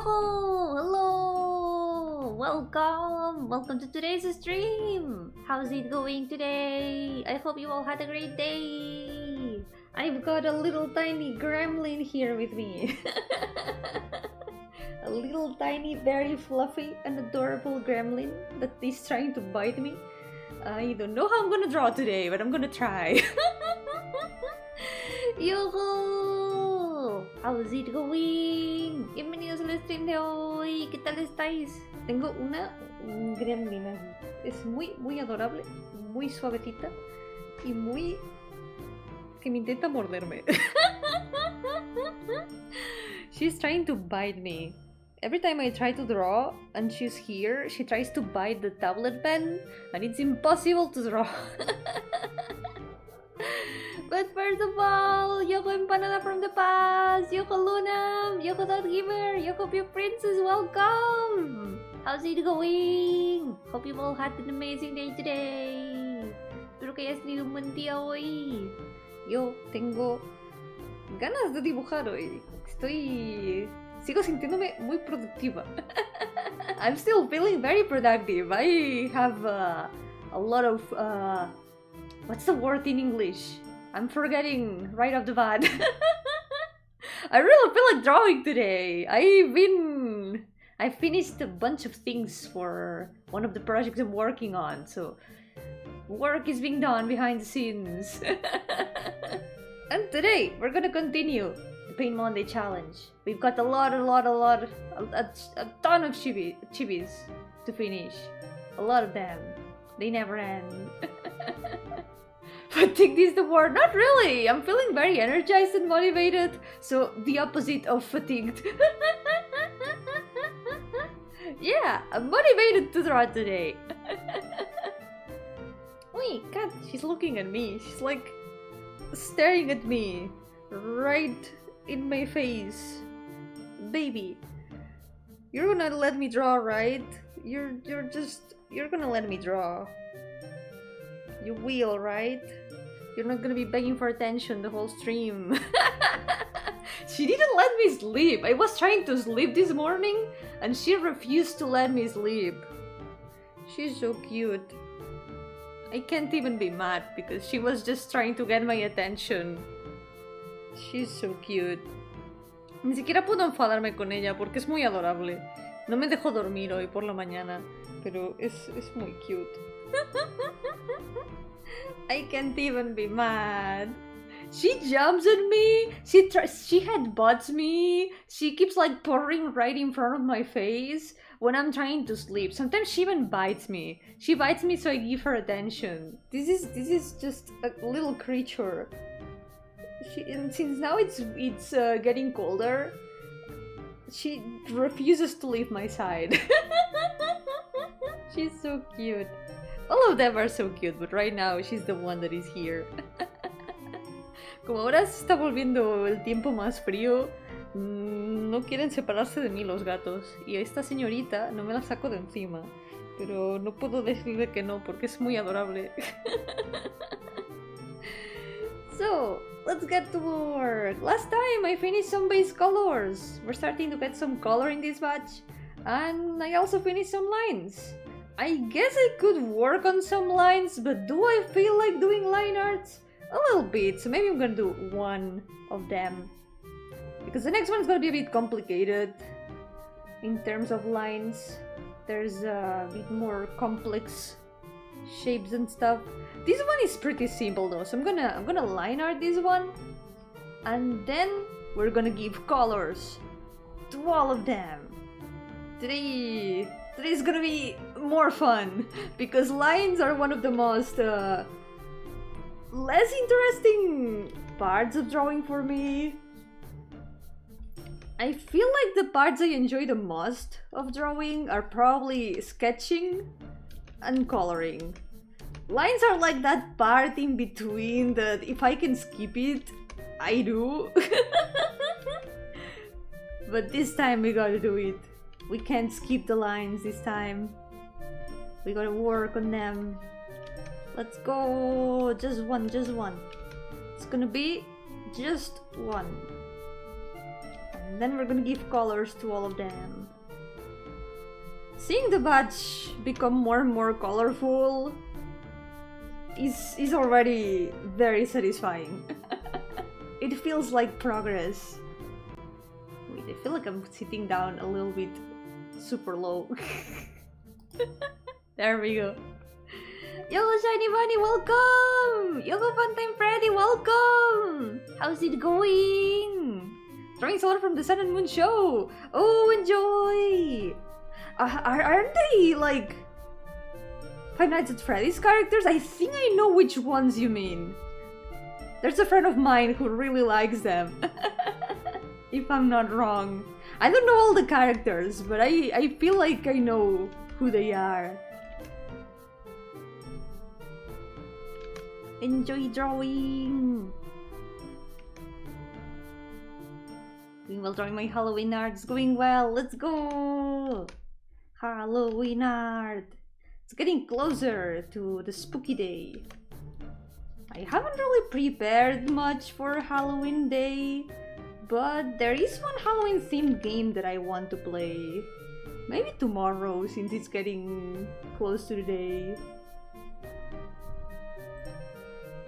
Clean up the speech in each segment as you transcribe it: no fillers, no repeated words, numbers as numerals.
Yo-hooo! Hello! Welcome to today's stream! How's it going today? I hope you all had a great day! I've got a little tiny gremlin here with me. A little tiny, very fluffy and adorable gremlin that is trying to bite me. I don't know how I'm gonna draw today, but I'm gonna try. Yo-hooo! How's it going? Bienvenidos al stream de hoy. ¿Qué tal estáis? Tengo un gremlin aquí. Es muy adorable, muy suavecita y muy... que me intenta morderme. She's trying to bite me. Every time I try to draw and she's here, she tries to bite the tablet pen and it's impossible to draw. But first of all, Yo-hooo Empanada from the past, Yo-hooo Luna, Yo-hooo Giver, Yo-hooo Princess, welcome! How's it going? Hope you've all had an amazing day today. Espero que hayas tenido un buen día hoy. Yo tengo ganas de dibujar hoy. Sigo sintiéndome muy productiva. I'm still feeling very productive. I have a lot of... what's the word in English? I'm forgetting right off the bat. I really feel like drawing today. I finished a bunch of things for one of the projects I'm working on, so work is being done behind the scenes. And today we're gonna continue the Paint Monday challenge. We've got a ton of chibis to finish. A lot of them. They never end. Fatigue is the word? Not really! I'm feeling very energized and motivated, so the opposite of fatigued. Yeah, I'm motivated to draw today. Wait, cat, she's looking at me. She's like staring at me right in my face. Baby, you're gonna let me draw, right? You're gonna let me draw. You will, right? You're not gonna be begging for attention the whole stream. She didn't let me sleep. I was trying to sleep this morning and she refused to let me sleep. She's so cute. I can't even be mad because she was just trying to get my attention. She's so cute. Ni siquiera puedo enfadarme con ella porque es muy adorable. No me dejó dormir hoy por la mañana, pero es muy cute. I can't even be mad. She jumps at me. She headbutts me. She keeps like purring right in front of my face when I'm trying to sleep. Sometimes she even bites me. She bites me so I give her attention. This is just a little creature. And since now it's getting colder, she refuses to leave my side. She's so cute. All of them are so cute, but right now she's the one that is here. Como ahora se está volviendo el tiempo más frío, no quieren separarse de mí los gatos. Y a esta señorita no me la saco de encima. Pero no puedo decirle que no porque es muy adorable. So, let's get to work. Last time I finished some base colors. We're starting to get some color in this batch. And I also finished some lines. I guess I could work on some lines, but do I feel like doing line arts? A little bit, so maybe I'm gonna do one of them. Because the next one's gonna be a bit complicated in terms of lines. There's a bit more complex shapes and stuff. This one is pretty simple though, so I'm gonna line art this one. And then we're gonna give colors to all of them. Today's gonna be more fun because lines are one of the most less interesting parts of drawing for me. I feel like the parts I enjoy the most of drawing are probably sketching and coloring. Lines are like that part in between that if I can skip it, I do. But this time we gotta do it. We can't skip the lines this time. We gotta work on them. Let's go. Just one. It's gonna be just one. And And then we're gonna give colors to all of them. Seeing the badge become more and more colorful is already very satisfying. It feels like progress. Wait, I feel like I'm sitting down a little bit super low. There we go. Yo, Shiny Bunny, welcome! Yoko Funtime Freddy, welcome! How's it going? Drawing solar from the Sun and Moon show! Oh, enjoy! Aren't they like Five Nights at Freddy's characters? I think I know which ones you mean. There's a friend of mine who really likes them. If I'm not wrong. I don't know all the characters, but I feel like I know who they are. Enjoy drawing! Doing well drawing my Halloween art. It's going well. Let's go! Halloween art! It's getting closer to the spooky day. I haven't really prepared much for Halloween day, but there is one Halloween themed game that I want to play. Maybe tomorrow, since it's getting close to the day.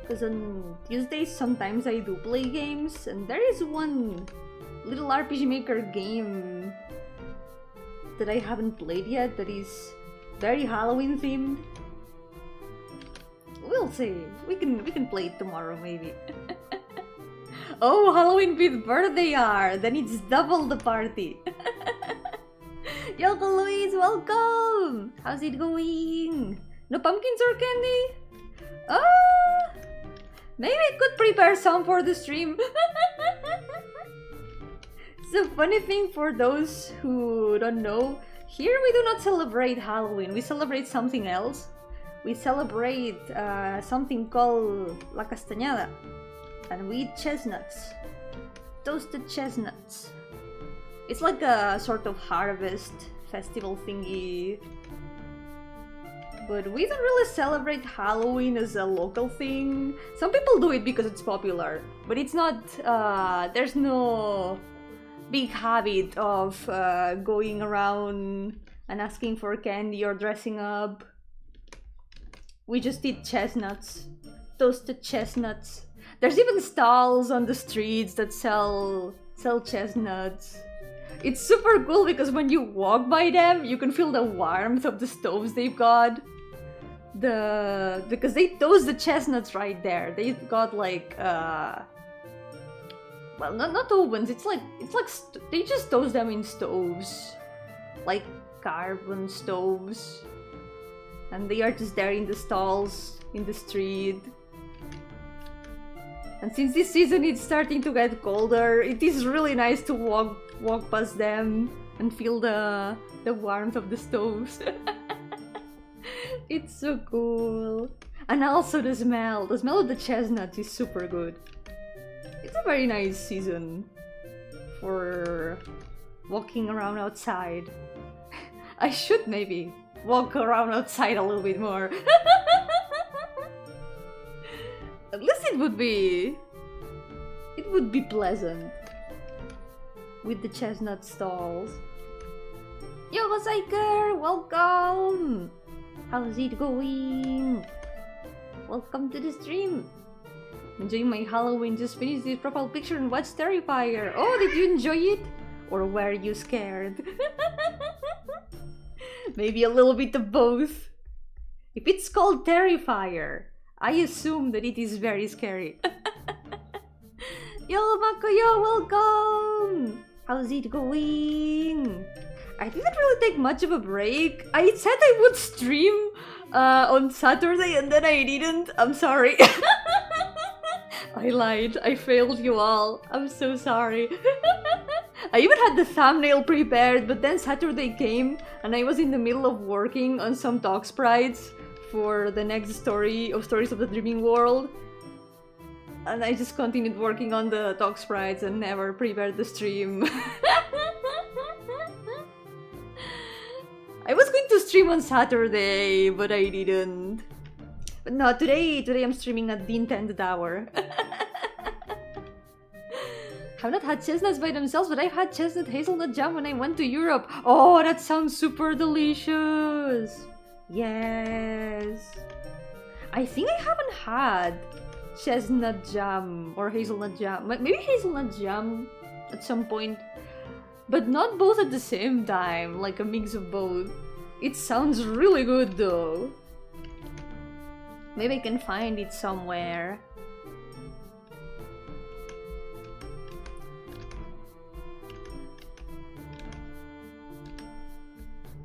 Because on Tuesdays sometimes I do play games, and there is one little RPG Maker game that I haven't played yet that is very Halloween themed. We'll see. We can play it tomorrow maybe. Oh, Halloween with birthday art! Then it's double the party. Yoko Louise, welcome! How's it going? No pumpkins or candy? Maybe I could prepare some for the stream. So funny thing for those who don't know, here we do not celebrate Halloween, we celebrate something else. We celebrate something called La Castañada, and we eat chestnuts, toasted chestnuts. It's like a sort of harvest festival thingy. But we don't really celebrate Halloween as a local thing. Some people do it because it's popular, but it's not, there's no big habit of going around and asking for candy or dressing up. We just eat chestnuts, toasted chestnuts. There's even stalls on the streets that sell chestnuts. It's super cool because when you walk by them, you can feel the warmth of the stoves they've got. Because they toast the chestnuts right there. They've got like well, not ovens. It's like they just toast them in stoves, like carbon stoves, and they are just there in the stalls in the street. And since this season it's starting to get colder, it is really nice to walk past them and feel the warmth of the stoves. It's so cool. And also the smell of the chestnuts is super good. It's a very nice season for walking around outside. I should maybe walk around outside a little bit more. At least it would be pleasant with the chestnut stalls. Yo, Masaiker, welcome! How's it going? Welcome to the stream. Enjoying my Halloween, just finished this profile picture and watched Terrifier. Oh, did you enjoy it? Or were you scared? Maybe a little bit of both. If it's called Terrifier, I assume that it is very scary. Yo, Makoyo, welcome! How's it going? I didn't really take much of a break. I said I would stream on Saturday and then I didn't. I'm sorry. I lied. I failed you all. I'm so sorry. I even had the thumbnail prepared, but then Saturday came and I was in the middle of working on some dog sprites for the next story of Stories of the Dreaming World. And I just continued working on the dog sprites and never prepared the stream. I was going to stream on Saturday, but I didn't. But no, today I'm streaming at the intended hour. I've not had chestnuts by themselves, but I've had chestnut hazelnut jam when I went to Europe. Oh, that sounds super delicious. Yes. I think I haven't had chestnut jam or hazelnut jam. Maybe hazelnut jam at some point, but not both at the same time, like a mix of both. It sounds really good though. Maybe I can find it somewhere.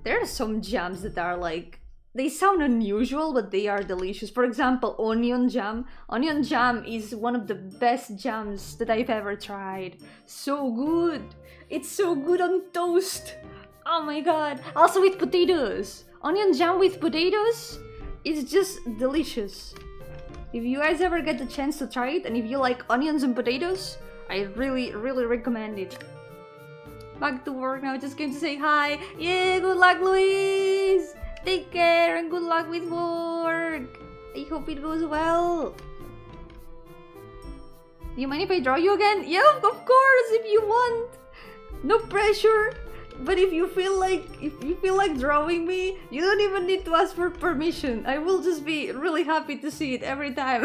There are some jams that are like, they sound unusual, but they are delicious. For example, onion jam. Onion jam is one of the best jams that I've ever tried. So good. It's so good on toast. Oh my god. Also with potatoes. Onion jam with potatoes is just delicious. If you guys ever get the chance to try it, and if you like onions and potatoes, I really recommend it. Back to work now, just came to say hi. Yeah, good luck, Luis! Take care and good luck with work! I hope it goes well. Do you mind if I draw you again? Yeah, of course, if you want. No pressure. But if you feel like drawing me, you don't even need to ask for permission. I will just be really happy to see it every time.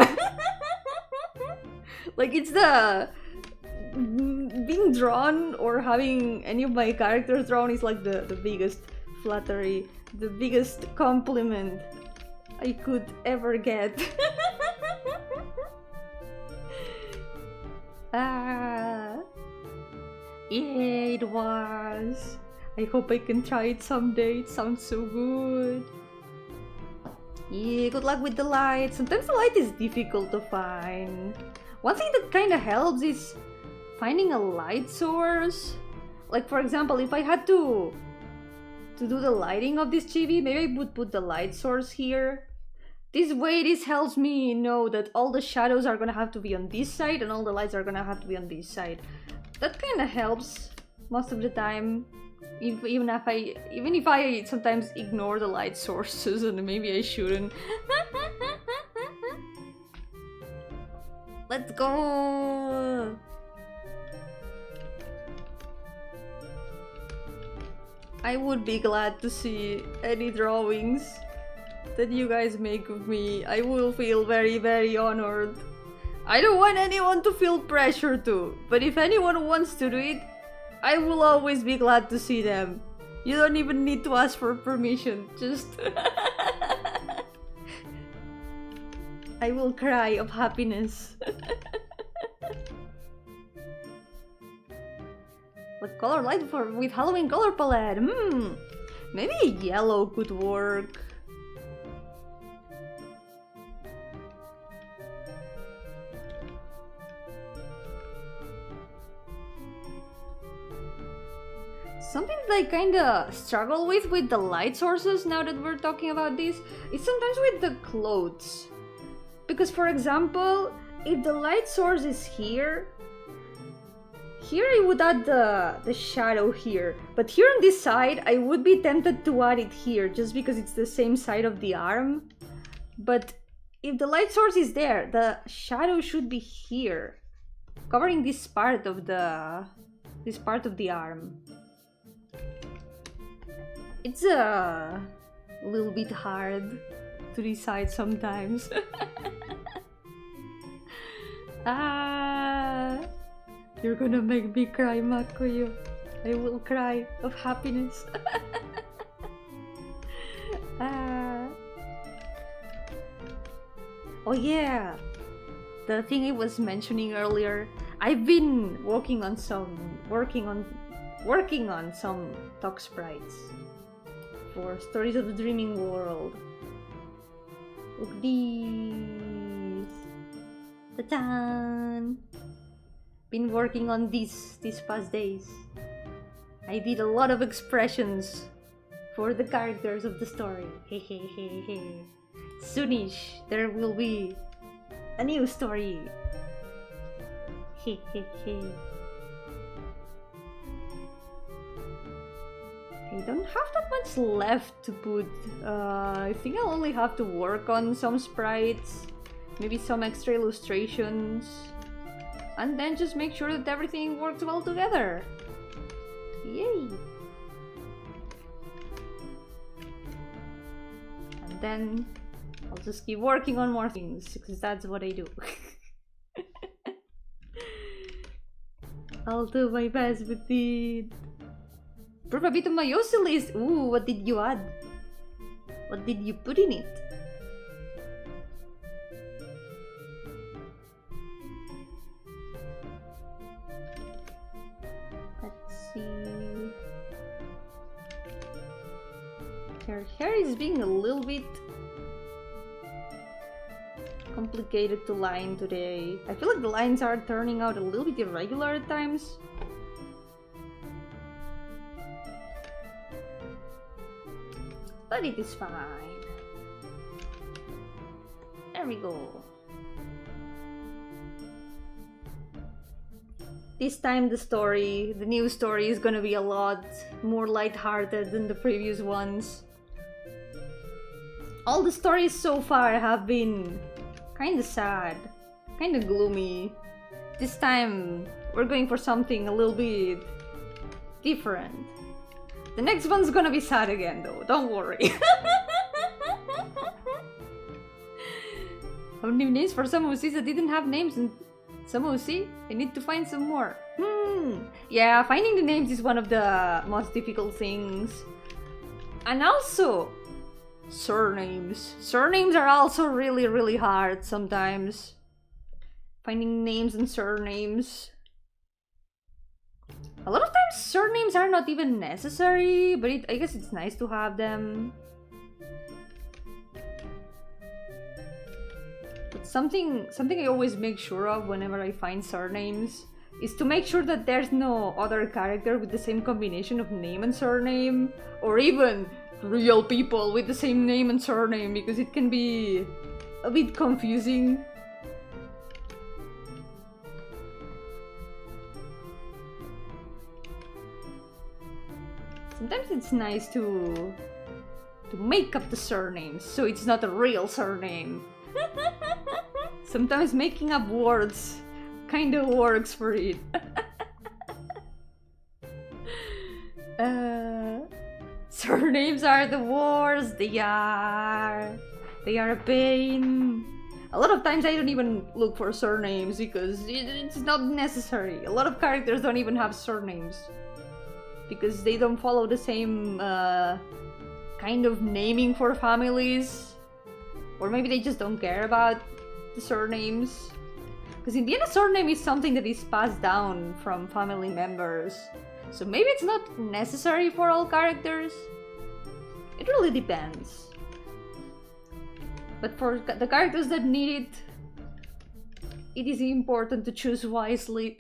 Like, it's the being drawn or having any of my characters drawn is like the biggest flattery, the biggest compliment I could ever get. Yeah, it was. I hope I can try it someday. It sounds so good. Yeah, good luck with the light. Sometimes the light is difficult to find. One thing that kind of helps is finding a light source. Like, for example, if I had to do the lighting of this chibi, maybe I would put the light source here. This way, this helps me know that all the shadows are gonna have to be on this side and all the lights are gonna have to be on this side. That kind of helps most of the time. Even if I sometimes ignore the light sources, and maybe I shouldn't. Let's go! I would be glad to see any drawings that you guys make of me. I will feel very honored. I don't want anyone to feel pressure to, but if anyone wants to do it, I will always be glad to see them. You don't even need to ask for permission, just... I will cry of happiness. What color light with Halloween color palette? Maybe yellow could work. Something that I kinda struggle with the light sources, now that we're talking about this, is sometimes with the clothes. Because, for example, if the light source is here I would add the shadow here. But here on this side, I would be tempted to add it here, just because it's the same side of the arm. But if the light source is there, the shadow should be here, covering this part of the arm. It's a little bit hard to decide sometimes. You're gonna make me cry, Makoyo. I will cry of happiness. Oh yeah, the thing I was mentioning earlier. I've been working on some talk sprites for Stories of the Dreaming World. Look these. Ta-da! Been working on these past days. I did a lot of expressions for the characters of the story. Hehehehe. Soonish, there will be a new story. Hehehe. I don't have that much left to put. I think I'll only have to work on some sprites, maybe some extra illustrations. and then just make sure that everything works well together. Yay! And then I'll just keep working on more things, because that's what I do. I'll do my best with it. Prove a bit of my Yossi list. Ooh, what did you add? What did you put in it? Let's see. Her hair is being a little bit complicated to line today. I feel like the lines are turning out a little bit irregular at times. But it is fine. There we go. This time the new story is gonna be a lot more lighthearted than the previous ones. All the stories so far have been kinda sad, kinda gloomy. This time we're going for something a little bit different. The next one's gonna be sad again though, don't worry. How many names for some OCs that didn't have names and some OC? I need to find some more. Yeah, finding the names is one of the most difficult things. And also surnames. Surnames are also really hard sometimes. Finding names and surnames. A lot of times surnames are not even necessary, but I guess it's nice to have them. But something I always make sure of whenever I find surnames is to make sure that there's no other character with the same combination of name and surname, or even real people with the same name and surname, because it can be a bit confusing. Sometimes it's nice to make up the surnames so it's not a real surname. Sometimes making up words kinda works for it. Surnames are the worst. They are a pain. A lot of times I don't even look for surnames because it's not necessary. A lot of characters don't even have surnames because they don't follow the same kind of naming for families, or maybe they just don't care about the surnames. Because in the end, a surname is something that is passed down from family members. So maybe it's not necessary for all characters. It really depends. But for the characters that need it, it is important to choose wisely.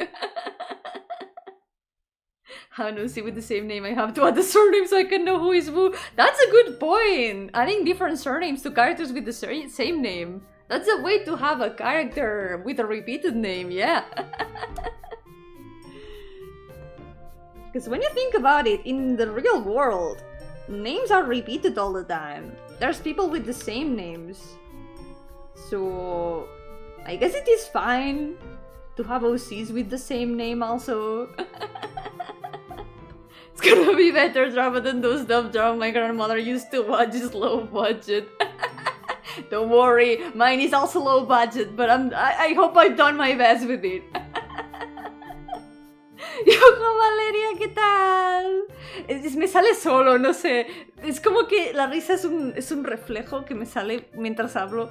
How no see with the same name, I have to add the surname so I can know who is who. That's a good point! Adding different surnames to characters with the same name. That's a way to have a character with a repeated name, yeah. Because when you think about it, in the real world, names are repeated all the time. There's people with the same names. So I guess it is fine to have OCs with the same name also. It's gonna be better drama than those dumb drama my grandmother used to watch. Is low budget. Don't worry, mine is also low budget, but I hope I've done my best with it. Yo-hooo, Valeria, ¿qué tal? Me sale solo, no sé. Es como que la risa es un reflejo que me sale mientras hablo.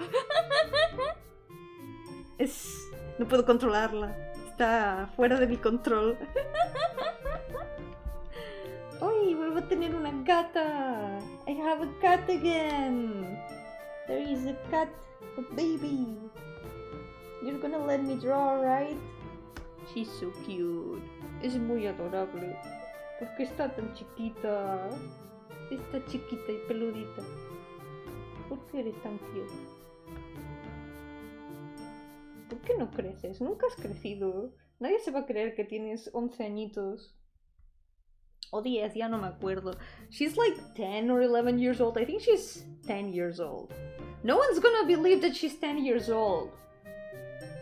No puedo controlarla. Está fuera de mi control. ¡Uy! Vuelvo a tener una gata. I have a cat again. There is a cat, a baby. You're gonna let me draw, right? She's so cute. Es muy adorable. ¿Por qué está tan chiquita? Está chiquita y peludita. ¿Por qué eres tan cute? ¿Por qué no creces? Nunca has crecido. Nadie se va a creer que tienes 11 añitos. O 10, ya no me acuerdo. She's like 10 or 11 years old. I think she's 10 years old. No one's gonna believe that she's 10 years old.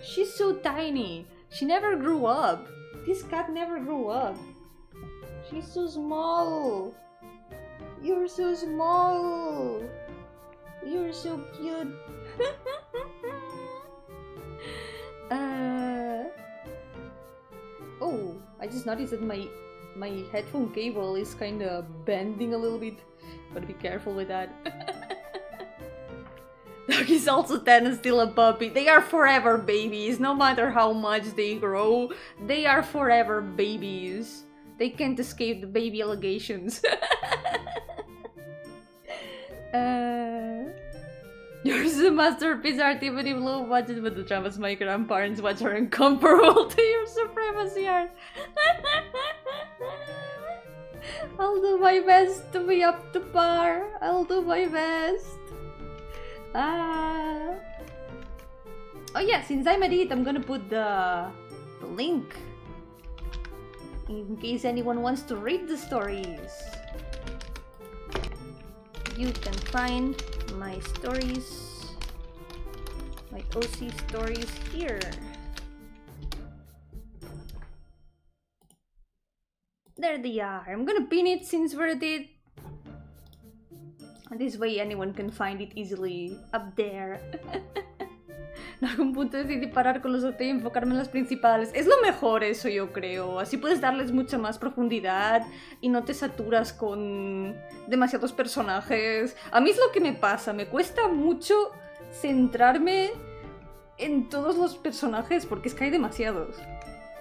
She's so tiny. She never grew up. This cat never grew up. She's so small. You're so small. You're so cute. Oh, I just noticed that my headphone cable is kind of bending a little bit. Gotta be careful with that. Dog is also 10 and still a puppy. They are forever babies. No matter how much they grow, they are forever babies. They can't escape the baby allegations. Yours is a masterpiece, art, even if low budget, but the dramas my grandparents watch are incomparable to your supremacy art. I'll do my best to be up to par. I'll do my best. Oh yeah, since I'm at it, I'm gonna put the link in case anyone wants to read the stories. You can find my stories, my OC stories here. There they are. I'm gonna pin it since we're at it. This way anyone can find it easily up there. En algún punto decidí parar con los OT y enfocarme en las principales. Es lo mejor eso, yo creo. Así puedes darles mucha más profundidad y no te saturas con demasiados personajes. A mí es lo que me pasa. Me cuesta mucho centrarme en todos los personajes porque es que hay demasiados.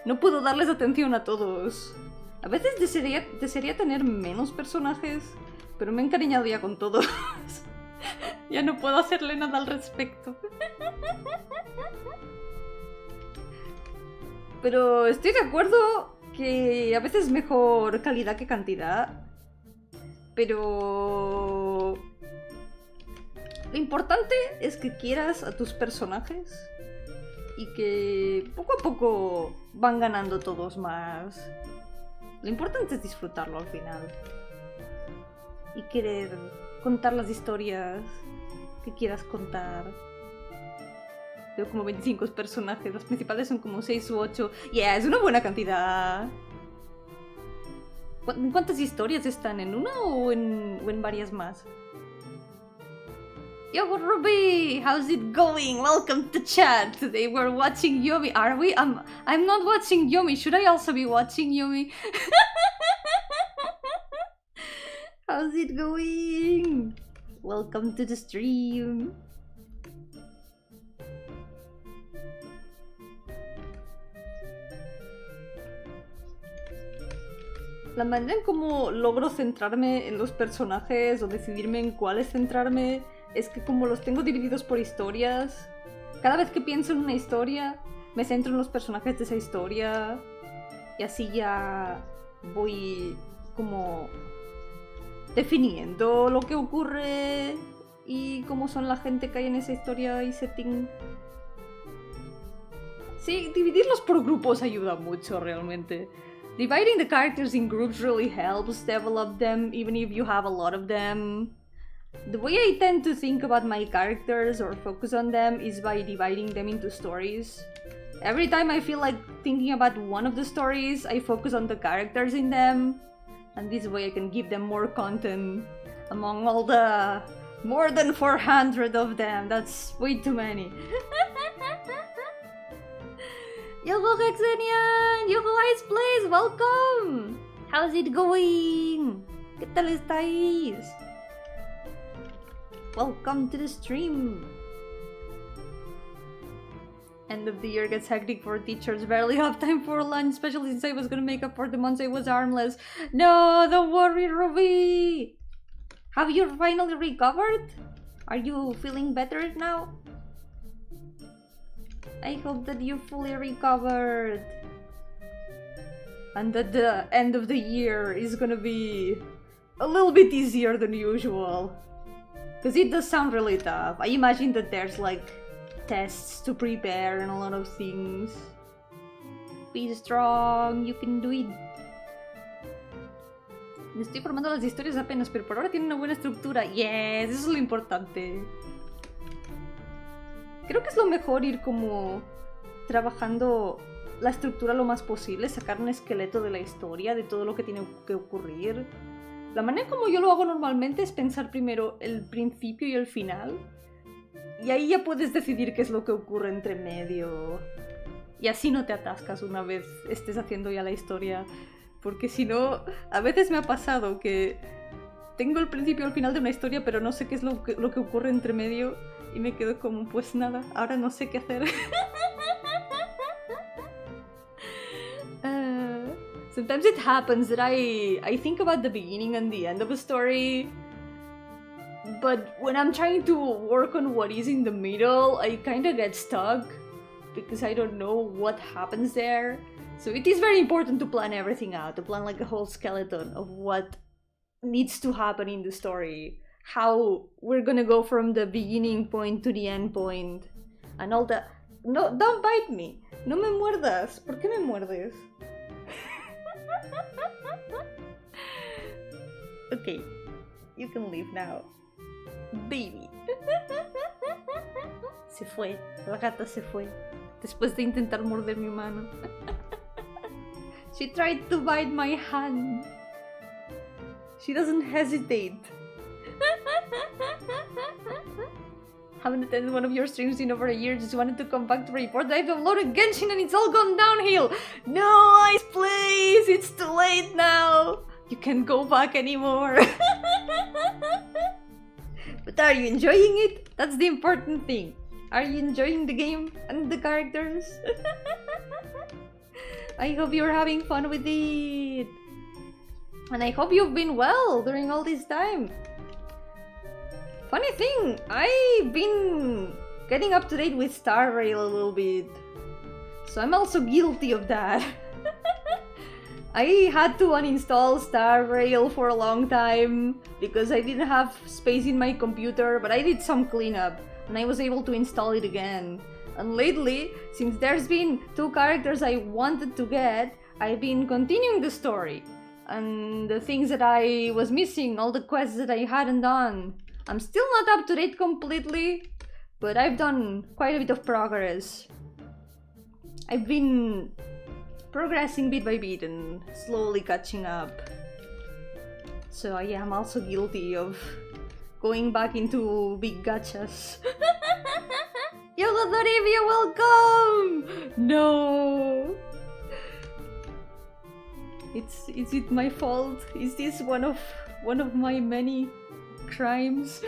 No puedo darles atención a todos. A veces desearía tener menos personajes, pero me he encariñado ya con todos. Ya no puedo hacerle nada al respecto. Pero estoy de acuerdo que a veces es mejor calidad que cantidad. Pero lo importante es que quieras a tus personajes y que poco a poco van ganando todos más. Lo importante es disfrutarlo al final. Y querer contar las historias que quieras contar. Tengo como 25 personajes, las principales son como 6 u 8. Yeah, es una buena cantidad. ¿Cuántas historias están? ¿En una o en varias más? Yo, Ruby! How's it going? Welcome to chat! Today we're watching Yomi. Are we? I'm not watching Yomi. Should I also be watching Yomi? How's it going? Welcome to the stream. La manera en cómo logro centrarme en los personajes o decidirme en cuáles centrarme es que como los tengo divididos por historias, cada vez que pienso en una historia me centro en los personajes de esa historia y así ya voy como definiendo lo que ocurre y cómo son la gente que hay en esa historia y setting. Sí, dividirlos por grupos ayuda mucho realmente. Dividing the characters in groups really helps develop them, even if you have a lot of them. The way I tend to think about my characters or focus on them is by dividing them into stories. Every time I feel like thinking about one of the stories, I focus on the characters in them. And this way I can give them more content among all the more than 400 of them. That's way too many. Yo-hooo Hexenian! Yo-hooo Ice Place! Welcome! How's it going? ¿Qué tal estáis? Welcome to the stream! End of the year gets hectic for teachers. Barely have time for lunch, especially since I was gonna make up for the months I was armless. No, don't worry, Ruby! Have you finally recovered? Are you feeling better now? I hope that you fully recovered. And that the end of the year is gonna be a little bit easier than usual. Because it does sound really tough. I imagine that there's like tests to prepare and a lot of things. Be strong, you can do it. Me estoy formando las historias apenas, pero por ahora tiene una buena estructura. Yes, eso es lo importante. Creo que es lo mejor ir como trabajando la estructura lo más posible, sacar un esqueleto de la historia, de todo lo que tiene que ocurrir. La manera como yo lo hago normalmente es pensar primero el principio y el final. Y ahí ya puedes decidir qué es lo que ocurre entre medio. Y así no te atascas una vez estés haciendo ya la historia. Porque si no, a veces me ha pasado que tengo el principio y el final de una historia, pero no sé qué es lo que ocurre entre medio. Y me quedo como, pues nada, ahora no sé qué hacer. Sometimes it happens that I think about the beginning and the end of a story. But when I'm trying to work on what is in the middle, I kind of get stuck. Because I don't know what happens there. So it is very important to plan everything out. To plan like a whole skeleton of what needs to happen in the story. How we're gonna go from the beginning point to the end point. And all that. No, don't bite me. No me muerdas. ¿Por qué me muerdes? Okay, you can leave now. Baby. Se fue. La gata se fue. Después de intentar morder mi mano. She tried to bite my hand. She doesn't hesitate. Haven't attended one of your streams in over a year. Just wanted to come back to report that I've uploaded Genshin and it's all gone downhill. No, Ice, please. It's too late now. You can't go back anymore. But are you enjoying it? That's the important thing. Are you enjoying the game and the characters? I hope you're having fun with it. And I hope you've been well during all this time. Funny thing, I've been getting up to date with Star Rail a little bit. So I'm also guilty of that. I had to uninstall Star Rail for a long time because I didn't have space in my computer, but I did some cleanup and I was able to install it again. And lately, since there's been 2 characters I wanted to get, I've been continuing the story. And the things that I was missing, all the quests that I hadn't done. I'm still not up to date completely, but I've done quite a bit of progress. I've been progressing bit by bit and slowly catching up. So yeah, I'm also guilty of going back into big gachas. Yoga Olivia, welcome! No! Is it my fault? Is this one of my many crimes?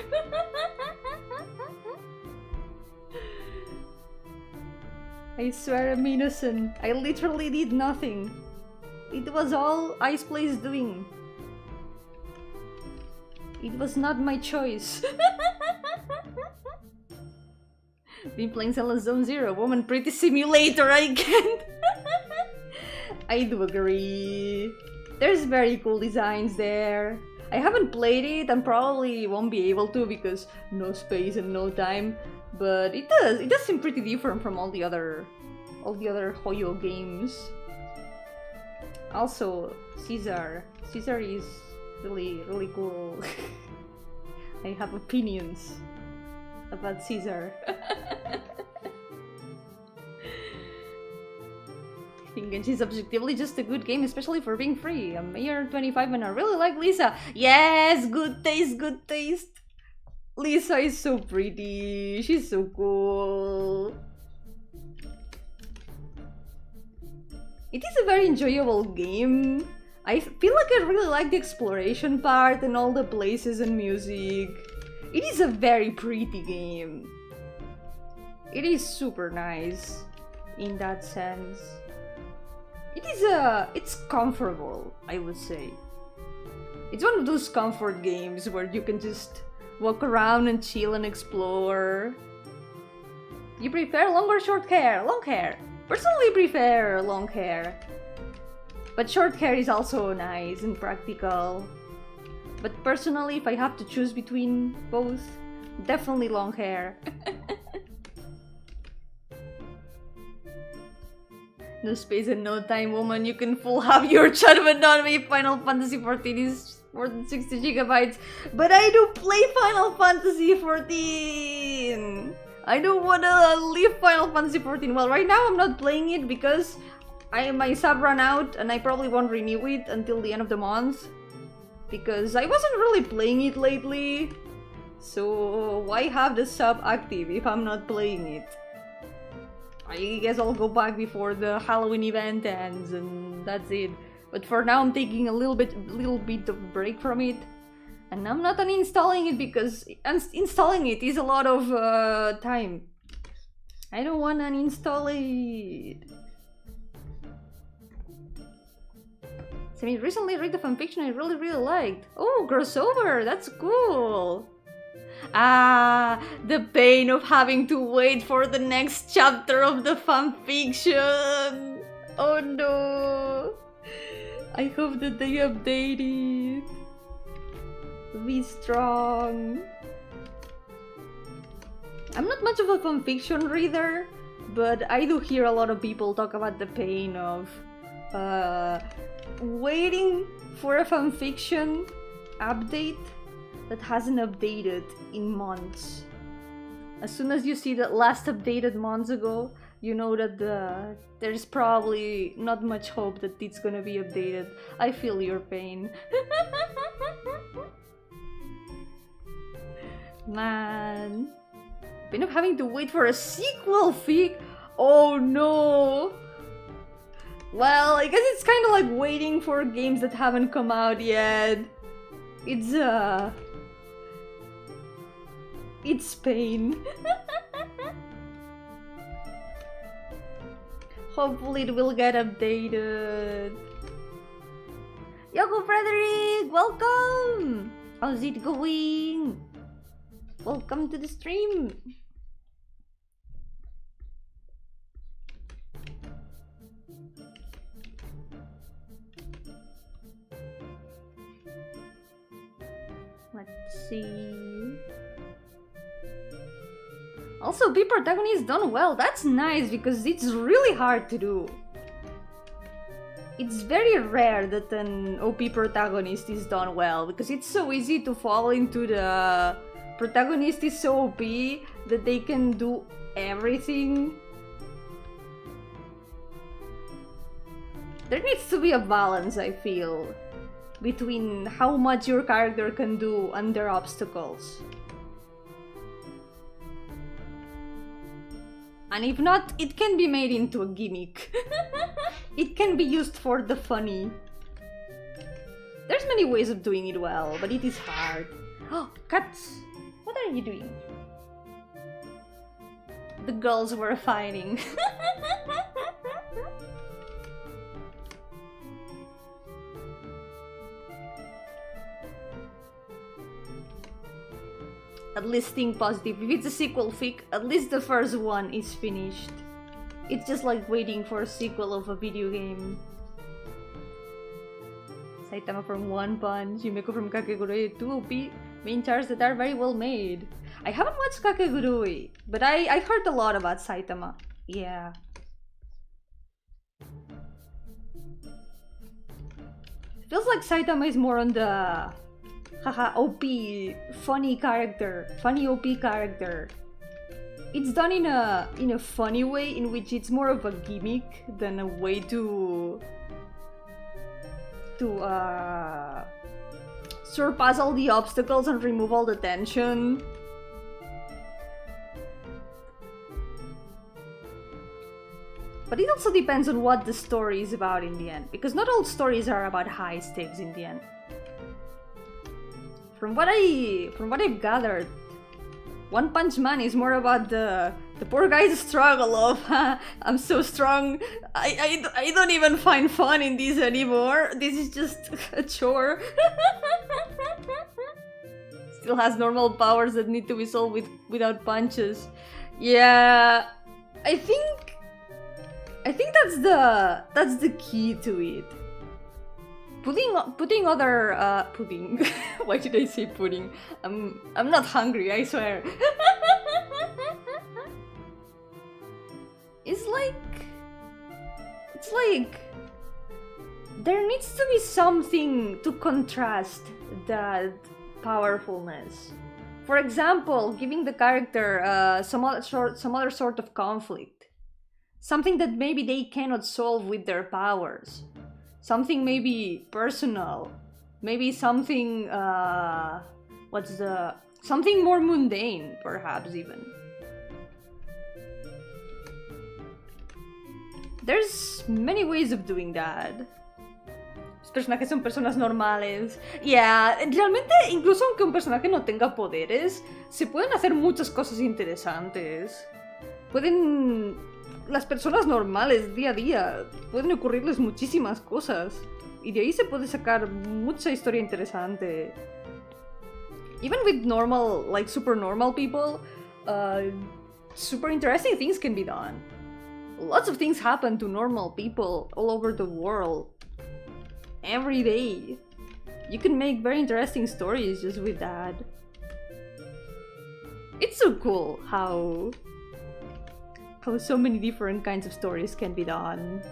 I swear I'm innocent. I literally did nothing. It was all Ice Play's doing. It was not my choice. Been playing Zelda Zone Zero, Woman Pretty Simulator, I can't. I do agree. There's very cool designs there. I haven't played it and probably won't be able to because no space and no time. But it does seem pretty different from all the other Hoyo games. Also, Caesar is really cool. I have opinions about Caesar. I think Genshin is objectively just a good game, especially for being free. I'm Mayor 25 and I really like Lisa. Yes, good taste, good taste. Lisa is so pretty. She's so cool. It is a very enjoyable game. I feel like I really like the exploration part and all the places and music. It is a very pretty game. It is super nice in that sense. It's comfortable, I would say. It's one of those comfort games where you can just walk around and chill and explore. You prefer long or short hair? Long hair. Personally prefer long hair. But short hair is also nice and practical. But personally, if I have to choose between both, definitely long hair. No space and no time, woman. You can full have your chat, but not me. Final Fantasy 14 is more than 60 gigabytes. But I do play Final Fantasy 14. I don't wanna leave Final Fantasy 14. Well, right now I'm not playing it because my sub ran out and I probably won't renew it until the end of the month. Because I wasn't really playing it lately. So why have the sub active if I'm not playing it? I guess I'll go back before the Halloween event ends and that's it. But for now I'm taking a little bit of break from it. And I'm not uninstalling it because installing it is a lot of time. I don't want to uninstall it. So I recently read the fanfiction I really liked. Oh, crossover! That's cool! Ah, the pain of having to wait for the next chapter of the fanfiction! Oh no! I hope that they update it. Be strong. I'm not much of a fanfiction reader, but I do hear a lot of people talk about the pain of waiting for a fanfiction update that hasn't updated in months. As soon as you see that last updated months ago, you know that there's probably not much hope that it's gonna be updated. I feel your pain. Man. Pain of having to wait for a sequel fic? Oh no! Well, I guess it's kind of like waiting for games that haven't come out yet. It's pain. Hopefully it will get updated. Yoko Frederick, welcome! How's it going? Welcome to the stream. Let's see. Also, be protagonist done well. That's nice because it's really hard to do. It's very rare that an OP protagonist is done well because it's so easy to fall into the protagonist is so OP that they can do everything. There needs to be a balance, I feel, between how much your character can do under obstacles. And if not, it can be made into a gimmick. It can be used for the funny. There's many ways of doing it well, but it is hard. Oh, cats! What are you doing? The girls were fighting. At least think positive. If it's a sequel fic, at least the first one is finished. It's just like waiting for a sequel of a video game. Saitama from One Punch, Yumeko from Kakegurui, two OP main characters that are very well made. I haven't watched Kakegurui, but I heard a lot about Saitama. Yeah. Feels like Saitama is more on the haha OP funny character, funny OP character. It's done in a funny way in which it's more of a gimmick than a way to surpass all the obstacles and remove all the tension. But it also depends on what the story is about in the end, because not all stories are about high stakes in the end. From what I've gathered, One Punch Man is more about the poor guy's struggle of I'm so strong, I don't even find fun in this anymore. This is just a chore. Still has normal powers that need to be solved without punches. Yeah, I think that's the key to it. Putting other pudding. Why did I say pudding? I'm not hungry, I swear. It's like there needs to be something to contrast that powerfulness. For example, giving the character some other sort of conflict. something that maybe they cannot solve with their powers. Something maybe personal. Maybe something, something more mundane, perhaps, even. There's many ways of doing that. Los personajes son personas normales. Yeah, realmente, incluso aunque un personaje no tenga poderes, se pueden hacer muchas cosas interesantes. Las personas normales, día a día, pueden ocurrirles muchísimas cosas. Y de ahí se puede sacar mucha historia interesante. Even with normal, like super normal people, super interesting things can be done. Lots of things happen to normal people all over the world. Every day. You can make very interesting stories just with that. It's so cool how so many different kinds of stories can be done.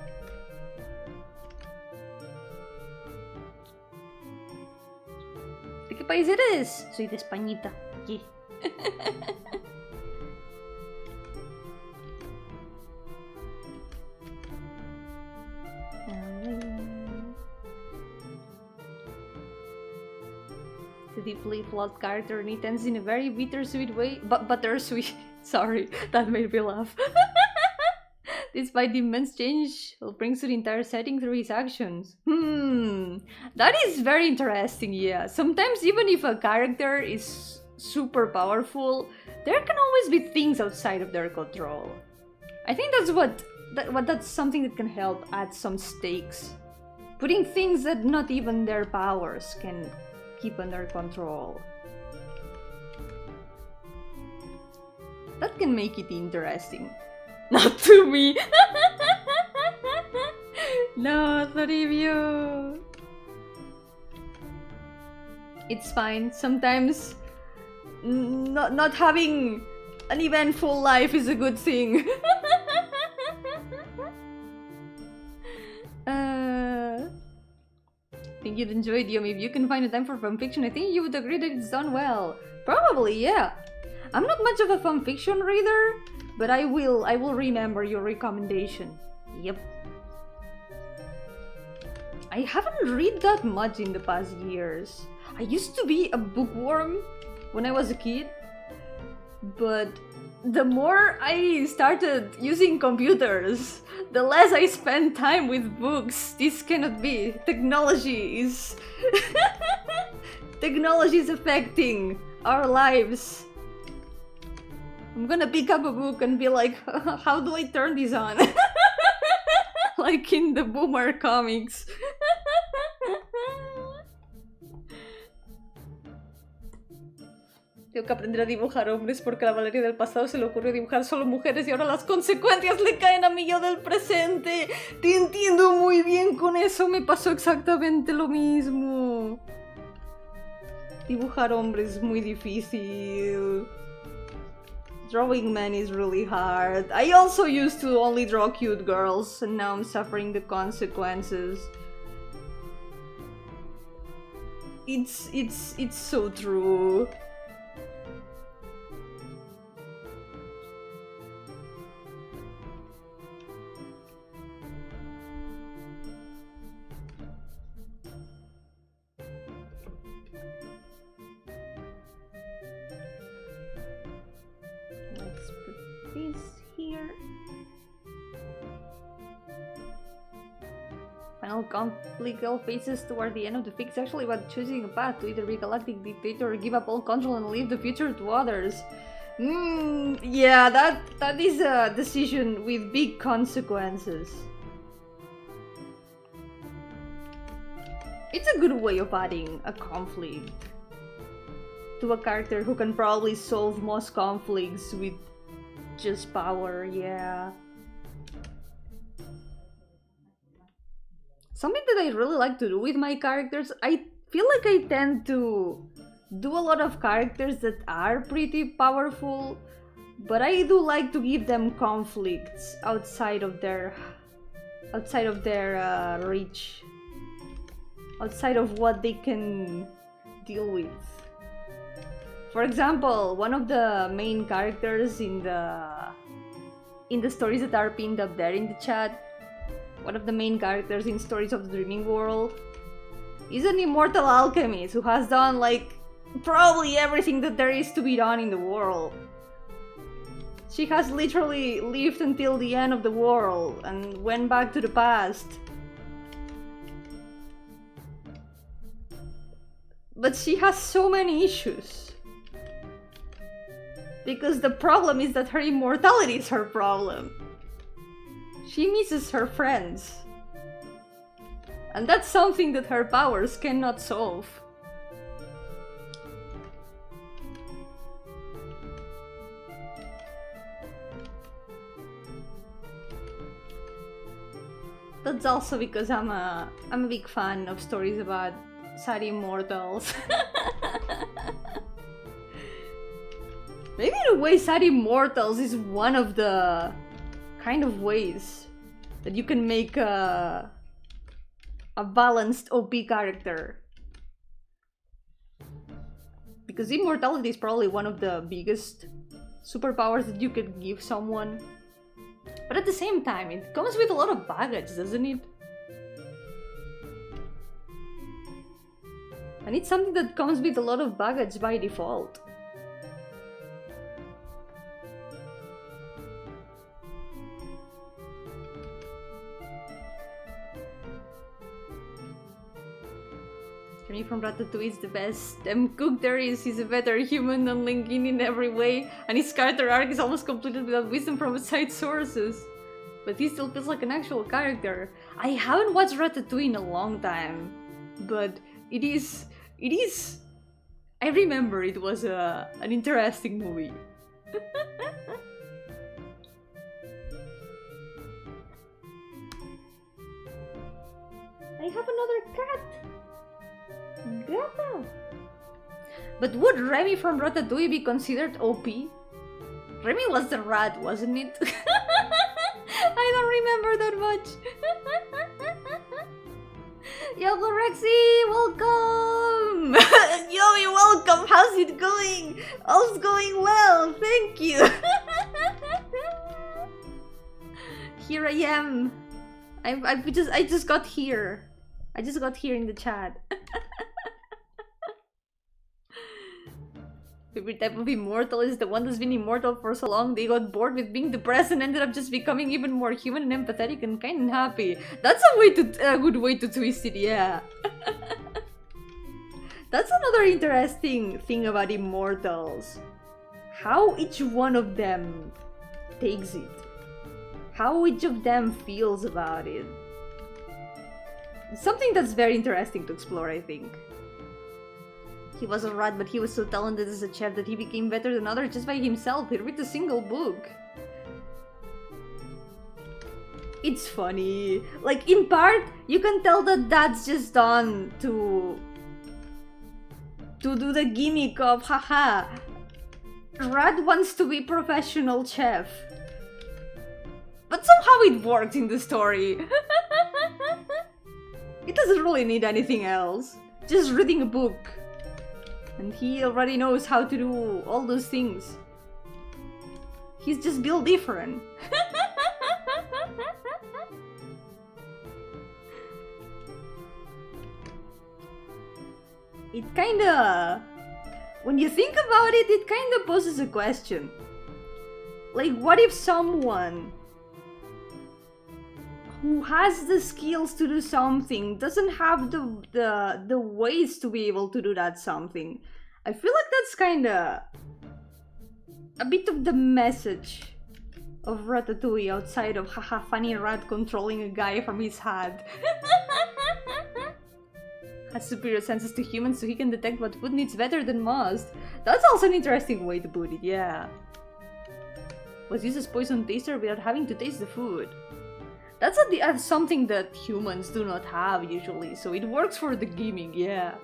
¿De qué país eres? Soy de Españita. Yeah. The deeply flawed character and it ends in a very bittersweet way. Bittersweet. Sorry, that made me laugh. Despite the immense change he'll bring to the entire setting through his actions. That is very interesting, yeah. Sometimes even if a character is super powerful, there can always be things outside of their control. I think that's something that can help add some stakes. Putting things that not even their powers can keep under control. That can make it interesting. Not to me! No, Toribio! It's fine. Sometimes not having an eventful life is a good thing. I think you'd enjoy it, Yomi. If you can find a time for fanfiction, I think you would agree that it's done well. Probably, yeah. I'm not much of a fanfiction reader, but I will remember your recommendation. Yep. I haven't read that much in the past years. I used to be a bookworm when I was a kid, but the more I started using computers, the less I spend time with books. This cannot be. Technology is affecting our lives. I'm gonna pick up a book and be like, how do I turn this on? Like in the Boomer comics. Tengo que aprender a dibujar hombres porque a la Valeria del pasado se le ocurrió dibujar solo mujeres y ahora las consecuencias le caen a mi yo del presente. Te entiendo muy bien con eso, me pasó exactamente lo mismo. Dibujar hombres es muy difícil. Drawing men is really hard. I also used to only draw cute girls and now I'm suffering the consequences. It's so true. This here. Final conflict all faces toward the end of the fic is actually about choosing a path to either be galactic dictator or give up all control and leave the future to others. Yeah, that is a decision with big consequences. It's a good way of adding a conflict to a character who can probably solve most conflicts with just power, yeah. Something that I really like to do with my characters, I feel like I tend to do a lot of characters that are pretty powerful, but I do like to give them conflicts outside of their reach, outside of what they can deal with. For example, one of the main characters in the in the stories that are pinned up there in the chat, one of the main characters in Stories of the Dreaming World is an immortal alchemist who has done like probably everything that there is to be done in the world. She has literally lived until the end of the world and went back to the past. But she has so many issues. Because the problem is that her immortality is her problem. She misses her friends. And that's something that her powers cannot solve. That's also because I'm a big fan of stories about sad immortals. Maybe in a way sad immortals is one of the kind of ways that you can make a balanced OP character. Because immortality is probably one of the biggest superpowers that you could give someone. But at the same time, it comes with a lot of baggage, doesn't it? And it's something that comes with a lot of baggage by default. Remy from Ratatouille is the best cook there is. He's a better human than Linguini in every way, and his character arc is almost completed without wisdom from outside sources. But he still feels like an actual character. I haven't watched Ratatouille in a long time, but it is... I remember it was an interesting movie. I have another cat! Gata! But would Remy from Ratatouille be considered OP? Remy was the rat, wasn't it? I don't remember that much. Yoko Rexy, welcome! Yomi, welcome! How's it going? All's going well, thank you! Here I am. I just got here. I just got here in the chat. Favorite type of immortal is the one that's been immortal for so long they got bored with being depressed and ended up just becoming even more human and empathetic and kind and happy. That's a good way to twist it, yeah. That's another interesting thing about immortals. How each one of them takes it. How each of them feels about it. Something that's very interesting to explore, I think. He was a rat, but he was so talented as a chef that he became better than others just by himself. He read a single book. It's funny. Like, in part, you can tell that that's just done to do the gimmick of, haha, rat wants to be professional chef. But somehow it works in the story. It doesn't really need anything else. Just reading a book. And he already knows how to do all those things. He's just built different. It kinda... When you think about it, it kinda poses a question. Like, what if someone who has the skills to do something doesn't have the ways to be able to do that something? I feel like that's kinda a bit of the message of Ratatouille outside of haha funny rat controlling a guy from his hat. Has superior senses to humans so he can detect what food needs better than most. That's also an interesting way to put it, yeah. Was used as poison taster without having to taste the food. That's something that humans do not have usually, so it works for the gimmick, yeah.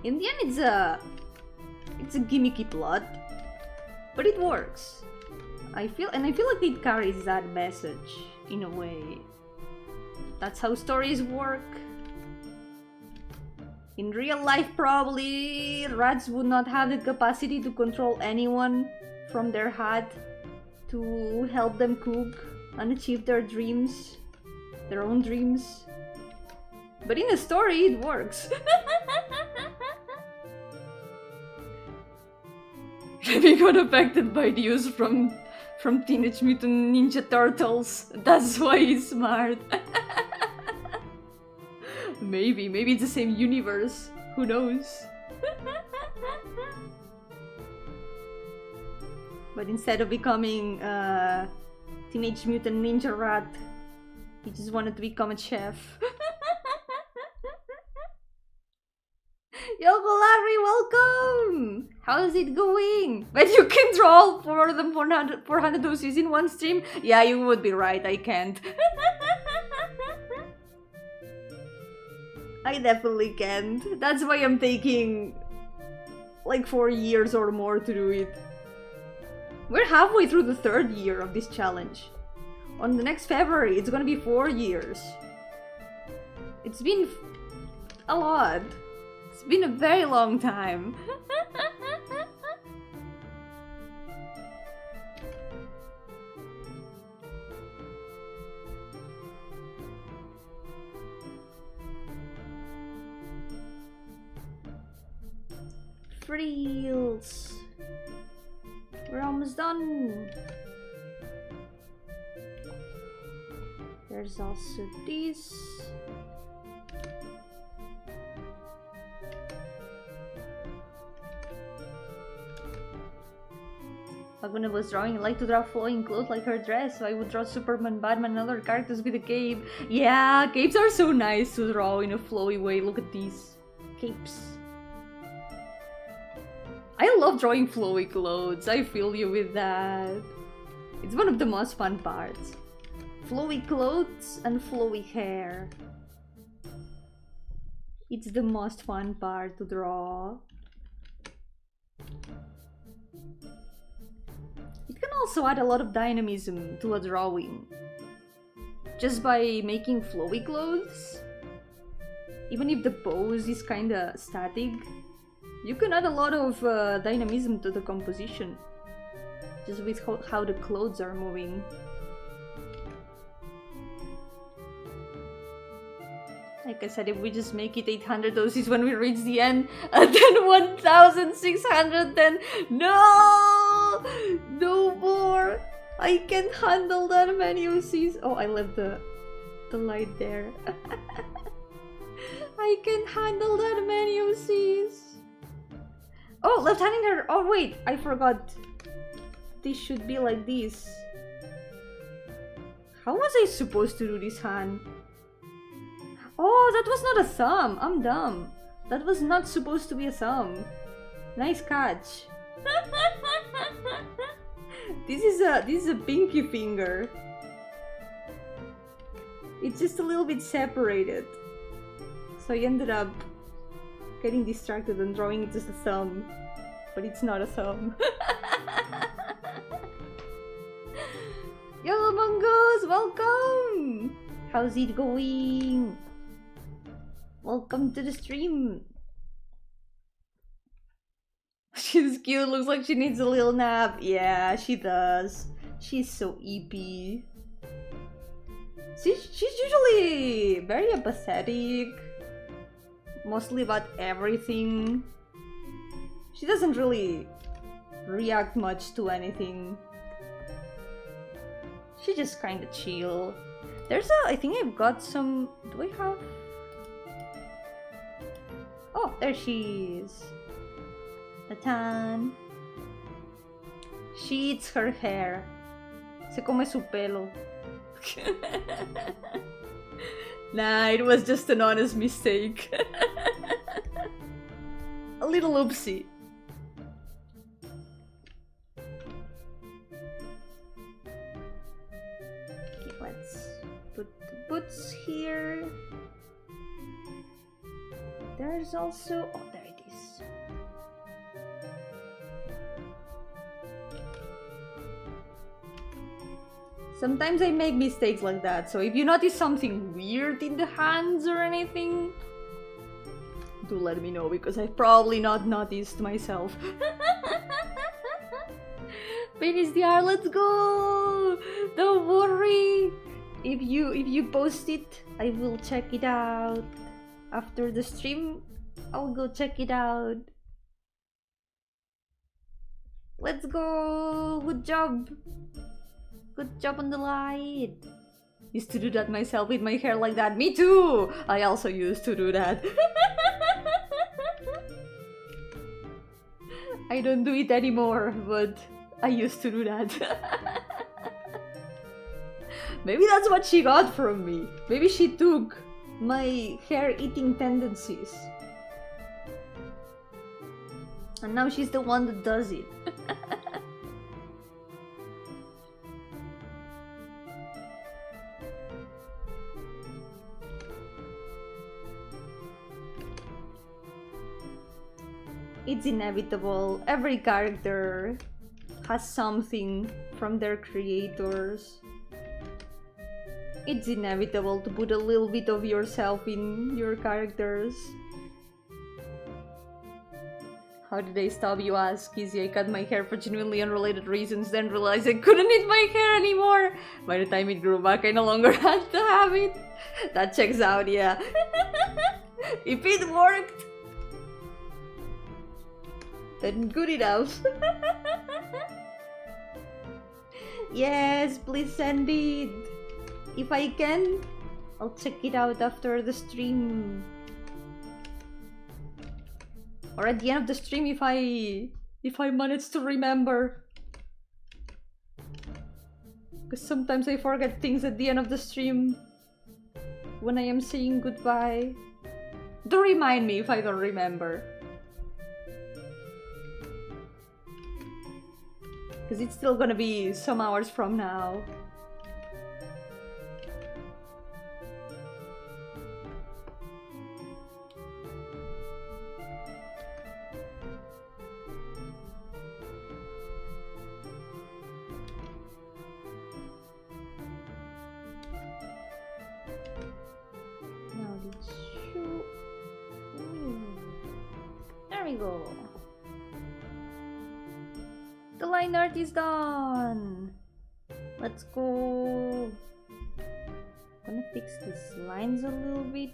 In the end, it's a gimmicky plot, but it works. I feel like it carries that message in a way. That's how stories work. In real life, probably rats would not have the capacity to control anyone from their hat to help them cook and achieve their dreams, their own dreams. But in a story, it works. Remy got affected by the news from Teenage Mutant Ninja Turtles. That's why he's smart. Maybe it's the same universe. Who knows? But instead of becoming a Teenage Mutant Ninja Rat, he just wanted to become a chef. Yoko Larry, welcome! How's it going? But you can draw more than 400 doses in one stream? Yeah, you would be right, I can't. I definitely can't. That's why I'm taking like 4 years or more to do it. We're halfway through the 3rd year of this challenge. On the next February, it's gonna be 4 years. It's been a lot. It's been a very long time. Frills. We're almost done. There's also this. Back when I was drawing, I like to draw flowing clothes like her dress, so I would draw Superman, Batman, and other characters with a cape. Yeah, capes are so nice to draw in a flowy way. Look at these capes. I love drawing flowy clothes. I feel you with that. It's one of the most fun parts. Flowy clothes and flowy hair. It's the most fun part to draw. It can also add a lot of dynamism to a drawing. Just by making flowy clothes, even if the pose is kinda static, you can add a lot of dynamism to the composition. Just with how the clothes are moving. Like I said, if we just make it 800 doses when we reach the end, and then 1600, then no! No more! I can't handle that many OCs. Oh, I left the light there. I can't handle that many OCs. Oh, left-handing her. Oh, wait, I forgot. This should be like this. How was I supposed to do this hand? Oh, that was not a thumb. I'm dumb. That was not supposed to be a thumb. Nice catch. This is a pinky finger. It's just a little bit separated. So I ended up getting distracted and drawing it as a thumb. But it's not a thumb. Yellow Mongos, welcome! How's it going? Welcome to the stream. She's cute, looks like she needs a little nap. Yeah, she does. She's so eepy. She's usually very apathetic. Mostly about everything. She doesn't really react much to anything. She just kinda chill. There's I think I've got some... Do I have... Oh, there she is. The tan. She eats her hair. Se come su pelo. Nah, it was just an honest mistake. A little oopsie. Okay, let's put the boots here. There's also... Oh, there it is. Sometimes I make mistakes like that, so if you notice something weird in the hands or anything, do let me know, because I've probably not noticed myself. Finish the hour, let's go! Don't worry! If you post it, I will check it out. After the stream, I'll go check it out. Let's go! Good job! Good job on the light! Used to do that myself with my hair like that. Me too! I also used to do that. I don't do it anymore, but I used to do that. Maybe that's what she got from me. Maybe she took my hair-eating tendencies. And now she's the one that does it. It's inevitable. Every character has something from their creators. It's inevitable to put a little bit of yourself in your characters. How did I stop, you ask? Easy, I cut my hair for genuinely unrelated reasons, then realized I couldn't eat my hair anymore. By the time it grew back, I no longer had to have it. That checks out, yeah. If it worked, then good enough. Yes, please send it. If I can, I'll check it out after the stream. Or at the end of the stream if I manage to remember. Because sometimes I forget things at the end of the stream when I am saying goodbye. Do remind me if I don't remember. Because it's still gonna be some hours from now. Now let's show. There we go. The line art is done. Let's go. Gonna fix these lines a little bit.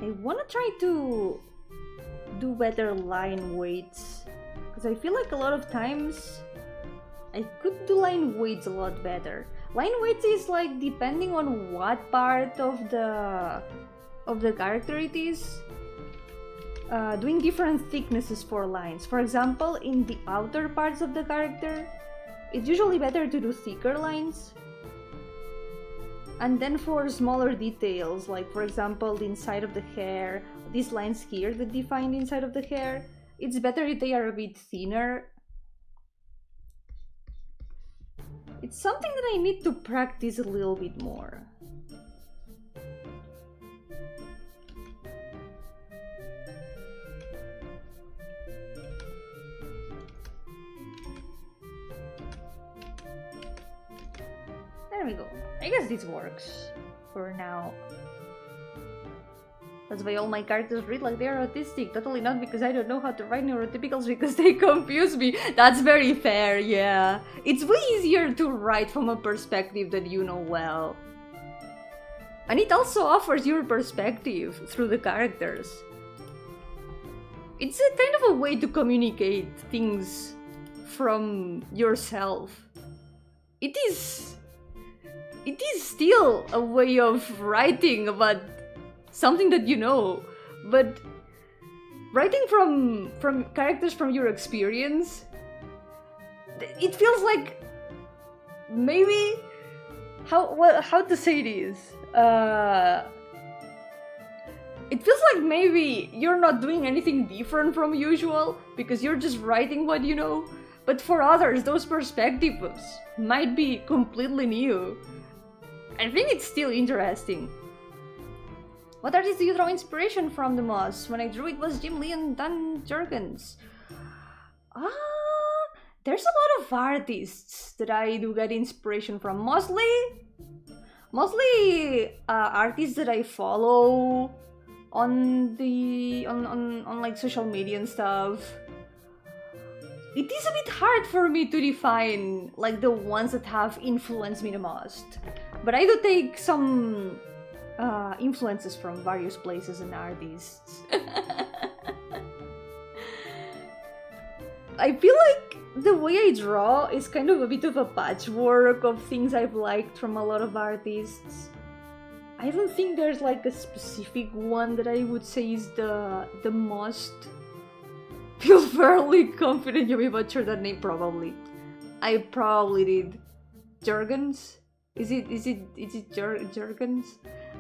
I wanna try to do better line weights, because I feel like a lot of times I could do line weights a lot better. Line weights is like depending on what part of the character it is, doing different thicknesses for lines. For example, in the outer parts of the character, it's usually better to do thicker lines. And then for smaller details, like for example the inside of the hair, these lines here that define the inside of the hair, it's better if they are a bit thinner. It's something that I need to practice a little bit more. There we go. I guess this works for now. That's why all my characters read like they're autistic. Totally not because I don't know how to write neurotypicals, because they confuse me. That's very fair, yeah. It's way easier to write from a perspective that you know well. And it also offers your perspective through the characters. It's a kind of a way to communicate things from yourself. It is still a way of writing about something that you know, but writing from characters from your experience, it feels like maybe how to say this. It feels like maybe you're not doing anything different from usual because you're just writing what you know, but for others, those perspectives might be completely new. I think it's still interesting. What artists do you draw inspiration from the most? When I drew it was Jim Lee and Dan Jurgens. There's a lot of artists that I do get inspiration from. Mostly artists that I follow on the on like social media and stuff. It is a bit hard for me to define like the ones that have influenced me the most, but I do take some influences from various places and artists. I feel like the way I draw is kind of a bit of a patchwork of things I've liked from a lot of artists. I don't think there's like a specific one that I would say is the most. Feel fairly confident you may butcher that name. Probably. I probably did. Jurgens? Is it Jurgens?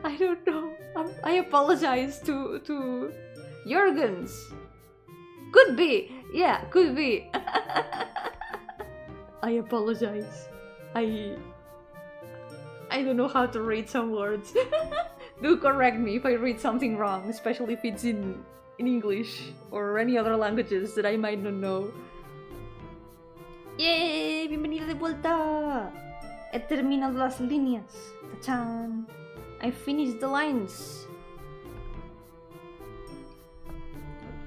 I don't know. I apologize to Jurgens. Could be. Yeah, could be. I apologize. I don't know how to read some words. Do correct me if I read something wrong, especially if it's in English or any other languages that I might not know. ¡Yay! ¡Bienvenida de vuelta! He terminado las líneas. ¡Tachan! I finished the lines.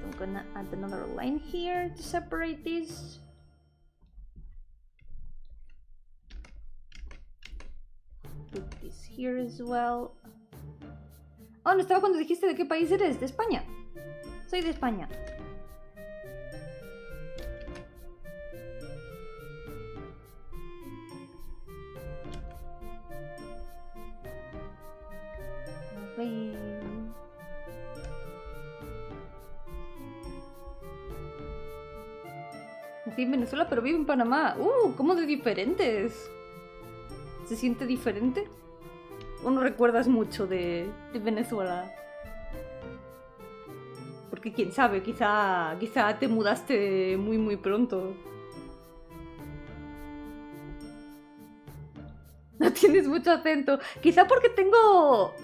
I'm gonna add another line here to separate these. Put this here as well. Oh, no estaba cuando dijiste de qué país eres. De España. Soy de España. A ver. Nací en Venezuela, pero vivo en Panamá. ¿Cómo de diferentes? ¿Se siente diferente? ¿O no recuerdas mucho de Venezuela? Porque quién sabe, quizá te mudaste muy pronto. No tienes mucho acento. Quizá porque tengo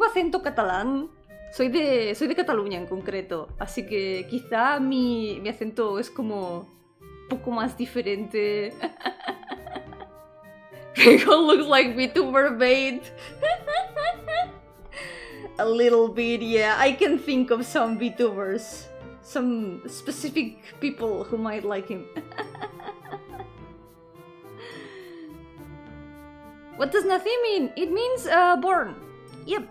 acento catalán. Soy de Cataluña en concreto. Así que quizá mi acento es como un poco más diferente. Rico looks like VTuber bait. A little bit, yeah. I can think of some VTubers. Some specific people who might like him. What does nací mean? It means born. Yep.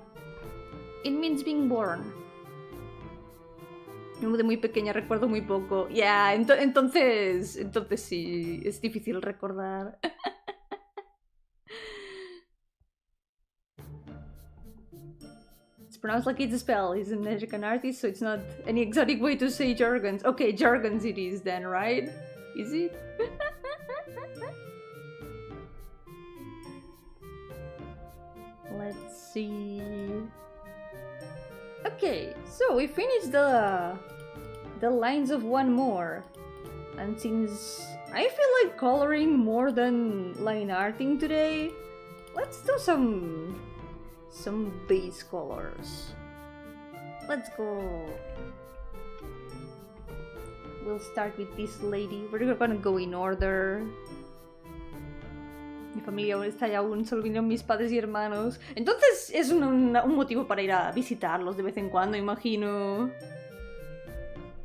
It means being born. De muy pequeña recuerdo muy poco. Yeah, entonces sí, es difícil recordar. Pronounced like it's spelled. He's an American artist, so it's not any exotic way to say Jurgens. Okay, Jurgens it is then, right? Is it? Let's see. Okay, so we finished the lines of one more. And since I feel like coloring more than line arting today, let's do some base colors. Let's go. We'll start with this lady. We're gonna go in order. Mi familia aún está allá, aún solo vinieron mis padres y hermanos. Entonces es un motivo para ir a visitarlos de vez en cuando, imagino.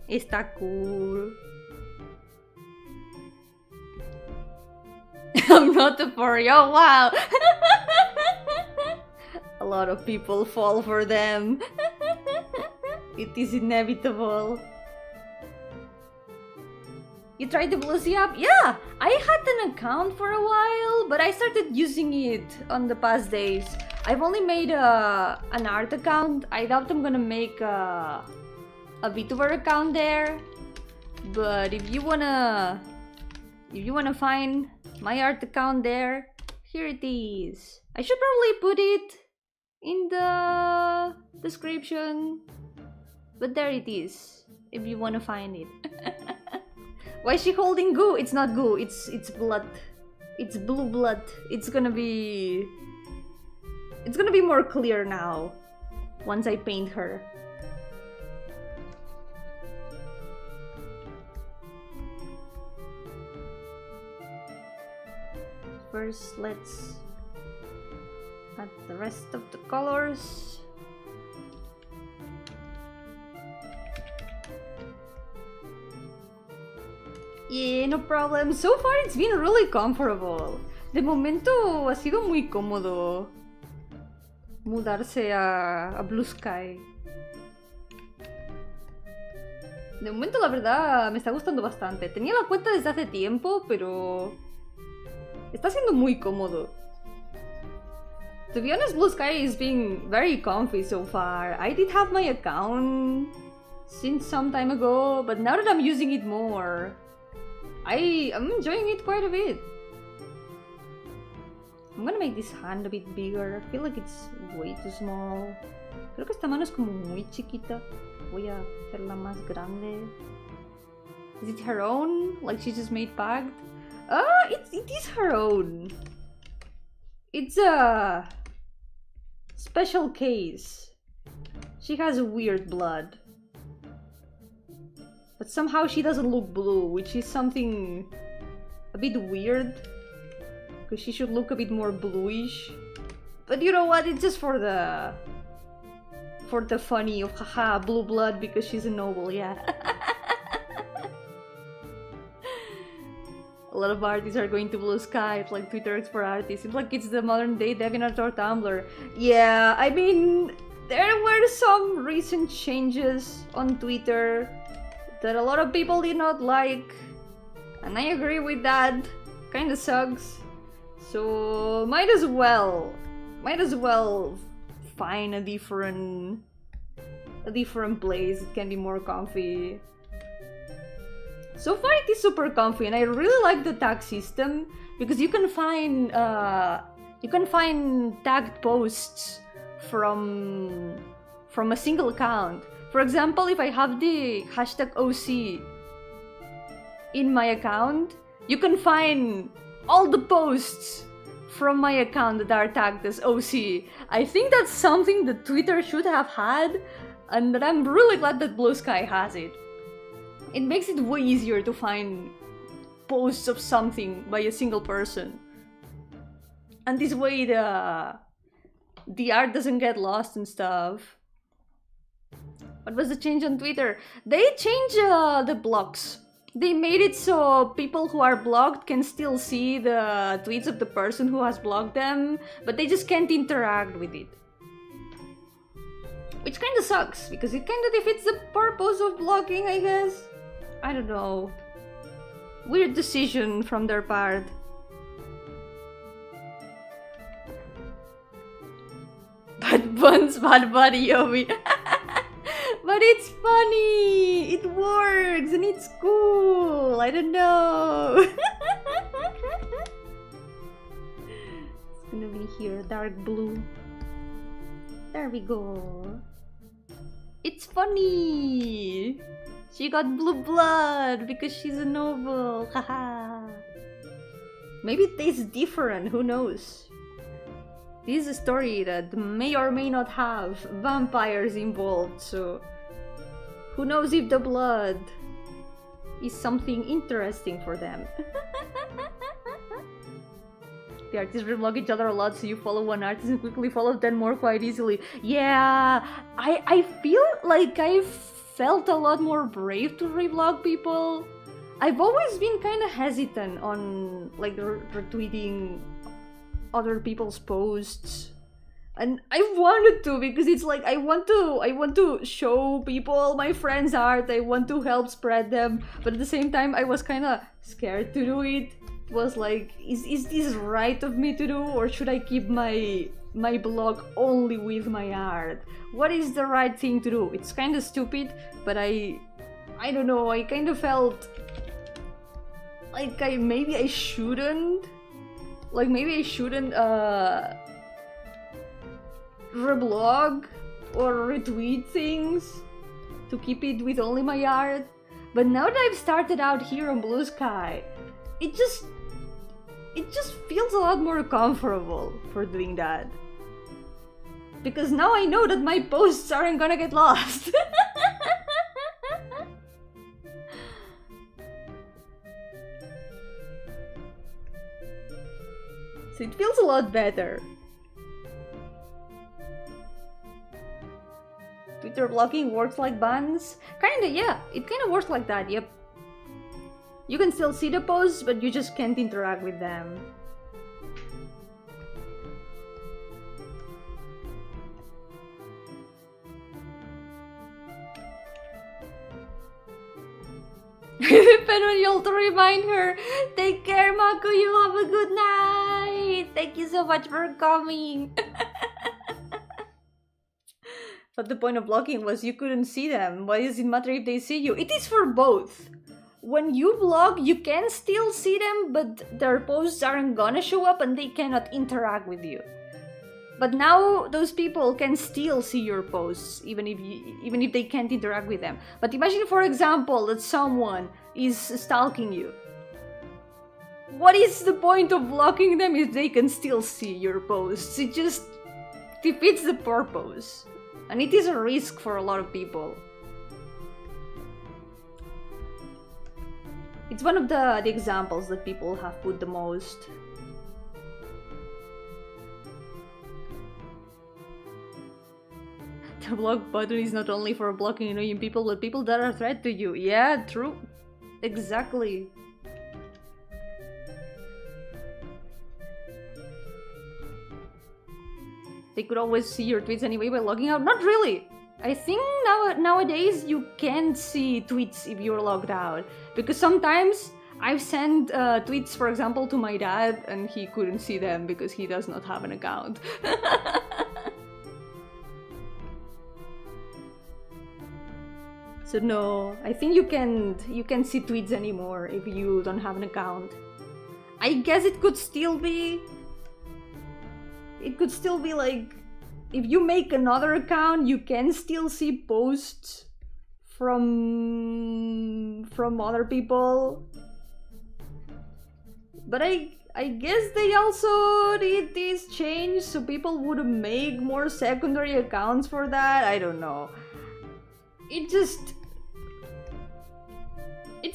Está cool. I'm not a furry. Oh wow. A lot of people fall for them. It is inevitable. You tried the Bluesy app? Yeah! I had an account for a while, but I started using it on the past days. I've only made an art account. I doubt I'm gonna make a VTuber account there. But if you wanna find my art account there, here it is. I should probably put it in the description, but there it is if you want to find it. Why is she holding goo? It's not goo, it's blood. It's blue blood. It's gonna be more clear now once I paint her. First, let's add the rest of the colors. Yeah, no problem. So far it's been really comfortable. De momento ha sido muy cómodo mudarse a Blue Sky. De momento la verdad me está gustando bastante. Tenía la cuenta desde hace tiempo, pero está siendo muy cómodo. To be honest, Blue Sky is being very comfy so far. I did have my account since some time ago, but now that I'm using it more, I'm enjoying it quite a bit. I'm gonna make this hand a bit bigger. I feel like it's way too small. Creo que esta mano es como muy chiquita. Voy a hacerla más grande. Is it her own? Like she just made pact? It is her own. It's a special case. She has weird blood. But somehow she doesn't look blue, which is something a bit weird. Because she should look a bit more bluish. But you know what? It's just for the funny of haha blue blood because she's a noble, yeah. A lot of artists are going to Blue Sky. It's like Twitter for artists. Seems like it's the modern day DeviantArt or Tumblr. Yeah, I mean, there were some recent changes on Twitter that a lot of people did not like, and I agree with that. Kinda sucks. So might as well find a different place. It can be more comfy. So far it is super comfy, and I really like the tag system because you can find tagged posts from a single account. For example, if I have the hashtag OC in my account, you can find all the posts from my account that are tagged as OC. I think that's something that Twitter should have had, and that I'm really glad that Blue Sky has it. It makes it way easier to find posts of something by a single person. And this way the art doesn't get lost and stuff. What was the change on Twitter? They changed the blocks. They made it so people who are blocked can still see the tweets of the person who has blocked them, but they just can't interact with it. Which kinda sucks, because it kinda defeats the purpose of blocking, I guess. I don't know. Weird decision from their part. Bad buns, bad buddy, Yomi. But it's funny! It works and it's cool! I don't know! It's gonna be here, dark blue. There we go. It's funny! She got blue blood because she's a noble, haha! Maybe it tastes different, who knows? This is a story that may or may not have vampires involved, so who knows if the blood is something interesting for them. The artists reblog each other a lot, so you follow one artist and quickly follow 10 more quite easily. Yeah, I feel like I felt a lot more brave to reblog people. I've always been kind of hesitant on like retweeting other people's posts, and I wanted to because it's like I want to show people my friends' art. I want to help spread them, but at the same time I was kind of scared to do it. It was like, is this right of me to do, or should I keep my blog only with my art? What is the right thing to do? It's kind of stupid, but I don't know. I kind of felt like maybe I shouldn't. Like, maybe I shouldn't reblog or retweet things to keep it with only my art. But now that I've started out here on Blue Sky, it just feels a lot more comfortable for doing that. Because now I know that my posts aren't gonna get lost. So it feels a lot better. Twitter blocking works like bans? Kinda, yeah. It kinda works like that, yep. You can still see the posts, but you just can't interact with them. Pero to remind her, take care, Mako, you have a good night. Thank you so much for coming. But the point of blocking was you couldn't see them. Why does it matter if they see you? It is for both. When you block, you can still see them, but their posts aren't gonna show up and they cannot interact with you. But now those people can still see your posts, even if they can't interact with them. But imagine, for example, that someone is stalking you. What is the point of blocking them if they can still see your posts? It just defeats the purpose. And it is a risk for a lot of people. It's one of the examples that people have put the most. The block button is not only for blocking annoying people, but people that are a threat to you. Yeah, true. Exactly. They could always see your tweets anyway by logging out. Not really. I think nowadays you can't see tweets if you're logged out. Because sometimes I've sent tweets, for example, to my dad and he couldn't see them because he does not have an account. So no, I think you can't see tweets anymore if you don't have an account. I guess it could still be like, if you make another account, you can still see posts from other people. But I guess they also did this change so people would make more secondary accounts for that. I don't know. It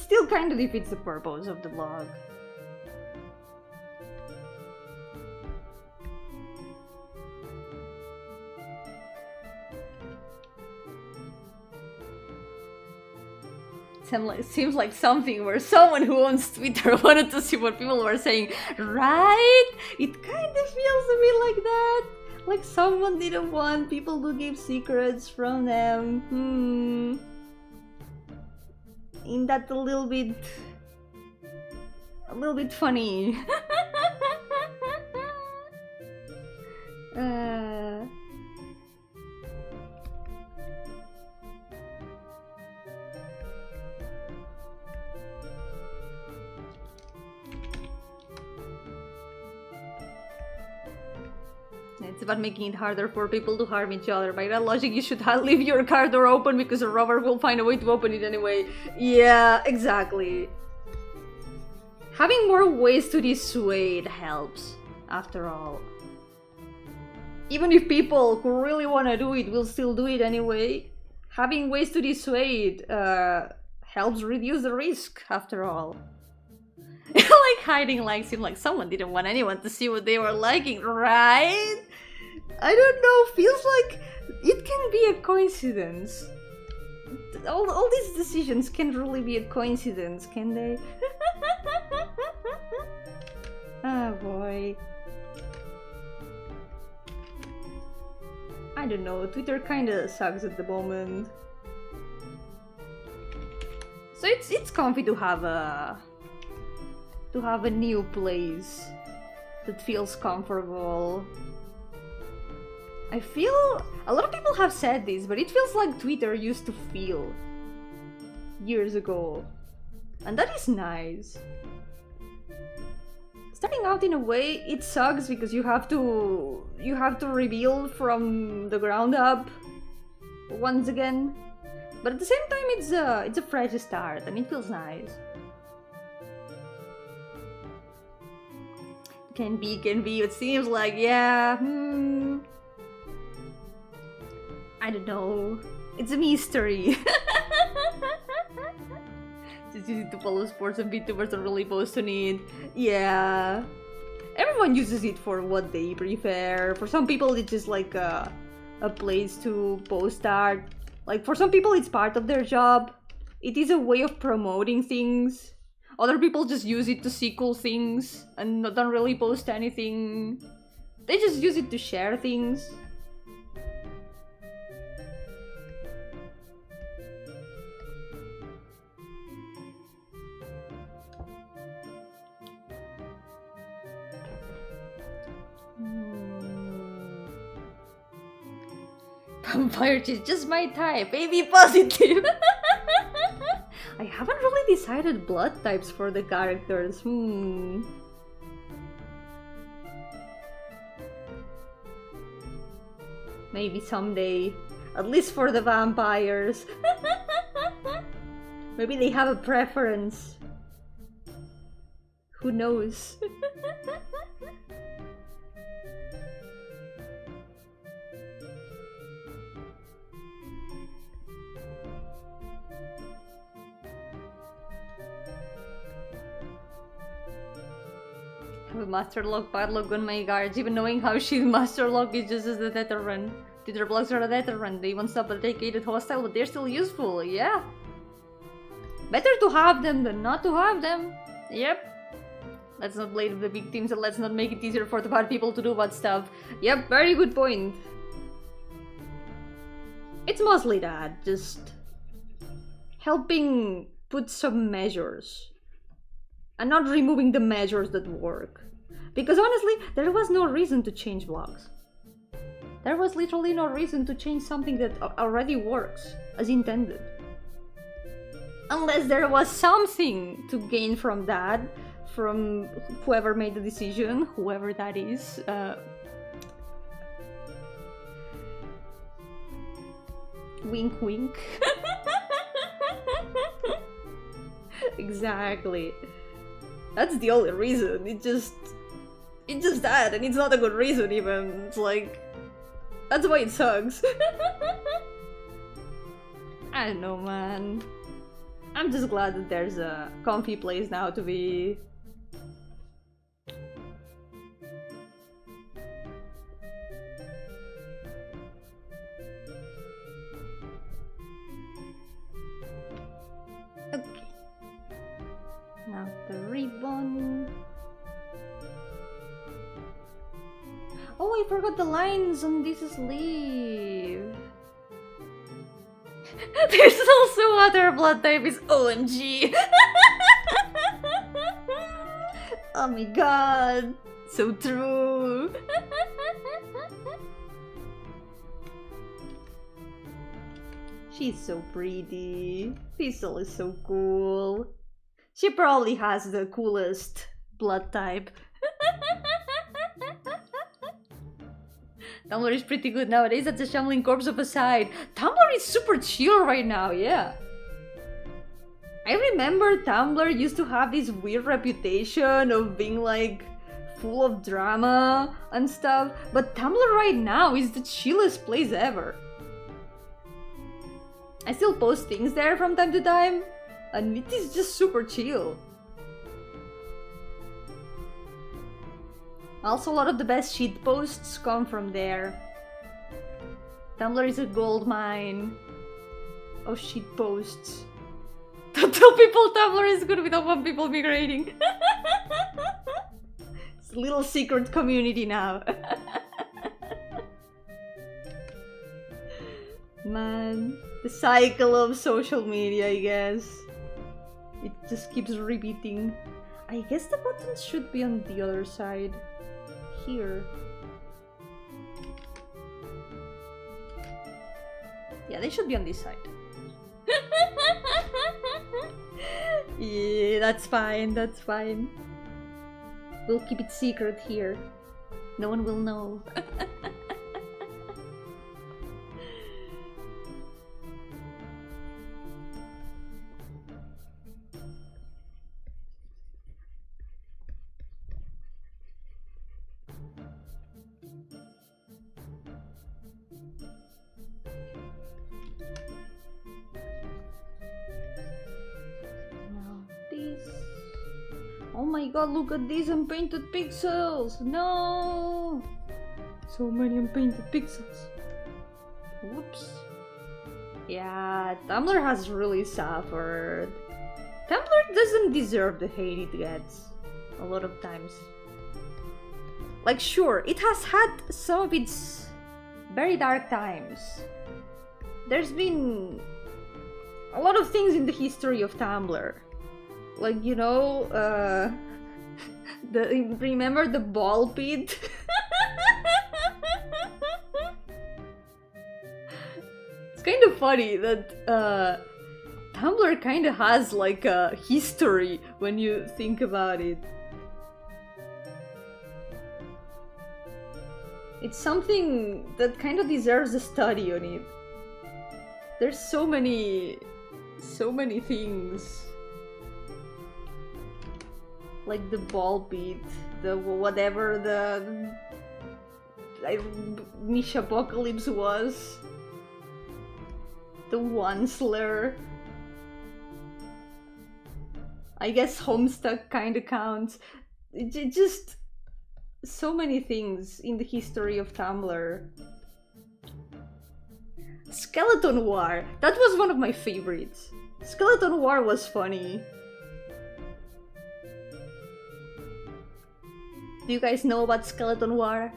still kind of defeats the purpose of the blog. Seems like something where someone who owns Twitter wanted to see what people were saying, right? It kind of feels a bit like that. Like someone didn't want people to give secrets from them. Ain't that a little bit funny? It's about making it harder for people to harm each other. By that logic, you should leave your car door open because a robber will find a way to open it anyway. Yeah, exactly. Having more ways to dissuade helps, after all. Even if people who really want to do it will still do it anyway, having ways to dissuade helps reduce the risk, after all. Like hiding likes seemed like someone didn't want anyone to see what they were liking, right? I don't know, feels like it can be a coincidence. All these decisions can't really be a coincidence, can they? Ah, boy. I don't know, Twitter kinda sucks at the moment. So it's comfy to have a new place that feels comfortable. I feel a lot of people have said this, but it feels like Twitter used to feel years ago, and that is nice. Starting out in a way, it sucks because you have to rebuild from the ground up once again, but at the same time it's a fresh start and it feels nice. Can be, it seems like, yeah, I don't know. It's a mystery. Just easy to follow sports and VTubers are really post on it. Yeah. Everyone uses it for what they prefer. For some people it's just like a place to post art. Like for some people it's part of their job. It is a way of promoting things. Other people just use it to see cool things and don't really post anything. They just use it to share things. Vampire is just my type, AB positive. I haven't really decided blood types for the characters. Maybe someday. At least for the vampires. Maybe they have a preference. Who knows? Have a master lock padlock on my guards, even knowing how shit master lock is just as the tether run. Tether blocks are a tether run. They won't stop a dedicated hostile, but they're still useful, yeah. Better to have them than not to have them. Yep. Let's not blame the victims and let's not make it easier for the bad people to do bad stuff. Yep, very good point. It's mostly that, just helping put some measures. And not removing the measures that work. Because honestly, there was no reason to change blocks. There was literally no reason to change something that already works, as intended. Unless there was something to gain from that, from whoever made the decision, whoever that is. Wink wink. Exactly. That's the only reason. It's just that, and it's not a good reason even. It's like, that's why it sucks. I don't know, man. I'm just glad that there's a comfy place now to be. Okay. Now the ribbon. Oh, I forgot the lines on this sleeve. There's also other blood type is OMG. Oh my god, so true. She's so pretty. Thistle is so cool. She probably has the coolest blood type. Tumblr is pretty good nowadays, that's a shambling corpse of a side. Tumblr is super chill right now, yeah. I remember Tumblr used to have this weird reputation of being like full of drama and stuff, but Tumblr right now is the chillest place ever. I still post things there from time to time, and it is just super chill. Also, a lot of the best shit posts come from there. Tumblr is a gold mine of shit posts. Don't tell people Tumblr is good, we don't want people migrating. It's a little secret community now. Man, the cycle of social media, I guess. It just keeps repeating. I guess the buttons should be on the other side. Here. Yeah, they should be on this side. Yeah, that's fine, that's fine. We'll keep it secret here. No one will know. Oh my god, look at these unpainted pixels! No! So many unpainted pixels. Whoops. Yeah, Tumblr has really suffered. Tumblr doesn't deserve the hate it gets a lot of times. Like, sure, it has had some of its very dark times. There's been a lot of things in the history of Tumblr. Like, you know, remember the ball pit? It's kind of funny that Tumblr kind of has like a history when you think about it. It's something that kind of deserves a study on it. There's so many things. Like the ball pit, the whatever the niche apocalypse was. The Onceler. I guess Homestuck kinda counts. It just... so many things in the history of Tumblr. Skeleton War! That was one of my favorites. Skeleton War was funny. Do you guys know about Skeleton War?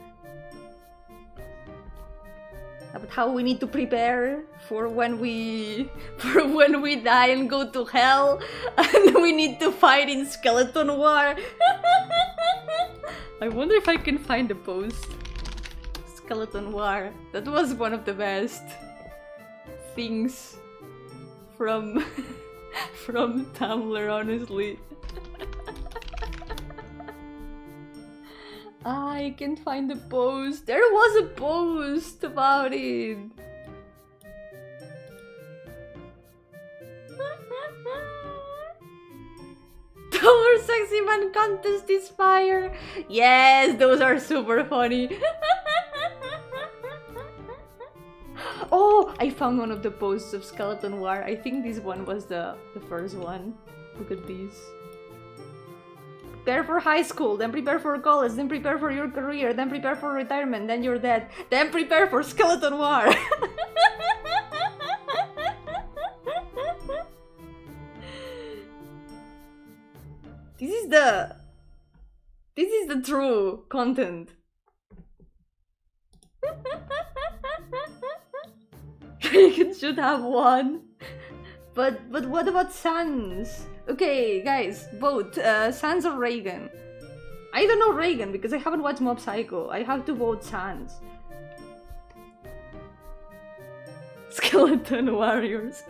About how we need to prepare for when we die and go to hell, and we need to fight in Skeleton War. I wonder if I can find a post. Skeleton War. That was one of the best things from Tumblr, honestly. I can't find the post. There was a post about it. Our sexy man contest is fire. Yes, those are super funny. Oh, I found one of the posts of Skeleton War. I think this one was the first one. Look at this. Prepare for high school, then prepare for college, then prepare for your career, then prepare for retirement, then you're dead, then prepare for Skeleton War. This is the true content. Reagan should have won. But what about Sans? Okay, guys, vote. Sans or Reagan? I don't know Reagan because I haven't watched Mob Psycho. I have to vote Sans. Skeleton Warriors.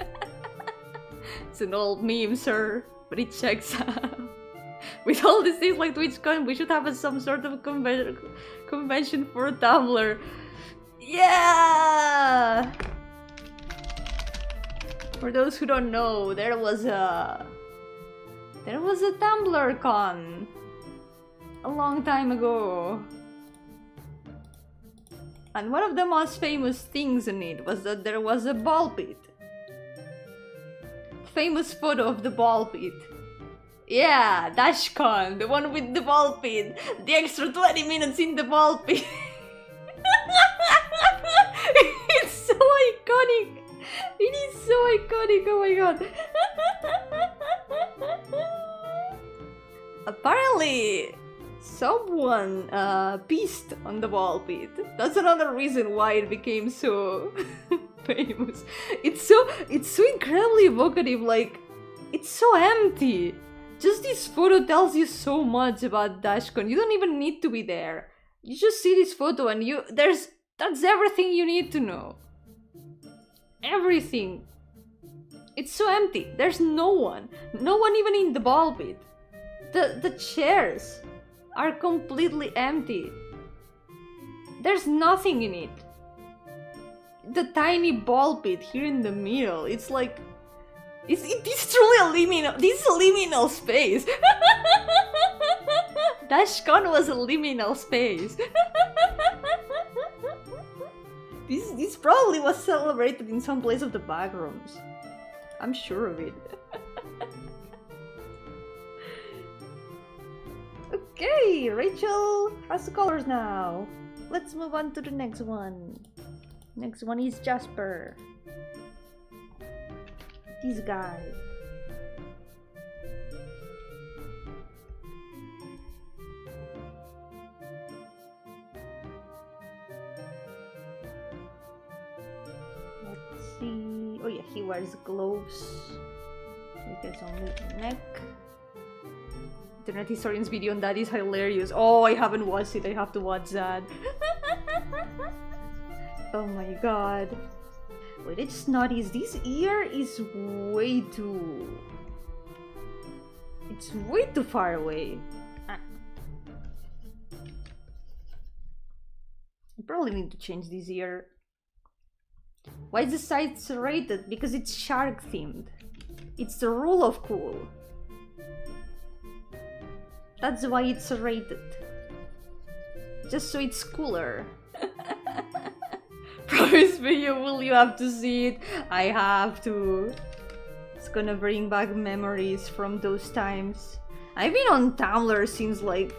It's an old meme, sir, but it checks out. With all these things like TwitchCon, we should have some sort of convention for Tumblr. Yeah! For those who don't know, there was a Tumblr con a long time ago. And one of the most famous things in it was that there was a ball pit. Famous photo of the ball pit. Yeah, DashCon, the one with the ball pit. The extra 20 minutes in the ball pit. It's so iconic. It is so iconic, oh my god. Apparently, someone pissed on the ball pit. That's another reason why it became so famous. It's so incredibly evocative, like, it's so empty. Just this photo tells you so much about DashCon. You don't even need to be there. You just see this photo and that's everything you need to know. Everything. It's so empty. There's no one. No one even in the ball pit. The chairs are completely empty. There's nothing in it. The tiny ball pit here in the middle. It's like... It is truly a liminal... This is a liminal space. DashCon was a liminal space. This probably was celebrated in some place of the backrooms. I'm sure of it. Okay, Rachel has the colors now. Let's move on to the next one. Next one is Jasper. This guy. see. Oh yeah, he wears gloves. Because only neck. Internet historian's video on that is hilarious. Oh, I haven't watched it. I have to watch that. Oh my god. Wait, it's noticed this ear is way too... It's way too far away. I probably need to change this ear. Why is the side serrated? Because it's shark themed. It's the rule of cool. That's why it's serrated. Just so it's cooler. Promise me you have to see it. I have to. It's gonna bring back memories from those times. I've been on Tumblr since like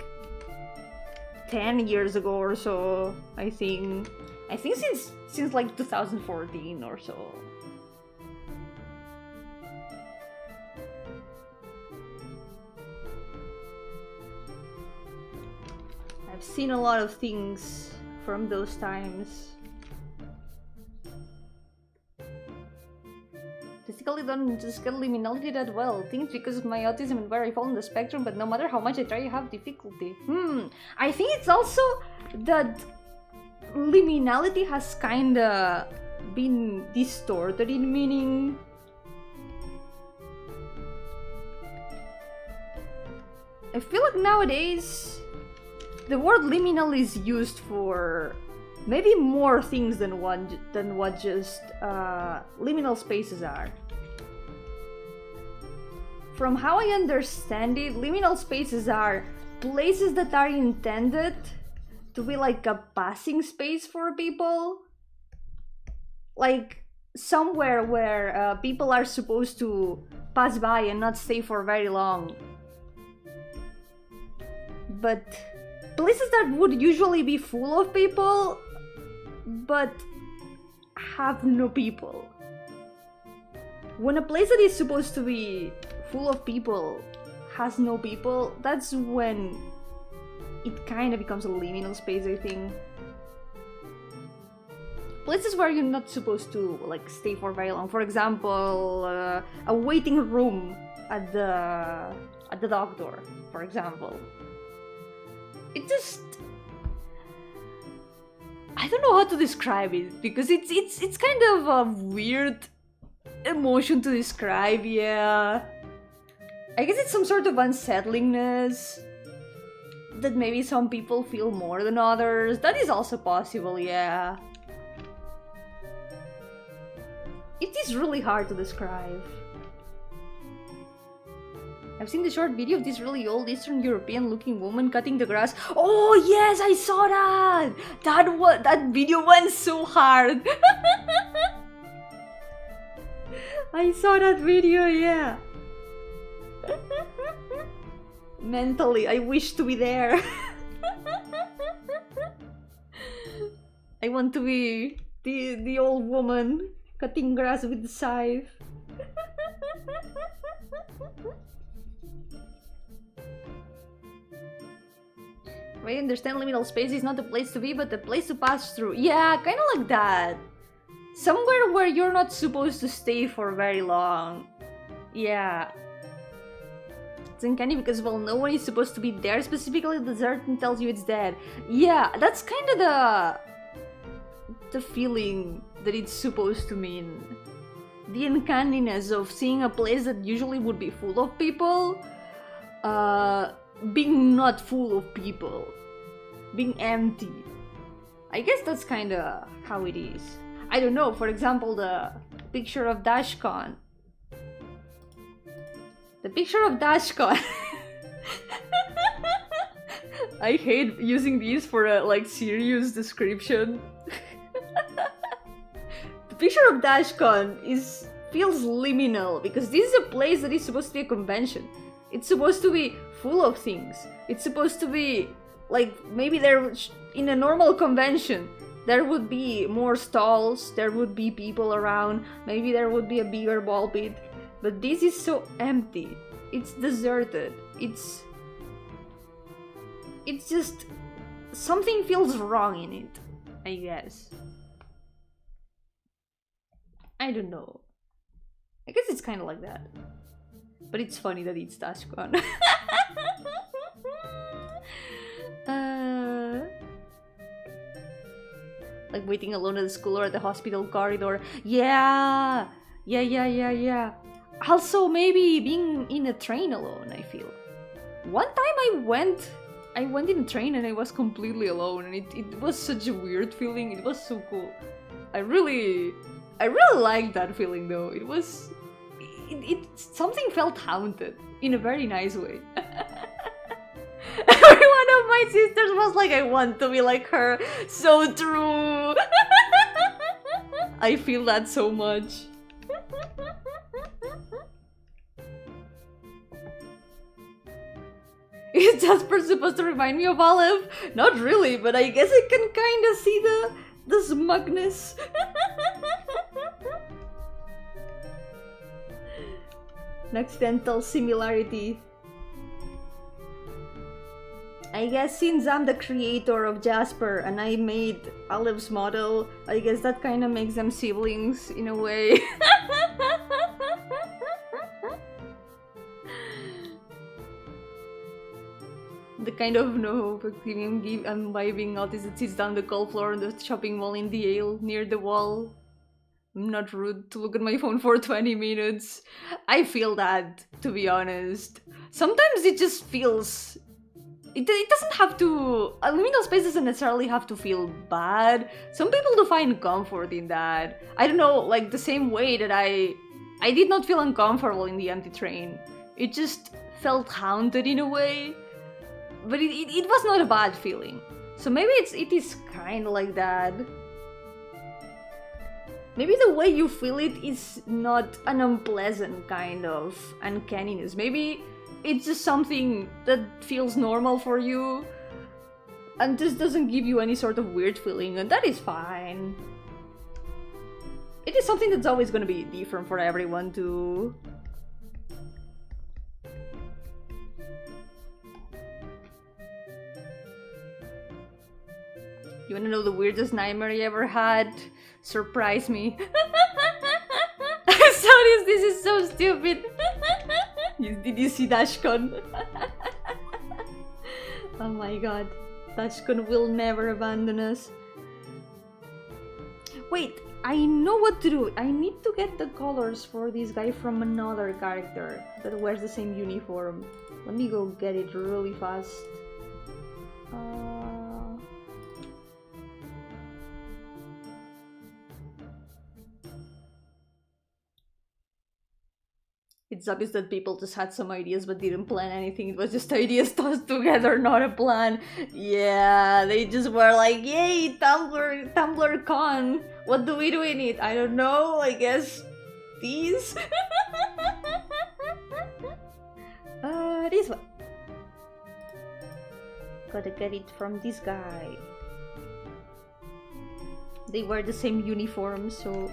10 years ago or so, I think. I think since like 2014 or so. I've seen a lot of things from those times. Basically don't just get liminality that well. Things because of my autism and where I fall on the spectrum, but no matter how much I try, I have difficulty. I think it's also that liminality has kinda been distorted in meaning. I feel like nowadays the word liminal is used for maybe more things than what just liminal spaces are. From how I understand it, liminal spaces are places that are intended to be like a passing space for people. Like somewhere where people are supposed to pass by and not stay for very long. But places that would usually be full of people but have no people. When a place that is supposed to be full of people has no people, that's when it kind of becomes a liminal space, I think. Places where you're not supposed to like stay for very long. For example, a waiting room at the doctor, for example. It just... I don't know how to describe it, because it's kind of a weird emotion to describe, yeah. I guess it's some sort of unsettlingness that maybe some people feel more than others. That is also possible, yeah. It is really hard to describe. I've seen the short video of this really old Eastern European looking woman cutting the grass. Oh yes, I saw that! That video went so hard! I saw that video, yeah. Mentally, I wish to be there. I want to be the old woman cutting grass with the scythe. I understand liminal space is not the place to be, but the place to pass through. Yeah, kind of like that. Somewhere where you're not supposed to stay for very long. Yeah. It's uncanny because, well, no one is supposed to be there. Specifically, the desert and tells you it's dead. Yeah, that's kind of the feeling that it's supposed to mean. The uncanniness of seeing a place that usually would be full of people, being not full of people. Being empty. I guess that's kind of how it is. I don't know, for example, the picture of Dashcon. The picture of Dashcon. I hate using these for a like serious description. The picture of Dashcon feels liminal because this is a place that is supposed to be a convention. It's supposed to be full of things. It's supposed to be like maybe there in a normal convention there would be more stalls, there would be people around, maybe there would be a bigger ball pit, but this is so empty. It's deserted. It's just something feels wrong in it, I guess. I don't know. I guess it's kind of like that. But it's funny that it's Dashcon. Like waiting alone at the school or at the hospital corridor. Yeah! Yeah. Also, maybe being in a train alone, I feel. One time I went in a train and I was completely alone, and it was such a weird feeling. It was so cool. I really liked that feeling though. Something felt haunted in a very nice way. Every one of my sisters was like, I want to be like her. So true. I feel that so much. Is Jasper supposed to remind me of Olive? Not really, but I guess I can kind of see the smugness. An accidental similarity. I guess since I'm the creator of Jasper and I made Olive's model, I guess that kind of makes them siblings in a way. The kind of no I'm vibing out is it sits down the cold floor in the shopping mall in the ale near the wall. I'm not rude to look at my phone for 20 minutes. I feel that, to be honest. Sometimes it just feels... It doesn't have to... Liminal space doesn't necessarily have to feel bad. Some people do find comfort in that. I don't know, like the same way that I did not feel uncomfortable in the empty train. It just felt haunted in a way. But it was not a bad feeling. So maybe it is kind of like that. Maybe the way you feel it is not an unpleasant kind of uncanniness. Maybe it's just something that feels normal for you and just doesn't give you any sort of weird feeling, and that is fine. It is something that's always gonna be different for everyone too. You wanna know the weirdest nightmare you ever had? Surprise me. I'm sorry, this is so stupid. Did you see Dashcon? Oh my god. Dashcon will never abandon us. Wait, I know what to do. I need to get the colors for this guy from another character that wears the same uniform. Let me go get it really fast. It's obvious that people just had some ideas but didn't plan anything. It was just ideas tossed together, not a plan. Yeah, they just were like, yay, Tumblr con. What do we do in it? I don't know, I guess these? This one. Gotta get it from this guy. They wear the same uniform, so...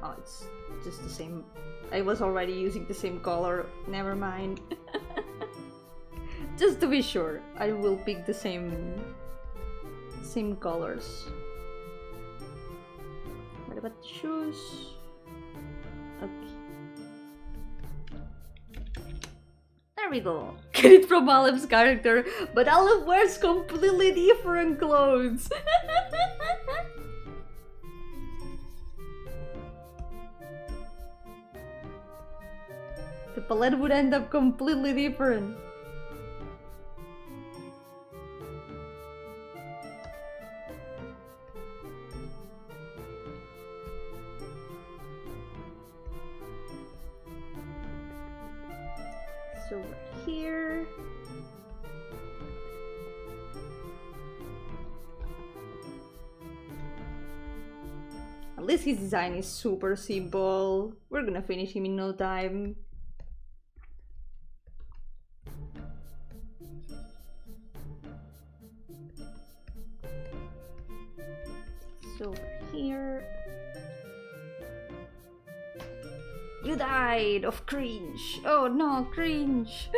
Oh, it's just the same... I was already using the same color, never mind. Just to be sure, I will pick the same colors. What about the shoes? Okay. There we go. Get it from Olive's character, but Olive wears completely different clothes. The palette would end up completely different. So we're here. At least his design is super simple. We're gonna finish him in no time. So here, you died of cringe. Oh no, cringe.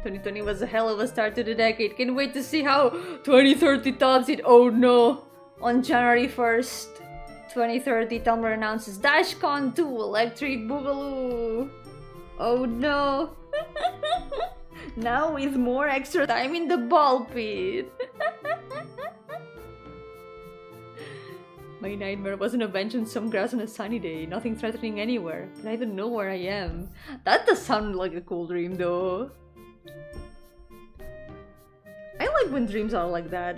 2020 was a hell of a start to the decade. Can't wait to see how 2030 tops it. Oh no, on January 1st. 2030, Tumblr announces DashCon 2 Electric Boogaloo. Oh no. Now with more extra time in the ball pit. My nightmare was on a bench on some grass on a sunny day, nothing threatening anywhere, but I don't know where I am. That does sound like a cool dream though. I like when dreams are like that.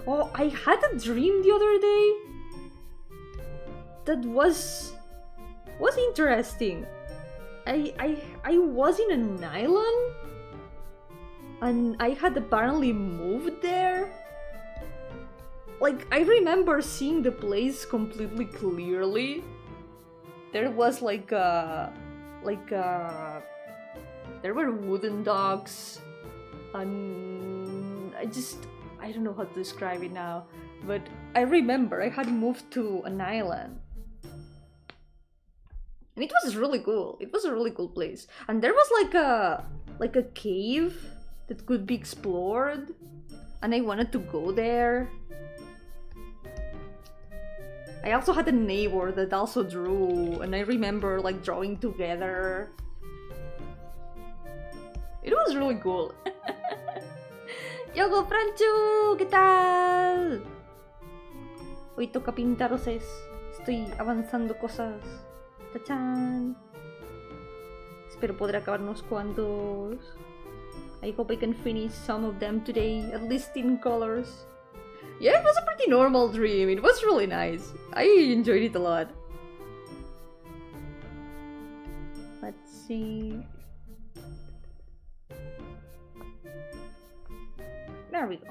Oh, I had a dream the other day that was interesting. I was in an island and I had apparently moved there. Like, I remember seeing the place completely clearly. There was there were wooden docks, and I don't know how to describe it now, but I remember I had moved to an island. And it was really cool. It was a really cool place. And there was like a cave that could be explored, and I wanted to go there. I also had a neighbor that also drew, and I remember like drawing together. It was really cool. Yogo Franchu, ¿qué tal? Hoy toca pintar oses. Estoy avanzando cosas. ¡Tachán! Espero poder acabar unos cuantos. I hope I can finish some of them today, at least in colors. Yeah, it was a pretty normal dream. It was really nice. I enjoyed it a lot. Let's see. There we go.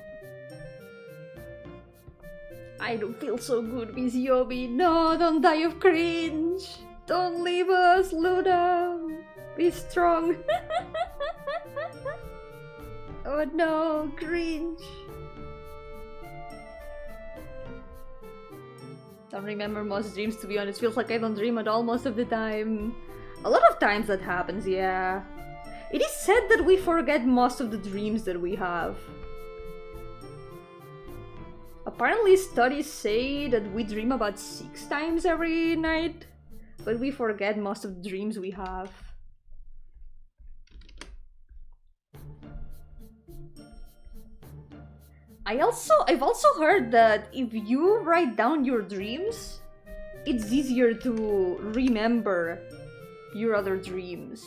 I don't feel so good, Miss Yomi. No, don't die of cringe. Don't leave us, Luna. Be strong. Oh no, cringe. Don't remember most dreams, to be honest. Feels like I don't dream at all most of the time. A lot of times that happens, yeah. It is said that we forget most of the dreams that we have. Apparently studies say that we dream about 6 times every night, but we forget most of the dreams we have. I've also heard that if you write down your dreams, it's easier to remember your other dreams.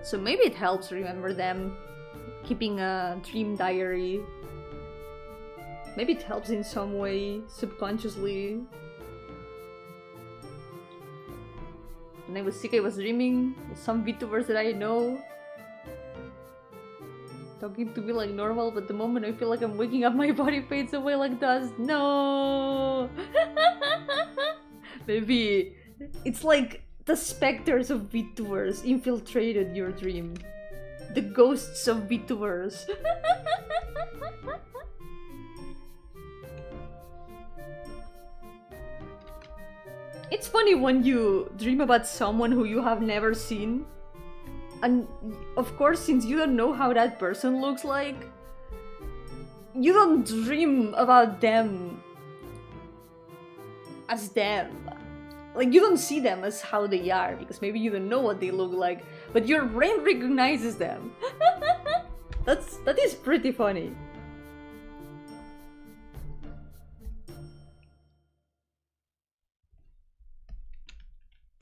So maybe it helps remember them, keeping a dream diary. Maybe it helps in some way, subconsciously. When I was sick, I was dreaming of some VTubers that I know talking to me like normal, but the moment I feel like I'm waking up, my body fades away like dust. No! Maybe it's like the specters of VTubers infiltrated your dream. The ghosts of VTubers. It's funny when you dream about someone who you have never seen. And of course, since you don't know how that person looks like, you don't dream about them as them. Like, you don't see them as how they are, because maybe you don't know what they look like, but your brain recognizes them. That is pretty funny.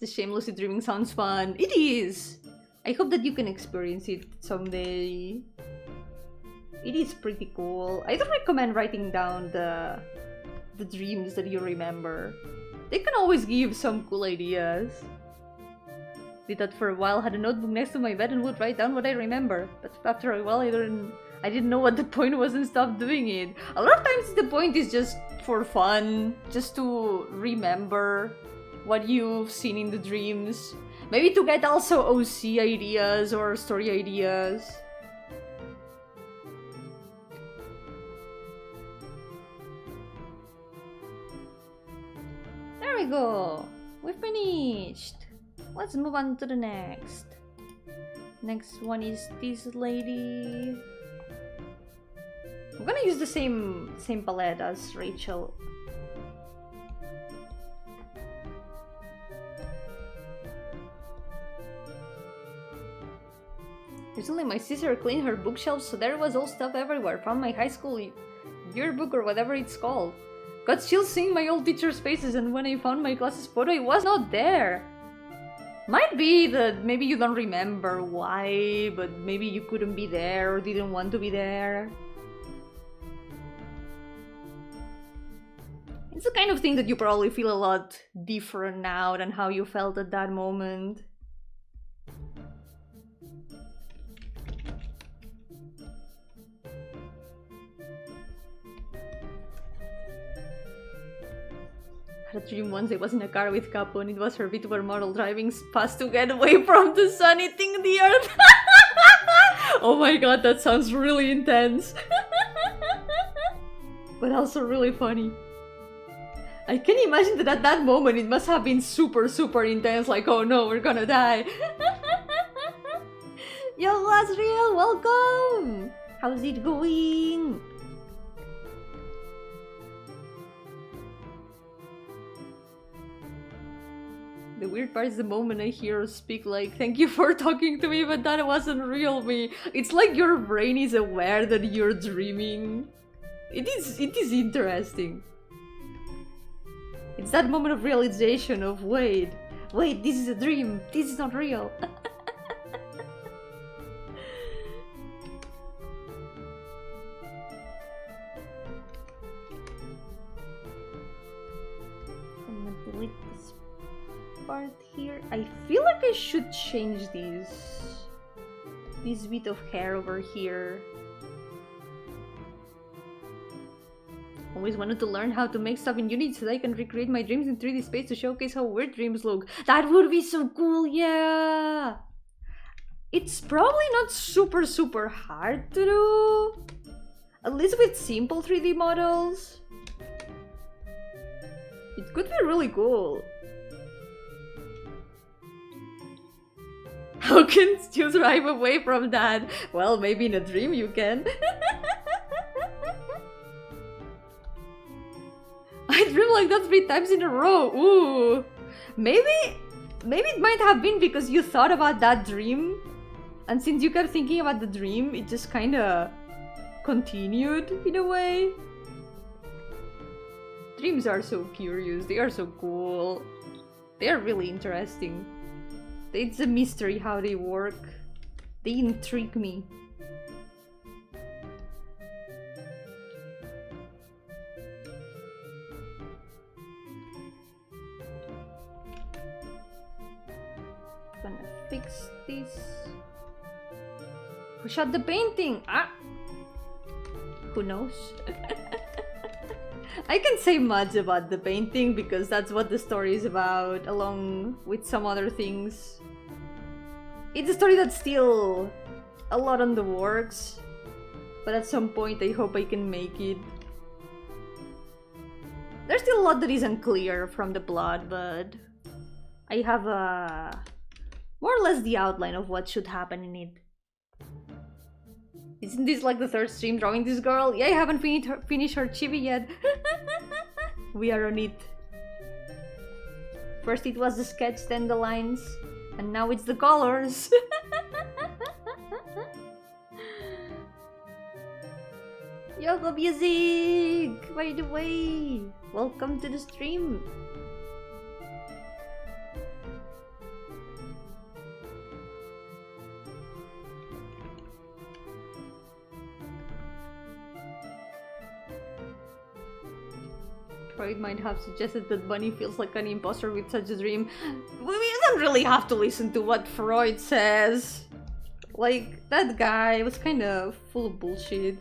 The shamelessly dreaming sounds fun. It is! I hope that you can experience it someday. It is pretty cool. I don't recommend writing down the dreams that you remember. They can always give some cool ideas. Did that for a while, had a notebook next to my bed and would write down what I remember. But after a while I didn't know what the point was and stopped doing it. A lot of times the point is just for fun, just to remember what you've seen in the dreams. Maybe to get also OC ideas or story ideas. There we go! We finished! Let's move on to the next. Next one is this lady. I'm gonna use the same palette as Rachel. Recently my sister cleaned her bookshelves, so there was old stuff everywhere from my high school yearbook or whatever it's called. Got chills seeing my old teacher's faces, and when I found my class's photo, it was not there. Might be that maybe you don't remember why, but maybe you couldn't be there or didn't want to be there. It's the kind of thing that you probably feel a lot different now than how you felt at that moment. I had a dream once I was in a car with Capo and it was her VTuber model driving fast to get away from the sun eating the earth. Oh my god, that sounds really intense. But also really funny. I can imagine that at that moment it must have been super intense, like, oh no, we're gonna die. Yo, Asriel, welcome! How's it going? The weird part is the moment I hear her speak like, thank you for talking to me, but that wasn't real me. It's like your brain is aware that you're dreaming. It is interesting. It's that moment of realization of, wait, this is a dream, this is not real. I'm gonna delete this part here. I feel like I should change this bit of hair over here. Always wanted to learn how to make stuff in Unity so that I can recreate my dreams in 3D space to showcase how weird dreams look. That would be so cool, yeah! It's probably not super hard to do. At least with simple 3D models. It could be really cool. How can you drive away from that? Well, maybe in a dream you can. I dreamed like that 3 times in a row. Ooh. Maybe it might have been because you thought about that dream. And since you kept thinking about the dream, it just kinda continued in a way. Dreams are so curious. They are so cool. They are really interesting. It's a mystery how they work. They intrigue me. Gonna fix this. Who shot the painting? Ah! Who knows? I can't say much about the painting because that's what the story is about, along with some other things. It's a story that's still a lot on the works, but at some point I hope I can make it. There's still a lot that isn't clear from the plot, but I have more or less the outline of what should happen in it. Isn't this like the 3rd stream drawing this girl? Yeah, I haven't finished her chibi yet. We are on it. First it was the sketch, then the lines, and now it's the colors. Yoga music! By the way, welcome to the stream. Freud might have suggested that Bunny feels like an imposter with such a dream. We don't really have to listen to what Freud says. Like, that guy was kind of full of bullshit.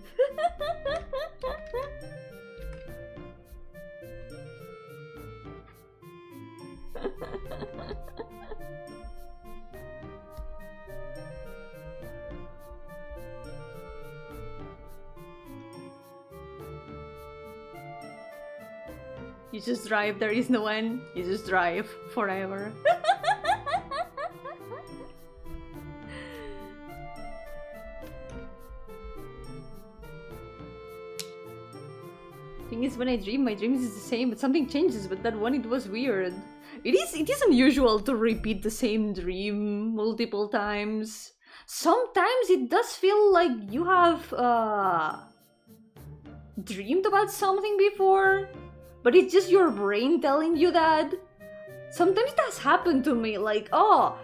You just drive, there is no end. You just drive forever. thing is, when I dream, my dreams is the same, but something changes. But that one, it was weird. It is unusual to repeat the same dream multiple times. Sometimes it does feel like you have dreamed about something before, but it's just your brain telling you that. Sometimes it has happened to me, like, oh,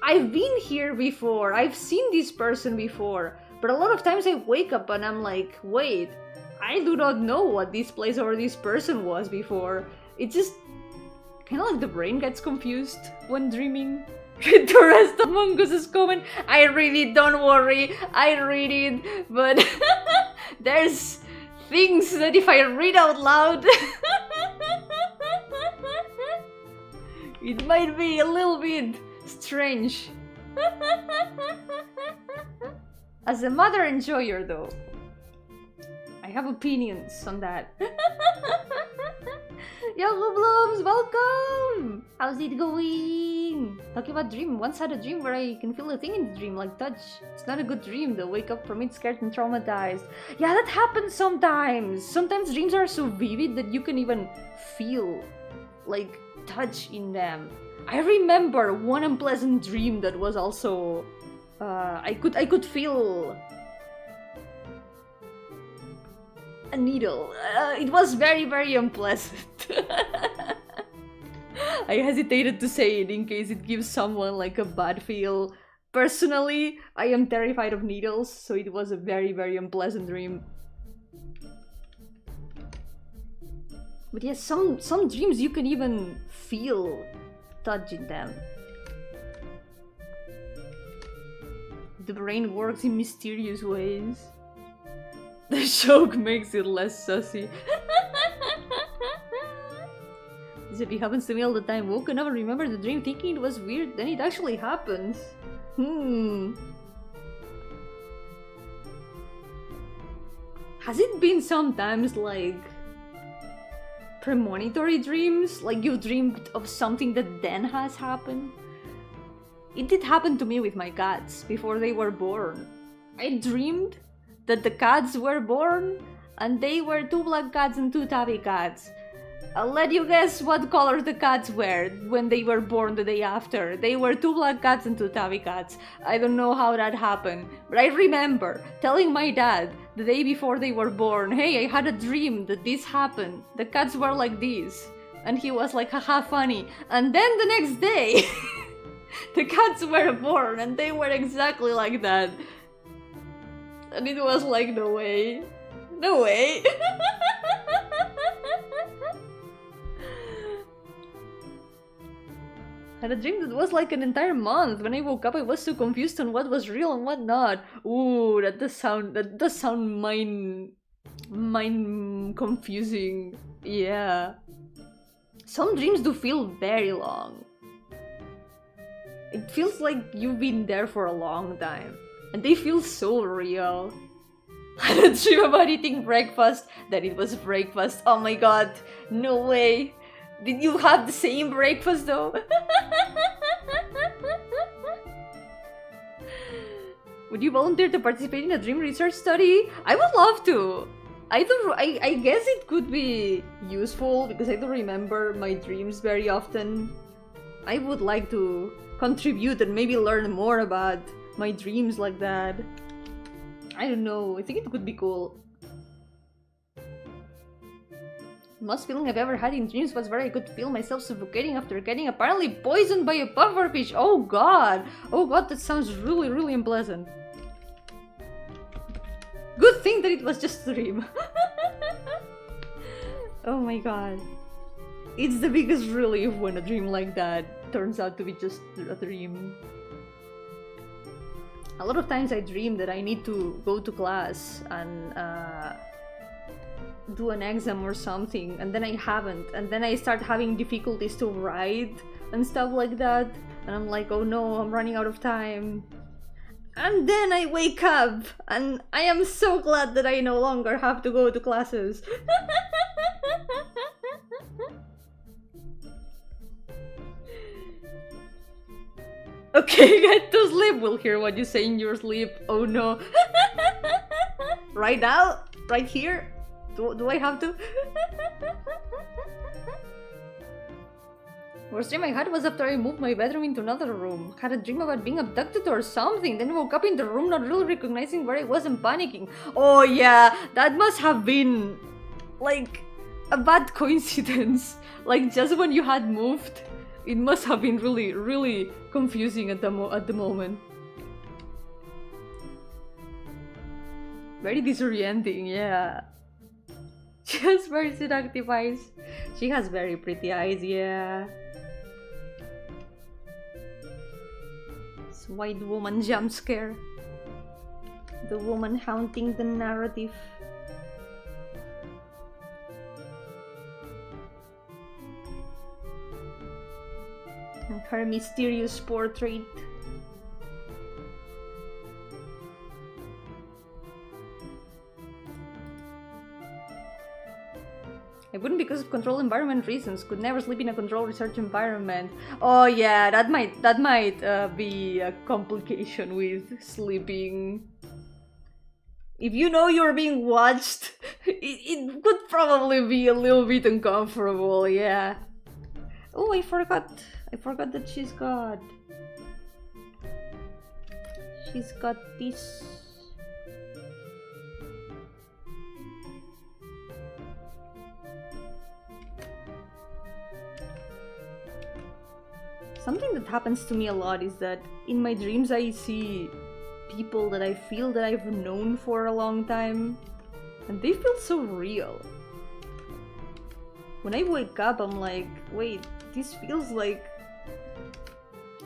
I've been here before, I've seen this person before, but a lot of times I wake up and I'm like, wait, I do not know what this place or this person was before. It's just kind of like the brain gets confused when dreaming. The rest of Mongus's comment, I read it, don't worry, I read it, but there's things that if I read out loud, it might be a little bit strange. As a mother enjoyer though, I have opinions on that. Yo-hooo Blooms, welcome! How's it going? Talking about dream, once had a dream where I can feel a thing in the dream, like touch. It's not a good dream though, wake up from it scared and traumatized. Yeah, that happens sometimes. Sometimes dreams are so vivid that you can even feel, like, touch in them. I remember one unpleasant dream that was also... I could feel... a needle. It was very, very unpleasant. I hesitated to say it in case it gives someone like a bad feel. Personally, I am terrified of needles, so it was a very, very unpleasant dream. But yes, some dreams you can even feel touch in them. The brain works in mysterious ways. The joke makes it less sussy. This happens to me all the time. Woken up and remember the dream thinking it was weird, then it actually happens. Has it been sometimes like premonitory dreams? Like you've dreamed of something that then has happened? It did happen to me with my cats before they were born. I dreamed that the cats were born and they were 2 black cats and 2 tabby cats. I'll let you guess what color the cats were when they were born the day after. They were 2 black cats and 2 tabby cats. I don't know how that happened, but I remember telling my dad the day before they were born, hey, I had a dream that this happened. The cats were like this. And he was like, haha, funny. And then the next day, the cats were born and they were exactly like that. And it was like, no way. No way. I had a dream that was like an entire month. When I woke up, I was so confused on what was real and what not. Ooh, that does sound mind confusing. Yeah. Some dreams do feel very long. It feels like you've been there for a long time. And they feel so real. I had a dream about eating breakfast, that it was breakfast. Oh my god, no way. Did you have the same breakfast though? Would you volunteer to participate in a dream research study? I would love to. I guess it could be useful because I don't remember my dreams very often. I would like to contribute and maybe learn more about my dreams like that. I don't know, I think it could be cool. The most feeling I've ever had in dreams was where I could feel myself suffocating after getting apparently poisoned by a pufferfish. Oh god! Oh god, that sounds really, really unpleasant. Good thing that it was just a dream. Oh my god. It's the biggest relief when a dream like that turns out to be just a dream. A lot of times I dream that I need to go to class and do an exam or something, and then I haven't, and then I start having difficulties to write and stuff like that, and I'm like, oh no, I'm running out of time. And then I wake up, and I am so glad that I no longer have to go to classes. Okay, get to sleep. We'll hear what you say in your sleep. Oh no. Right now? Right here? Do I have to? Worst dream I had was after I moved my bedroom into another room. Had a dream about being abducted or something, then woke up in the room not really recognizing where I was and panicking. Oh yeah, that must have been like a bad coincidence. Like just when you had moved, it must have been really, really confusing at the moment. Very disorienting, yeah. She has very seductive eyes. She has very pretty eyes, yeah. This white woman jump scare. The woman haunting the narrative. And her mysterious portrait. I wouldn't because of control environment reasons. Could never sleep in a controlled research environment. Oh yeah, that might be a complication with sleeping. If you know you're being watched, it could probably be a little bit uncomfortable. Yeah. Oh, I forgot that she's got this. Something that happens to me a lot is that in my dreams I see people that I feel that I've known for a long time, and they feel so real. When I wake up, I'm like, wait, this feels like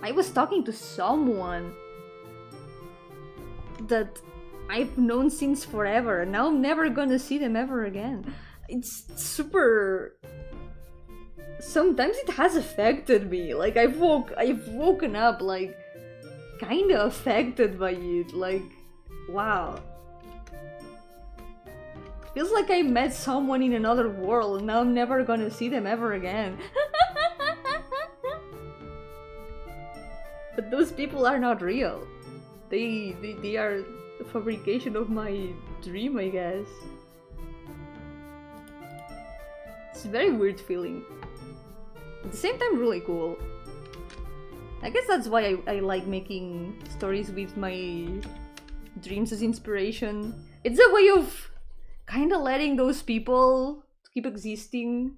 I was talking to someone that I've known since forever, and now I'm never gonna see them ever again. It's super... Sometimes it has affected me. Like I've woken up like kinda affected by it. Like, wow. Feels like I met someone in another world and now I'm never gonna see them ever again. But those people are not real. They are the fabrication of my dream, I guess. It's a very weird feeling. At the same time, really cool. I guess that's why I like making stories with my dreams as inspiration. It's a way of kind of letting those people keep existing.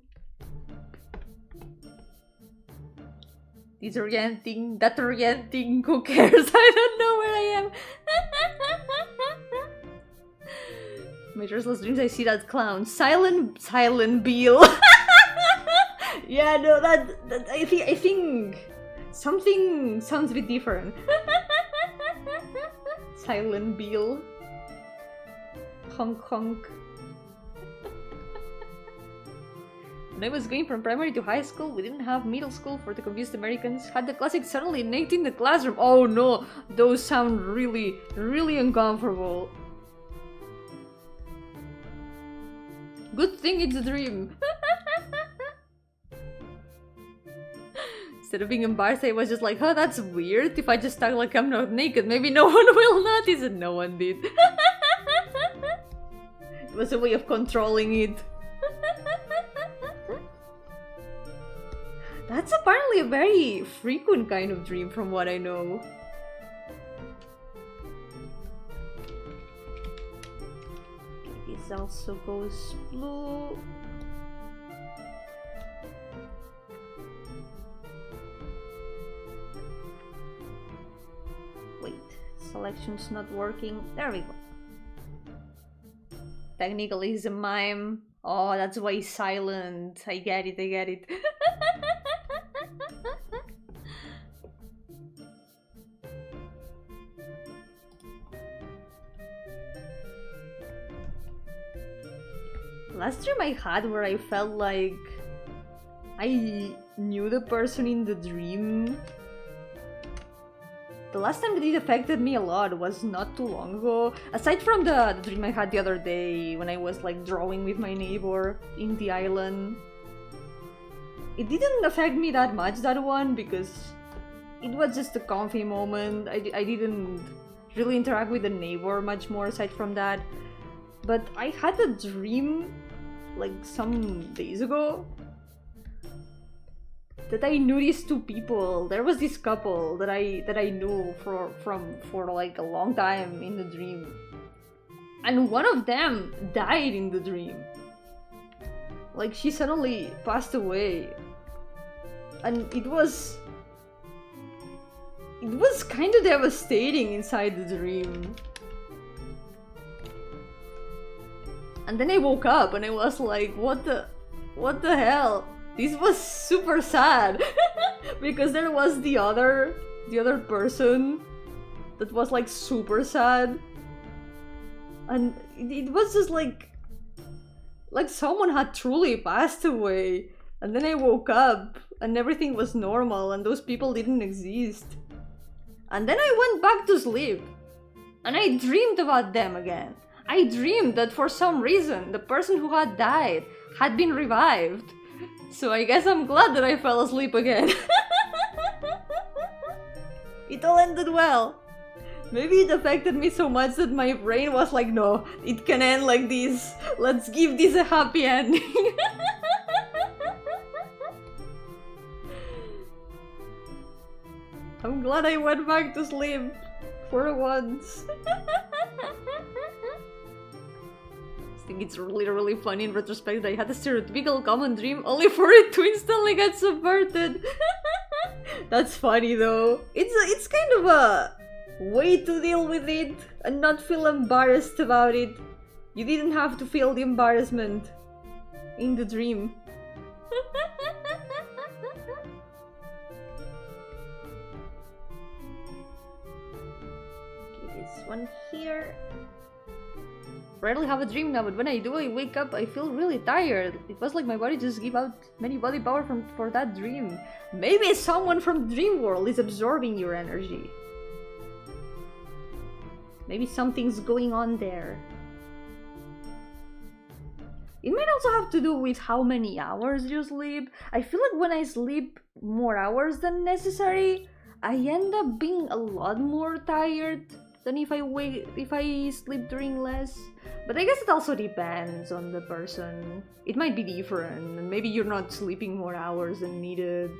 Disorienting, that orienting, who cares? I don't know where I am. My restless dreams, I see that clown. Silent Beale. Yeah, no, that I think something sounds a bit different. Silent Beale. Honk honk. When I was going from primary to high school, we didn't have middle school for the confused Americans. Had the classic suddenly naked in the classroom. Oh no, those sound really, really uncomfortable. Good thing it's a dream. Instead of being embarrassed, I was just like, oh, that's weird. If I just talk like I'm not naked, maybe no one will notice, and no one did. It was a way of controlling it. That's apparently a very frequent kind of dream from what I know. Okay, this also goes blue. Wait, selection's not working. There we go. Technically it's a mime. Oh, that's why he's silent. I get it, I get it. Last dream I had where I felt like I knew the person in the dream. The last time that it affected me a lot was not too long ago. Aside from the dream I had the other day when I was like drawing with my neighbor in the island. It didn't affect me that much, that one, because it was just a comfy moment. I didn't really interact with the neighbor much more aside from that. But I had a dream like some days ago I noticed two people. There was this couple that I knew for like a long time in the dream, and one of them died in the dream. Like, she suddenly passed away, and it was kind of devastating inside the dream. And then I woke up and I was like, what the hell? This was super sad. Because there was the other person that was like super sad. And it was just like someone had truly passed away. And then I woke up and everything was normal and those people didn't exist. And then I went back to sleep and I dreamed about them again. I dreamed that for some reason the person who had died had been revived. So I guess I'm glad that I fell asleep again. It all ended well. Maybe it affected me so much that my brain was like, no, it can end like this. Let's give this a happy ending. I'm glad I went back to sleep for once. I think it's really funny in retrospect that I had a stereotypical common dream only for it to instantly get subverted. That's funny though. It's kind of a way to deal with it and not feel embarrassed about it. You didn't have to feel the embarrassment in the dream. Okay, this one here. Rarely have a dream now, but when I do, I wake up, I feel really tired. It was like my body just gave out many body power for that dream. Maybe someone from the dream world is absorbing your energy. Maybe something's going on there. It might also have to do with how many hours you sleep. I feel like when I sleep more hours than necessary, I end up being a lot more tired than if I sleep during less. But I guess it also depends on the person. It might be different, and maybe you're not sleeping more hours than needed.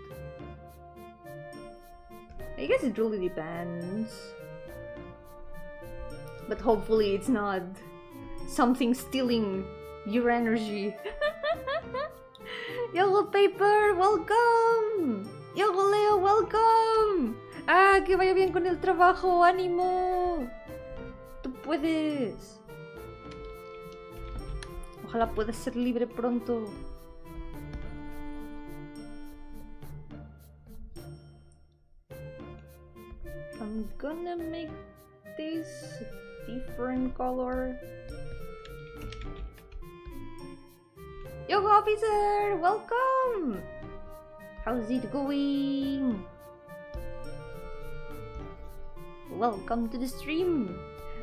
I guess it really depends. But hopefully it's not something stealing your energy. Yo-hooo Paper, welcome! Yo-hooo Leo, welcome! Ah, que vaya bien con el trabajo, ánimo. Tú puedes. Ojalá puedas ser libre pronto. I'm gonna make this a different color. Yo-hooo Officer, welcome! How's it going? Welcome to the stream.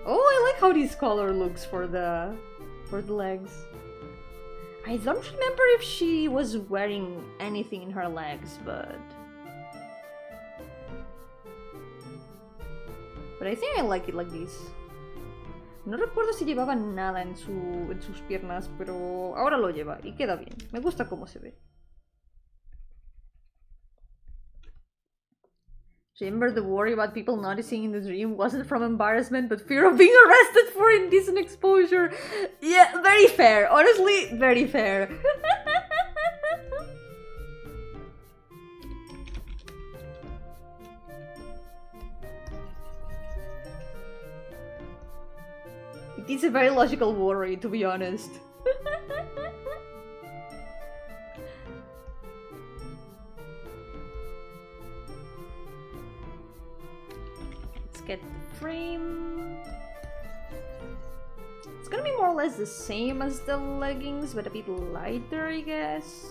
Oh, I like how this color looks for the legs. I don't remember if she was wearing anything in her legs, but I think I like it like this. No recuerdo si llevaba nada en sus piernas, pero ahora lo lleva y queda bien. Me gusta cómo se ve. Remember, the worry about people noticing in the dream wasn't from embarrassment, but fear of being arrested for indecent exposure. Yeah, very fair. Honestly, very fair. It is a very logical worry, to be honest. Get the frame. It's gonna be more or less the same as the leggings, but a bit lighter, I guess.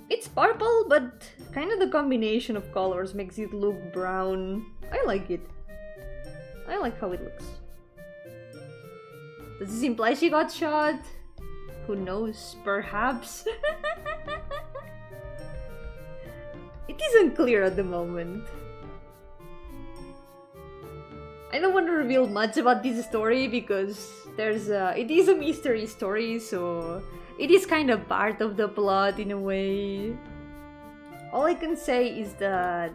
It's purple, but kind of the combination of colors makes it look brown. I like it. I like how it looks. Does this imply she got shot? Who knows? Perhaps. It isn't clear at the moment. I don't want to reveal much about this story because it is a mystery story, so It is kind of part of the plot in a way. All I can say is that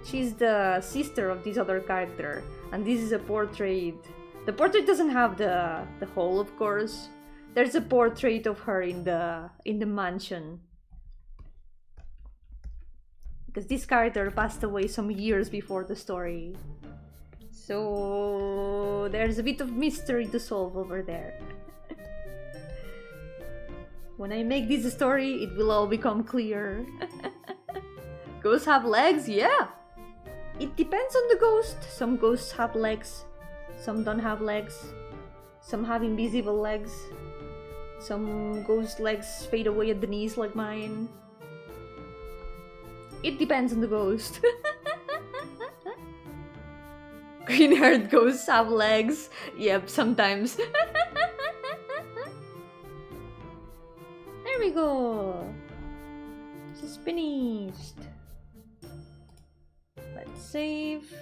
she's the sister of this other character, and this is a portrait. The portrait doesn't have the whole, of course. There's a portrait of her in the mansion. Because this character passed away some years before the story. So there's a bit of mystery to solve over there. When I make this story, it will all become clear. Ghosts have legs? Yeah! It depends on the ghost. Some ghosts have legs, some don't have legs. Some have invisible legs. Some ghost legs fade away at the knees like mine. It depends on the ghost. Green-haired ghosts have legs. Yep, sometimes. There we go. This is finished. Let's save.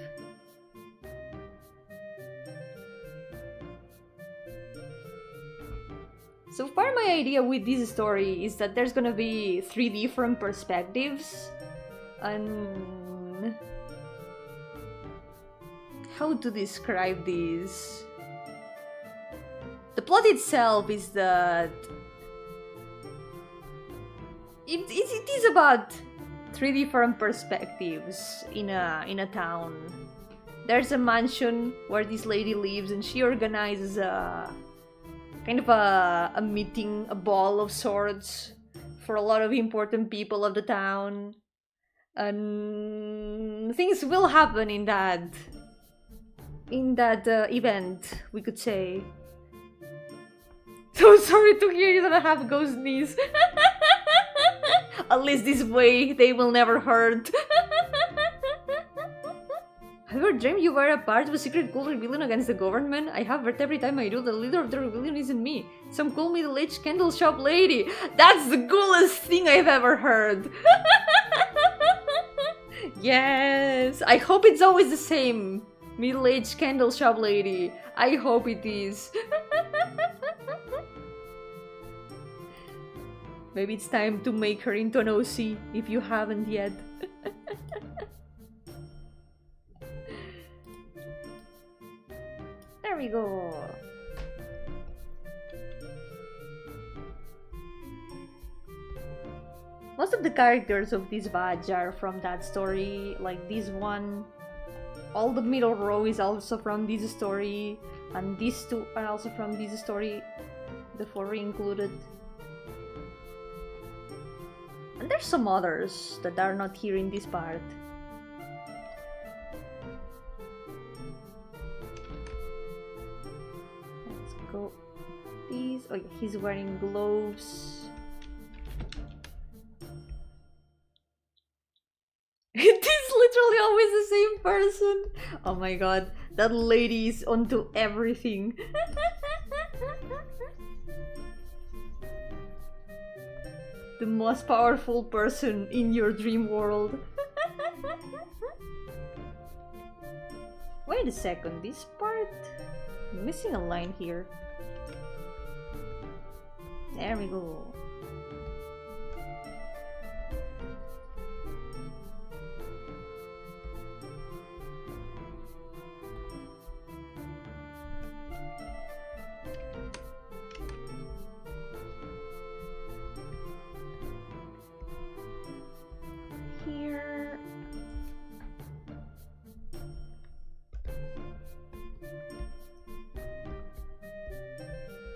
So far my idea with this story is that there's gonna be 3 different perspectives. And how to describe this? The plot itself is that it is about 3 different perspectives in a town. There's a mansion where this lady lives, and she organizes a kind of a meeting, a ball of sorts for a lot of important people of the town. And things will happen in that event, we could say. So sorry to hear you don't have ghost knees. At least this way they will never hurt. Have you ever dreamed you were a part of a secret cult rebellion against the government? I have heard every time I do the leader of the rebellion isn't me. Some call me the middle-aged candle shop lady. That's the coolest thing I've ever heard. Yes, I hope it's always the same. Middle-aged candle shop lady. I hope it is. Maybe it's time to make her into an OC if you haven't yet. There we go. Most of the characters of this badge are from that story, like this one. All the middle row is also from this story, and these 2 are also from this story, the 4 included. And there's some others that are not here in this part. Let's go. These. Oh yeah, he's wearing gloves. It is literally always the same person. Oh my god, that lady is onto everything. The most powerful person in your dream world. Wait a second, this part? I'm missing a line here. There we go. Here.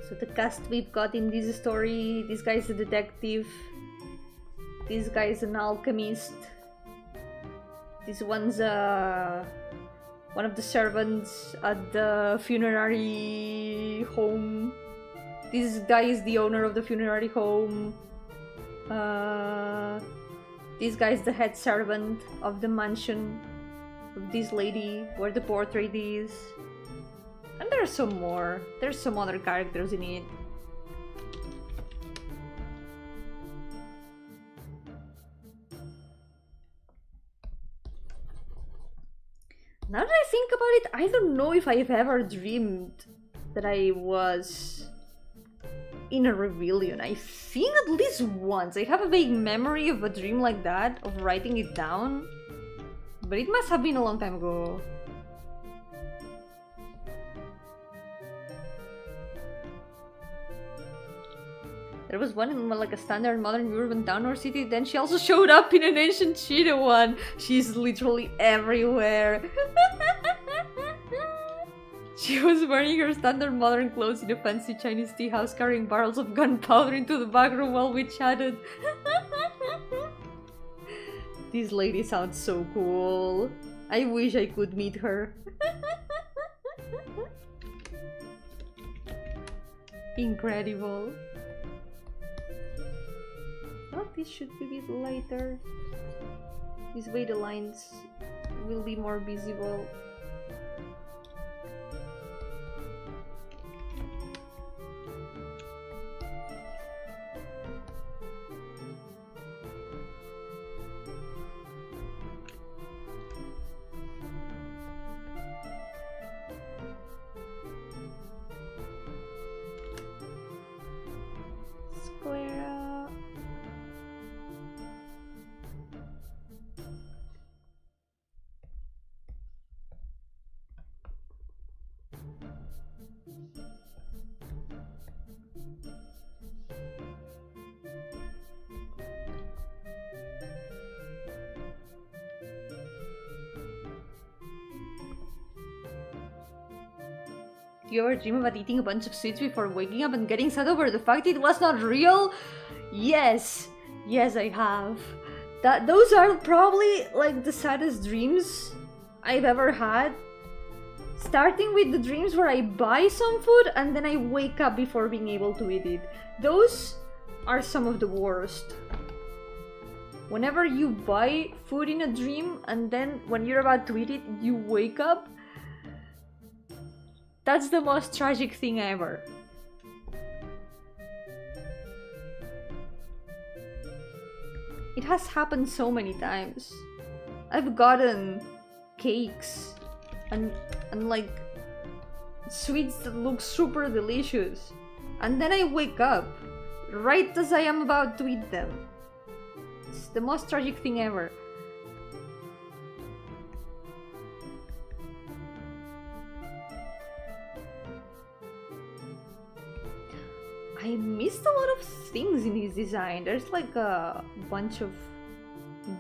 So the cast we've got in this story, this guy's a detective, this guy's an alchemist, this one's one of the servants at the funerary home, this guy is the owner of the funerary home, this guy is the head servant of the mansion of this lady where the portrait is. And there's some more. There's some other characters in it. Now that I think about it, I don't know if I've ever dreamed that I was in a rebellion. I think at least once. I have a vague memory of a dream like that, of writing it down. But it must have been a long time ago. There was one in like a standard modern urban town or city, then she also showed up in an ancient Cheetah one. She's literally everywhere. She was wearing her standard modern clothes in a fancy Chinese tea house, carrying barrels of gunpowder into the back room while we chatted. This lady sounds so cool. I wish I could meet her. Incredible. Well, this should be a bit later. This way the lines will be more visible. Do you ever dream about eating a bunch of sweets before waking up and getting sad over the fact it was not real? Yes! Yes, I have. Those are probably like the saddest dreams I've ever had. Starting with the dreams where I buy some food and then I wake up before being able to eat it. Those are some of the worst. Whenever you buy food in a dream and then when you're about to eat it, you wake up. That's the most tragic thing ever. It has happened so many times. I've gotten cakes and like sweets that look super delicious. And then I wake up right as I am about to eat them. It's the most tragic thing ever. I missed a lot of things in his design. There's like a bunch of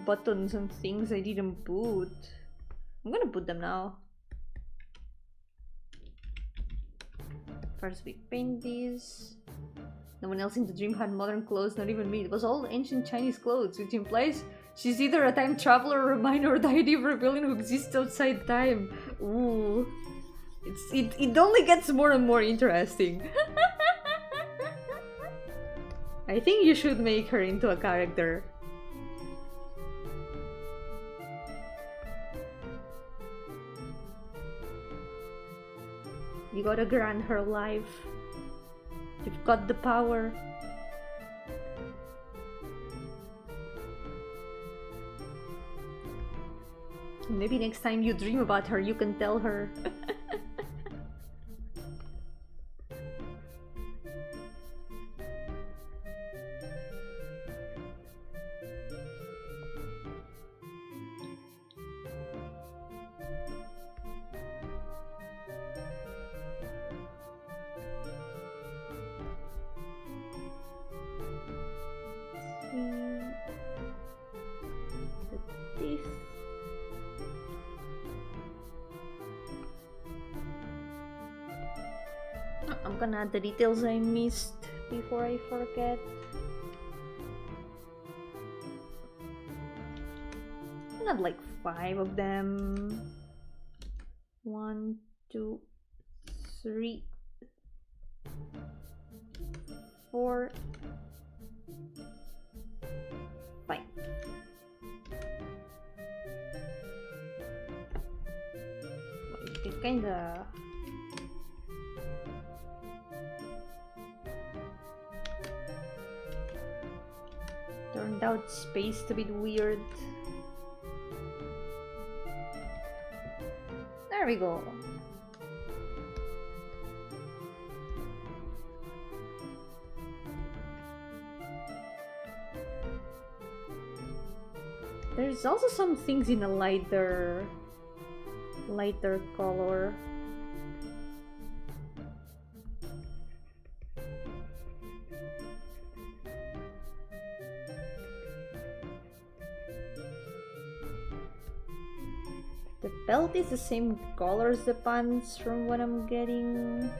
buttons and things I didn't put. I'm gonna put them now. First we paint these. No one else in the dream had modern clothes, not even me. It was all ancient Chinese clothes, which implies she's either a time traveler or a minor deity of rebellion who exists outside time. Ooh. It only gets more and more interesting. I think you should make her into a character. You gotta grant her life. You've got the power. Maybe next time you dream about her, you can tell her. I'm gonna add the details I missed before I forget. Not like 5 of them. 1, 2, 3, 4, 5. It kinda turned out spaced a bit weird. There we go. There's also some things in a lighter color. The belt is the same color as the pants from what I'm getting.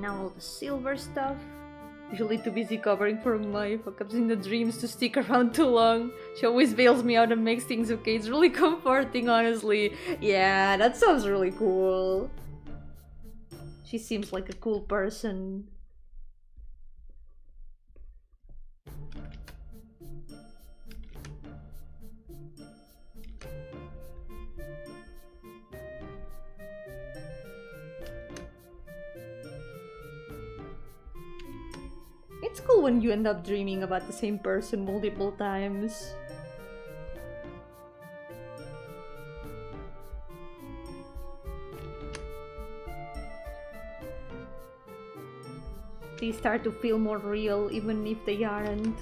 Now all the silver stuff. Usually too busy covering for my fuck-ups in the dreams to stick around too long. She always bails me out and makes things okay. It's really comforting, honestly. Yeah, that sounds really cool. She seems like a cool person. It's cool when you end up dreaming about the same person multiple times. They start to feel more real even if they aren't.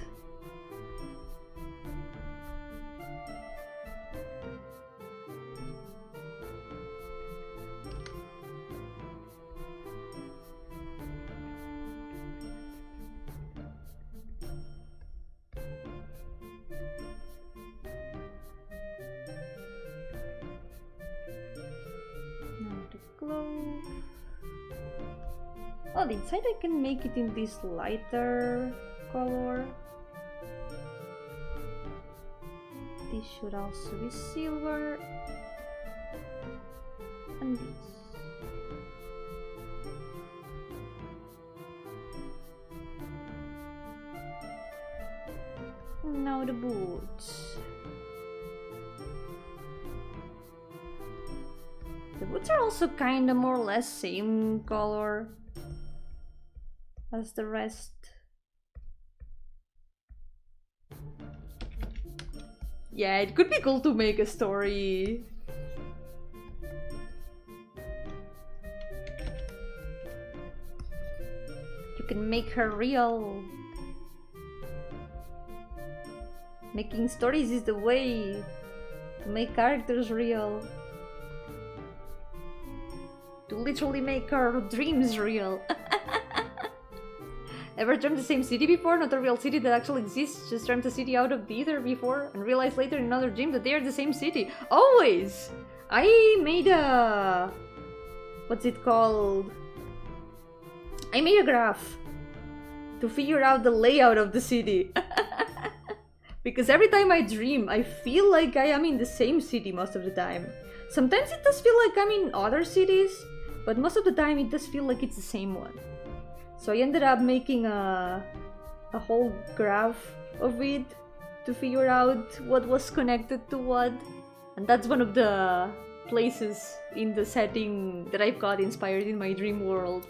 Oh, the inside I can make it in this lighter color. This should also be silver. And this. And now the boots. The boots are also kinda more or less same color as the rest. Yeah, it could be cool to make a story. You can make her real. Making stories is the way to make characters real. To literally make her dreams real. Ever dreamt the same city before? Not a real city that actually exists, just dreamt a city out of the ether before and realized later in another dream that they are the same city. Always! I made a... what's it called? I made a graph to figure out the layout of the city. Because every time I dream, I feel like I am in the same city most of the time. Sometimes it does feel like I'm in other cities, but most of the time it does feel like it's the same one. So I ended up making a whole graph of it to figure out what was connected to what. And that's one of the places in the setting that I've got inspired in my dream world.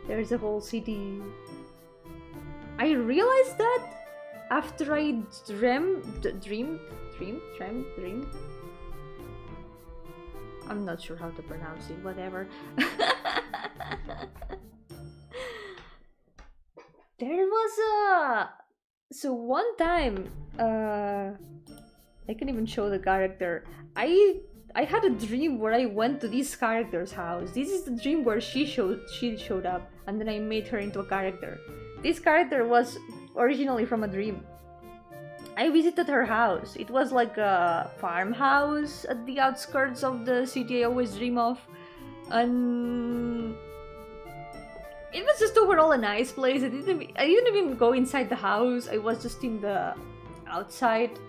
There's a whole city. I realized that after I dreamed. I'm not sure how to pronounce it, whatever. There was a... So one time, I can even show the character. I had a dream where I went to this character's house. This is the dream where she showed up, and then I made her into a character. This character was originally from a dream. I visited her house. It was like a farmhouse at the outskirts of the city I always dream of. And it was just overall a nice place. I didn't even go inside the house. I was just in the outside.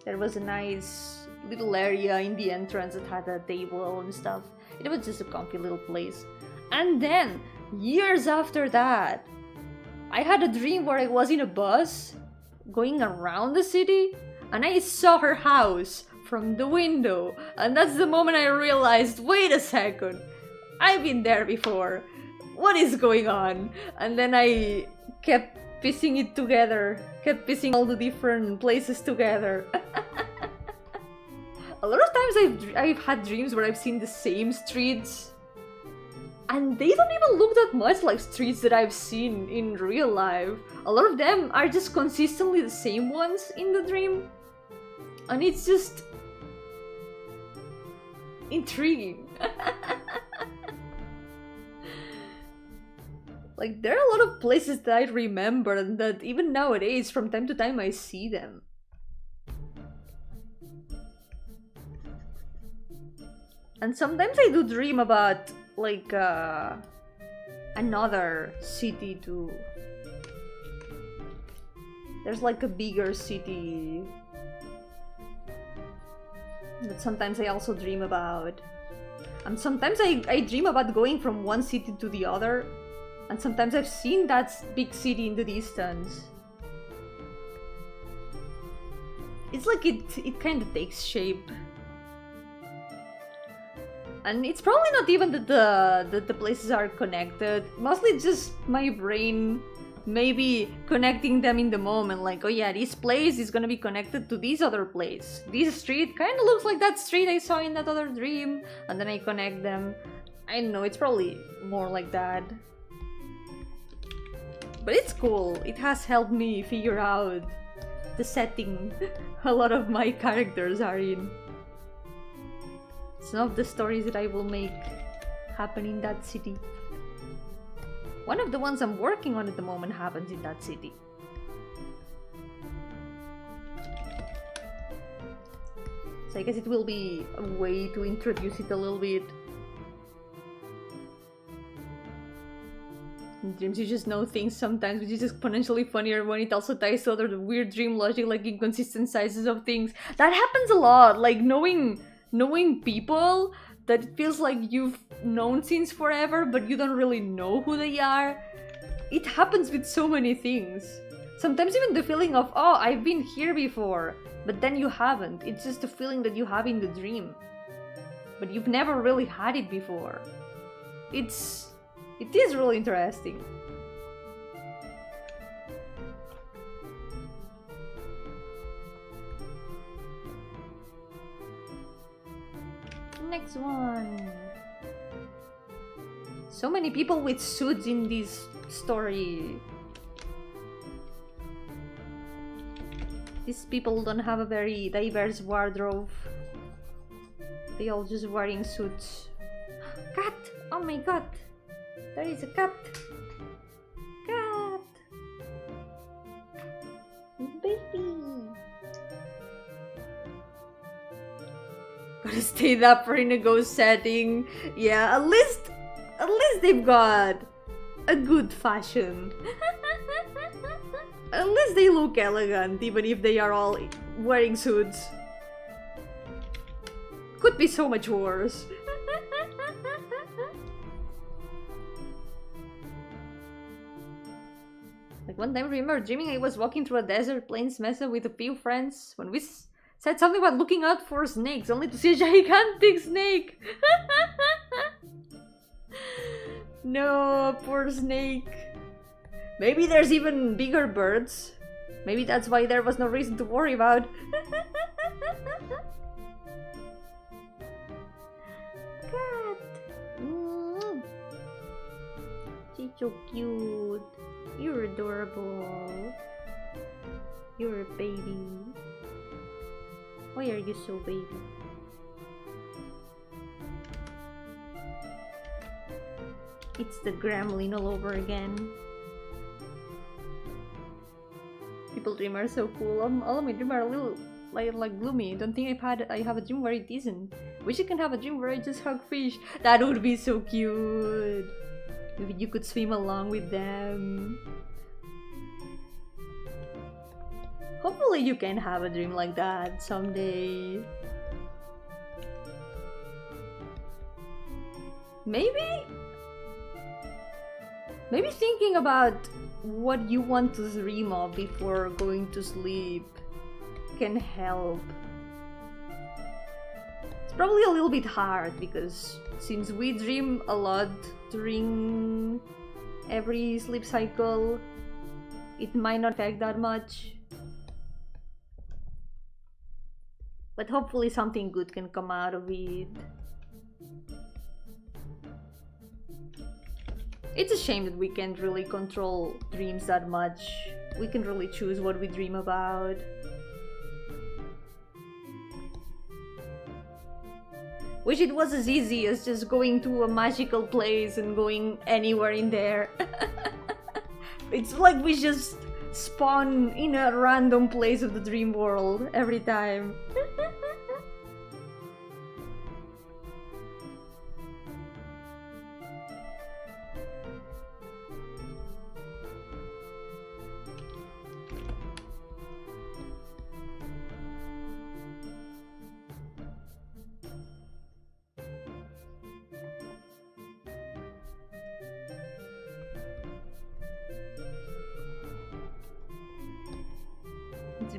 There was a nice little area in the entrance that had a table and stuff. It was just a comfy little place. And then, years after that, I had a dream where I was in a bus going around the city and I saw her house from the window. And that's the moment I realized, wait a second, I've been there before. What is going on? And then I kept piecing it together, kept piecing all the different places together. A lot of times I've had dreams where I've seen the same streets, and they don't even look that much like streets that I've seen in real life. A lot of them are just consistently the same ones in the dream, and it's just intriguing. Like, there are a lot of places that I remember and that even nowadays from time to time I see them. And sometimes I do dream about like another city too. There's like a bigger city that sometimes I also dream about. And sometimes I dream about going from one city to the other. And sometimes I've seen that big city in the distance. It's like it kind of takes shape. And it's probably not even that the places are connected. Mostly it's just my brain maybe connecting them in the moment. Like, oh yeah, this place is gonna be connected to this other place. This street kind of looks like that street I saw in that other dream. And then I connect them. I don't know, it's probably more like that. But it's cool. It has helped me figure out the setting a lot of my characters are in. Some of the stories that I will make happen in that city. One of the ones I'm working on at the moment happens in that city. So I guess it will be a way to introduce it a little bit. In dreams you just know things sometimes, which is exponentially funnier when it also ties to other weird dream logic, like inconsistent sizes of things. That happens a lot, like knowing people that it feels like you've known since forever, but you don't really know who they are. It happens with so many things. Sometimes even the feeling of, oh, I've been here before, but then you haven't. It's just a feeling that you have in the dream, but you've never really had it before. It is really interesting. Next one. So many people with suits in this story. These people don't have a very diverse wardrobe. They all just wearing suits. Cat! Oh my god! There is a cat! Cat! Baby! Gotta stay dapper in a ghost setting. Yeah, at least they've got a good fashion. At least they look elegant, even if they are all wearing suits. Could be so much worse. Like one time, I remember dreaming I was walking through a desert plains mesa with a few friends when we said something about looking out for snakes, only to see a gigantic snake. No, poor snake. Maybe there's even bigger birds. Maybe that's why there was no reason to worry about. Cat. She's so cute. You're adorable. You're a baby. Why are you so baby? It's the gremlin all over again. People dream are so cool. All of my dreams are a little like gloomy. Don't think I have a dream where it isn't. Wish I can have a dream where I just hug fish. That would be so cute. Maybe you could swim along with them. Hopefully you can have a dream like that someday. Maybe thinking about what you want to dream of before going to sleep can help. It's probably a little bit hard because since we dream a lot during every sleep cycle, it might not affect that much. But hopefully something good can come out of it. It's a shame that we can't really control dreams that much. We can really choose what we dream about. Wish it was as easy as just going to a magical place and going anywhere in there. It's like we just spawn in a random place of the dream world every time.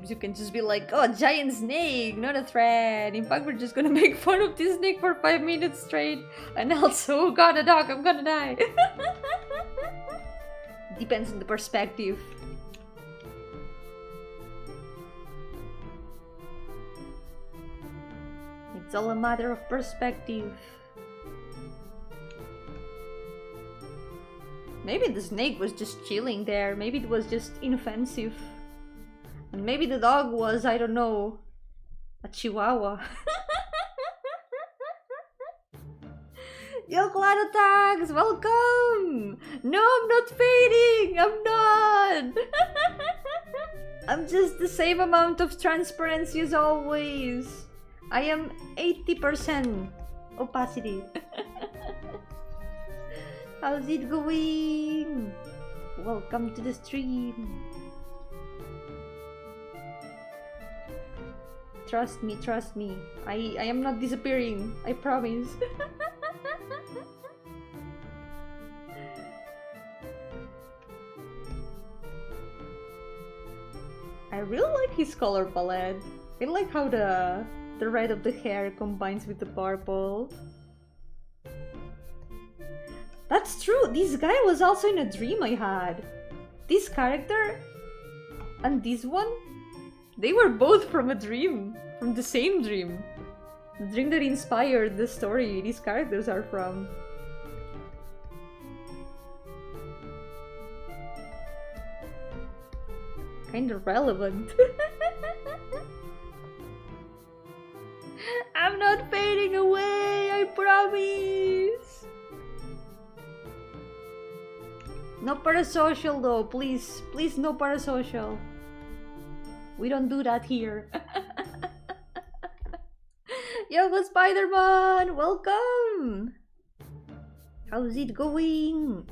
You can just be like, oh, giant snake, not a threat. In fact, we're just gonna make fun of this snake for 5 minutes straight. And also, oh god, a dog, I'm gonna die. Depends on the perspective. It's all a matter of perspective. Maybe the snake was just chilling there. Maybe it was just inoffensive. And maybe the dog was, I don't know, a chihuahua. Yo, Claro Tags, welcome! No, I'm not fading! I'm not! I'm just the same amount of transparency as always. I am 80% opacity. How's it going? Welcome to the stream. Trust me, trust me. I am not disappearing. I promise. I really like his color palette. I like how the red of the hair combines with the purple. That's true. This guy was also in a dream I had. This character and this one, they were both from a dream, from the same dream. The dream that inspired the story these characters are from. Kind of relevant. I'm not fading away, I promise! No parasocial though, please. Please, no parasocial. We don't do that here. Yo, Spider-Man! Welcome! How's it going?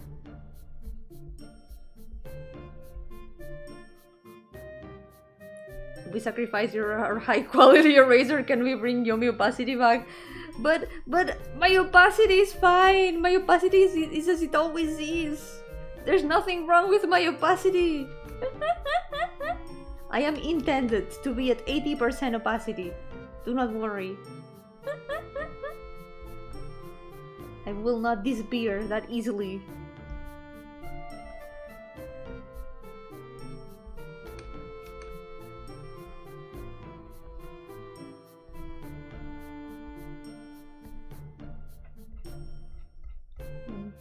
We sacrifice our high-quality eraser. Can we bring Yomi opacity back? But my opacity is fine. My opacity is as it always is. There's nothing wrong with my opacity. I am intended to be at 80% opacity. Do not worry. I will not disappear that easily.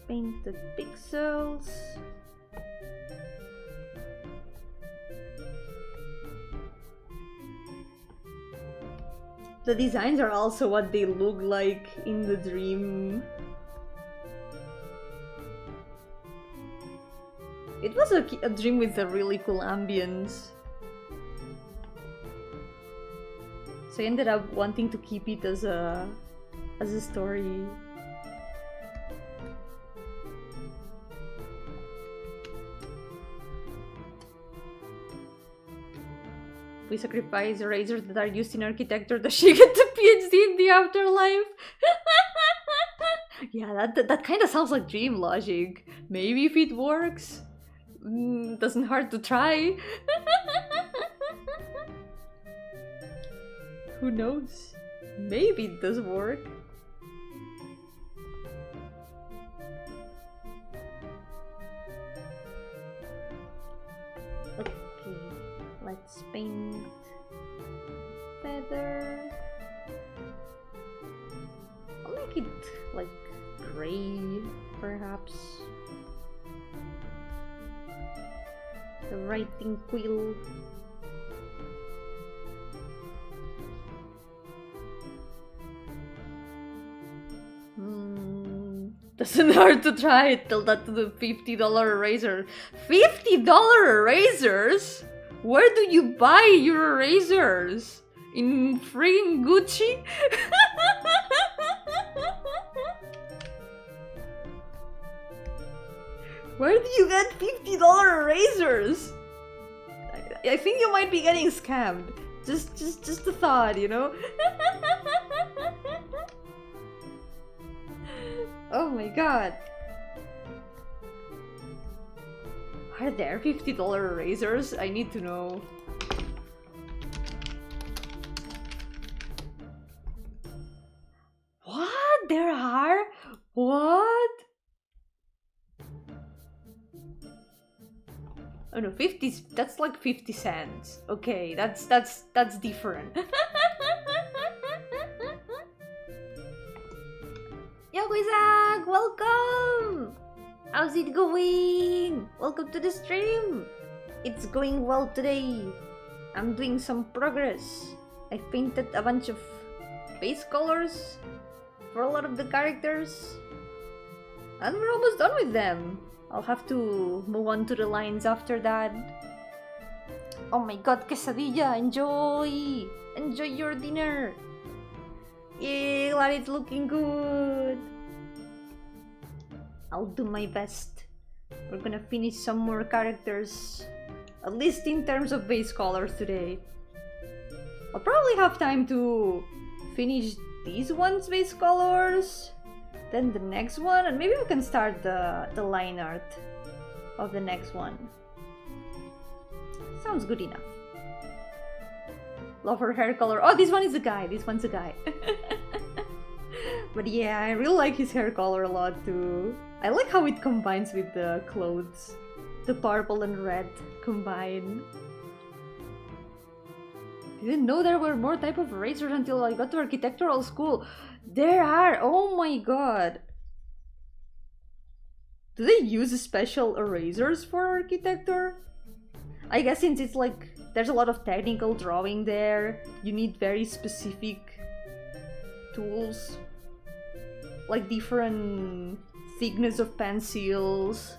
Paint the pixels. The designs are also what they look like in the dream. It was a dream with a really cool ambience. So I ended up wanting to keep it as a story. We sacrifice erasers that are used in architecture. Does she get the PhD in the afterlife? Yeah, that kind of sounds like dream logic. Maybe if it works. Doesn't hurt to try. Who knows? Maybe it does work. Okay, let's paint feather. make it like gray, perhaps. The writing quill. Doesn't hurt to try it. Tell that to the $50 eraser. $50 erasers? Where do you buy your erasers? In freaking Gucci? Where do you get $50 erasers? I think you might be getting scammed. Just a thought, you know? Oh my god. Are there $50 erasers? I need to know. What? There are? What? Oh no, 50, that's like 50 cents. Okay, that's different. Yo, Isaac, welcome! How's it going? Welcome to the stream! It's going well today. I'm doing some progress. I painted a bunch of base colors for a lot of the characters. And we're almost done with them. I'll have to move on to the lines after that. Oh my god, quesadilla! Enjoy! Enjoy your dinner! Yay, glad it's looking good! I'll do my best. We're gonna finish some more characters, at least in terms of base colors today. I'll probably have time to finish these ones base colors, then the next one, and maybe we can start the line art of the next one. Sounds good enough. Love her hair color. Oh, this one is a guy. This one's a guy. But yeah, I really like his hair color a lot too. I like how it combines with the clothes. The purple and red combine. Didn't know there were more type of erasers until I got to architectural school. There are! Oh my god! Do they use special erasers for architecture? I guess since it's like there's a lot of technical drawing there, you need very specific tools, like different thickness of pencils.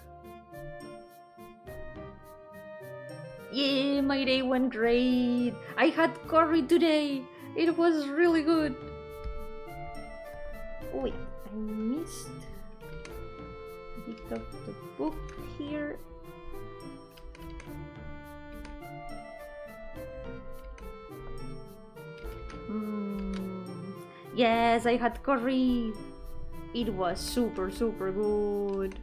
Yeah, my day went great. I had curry today. It was really good. Oh wait, I missed a bit of the book here. Yes, I had curry. It was super good.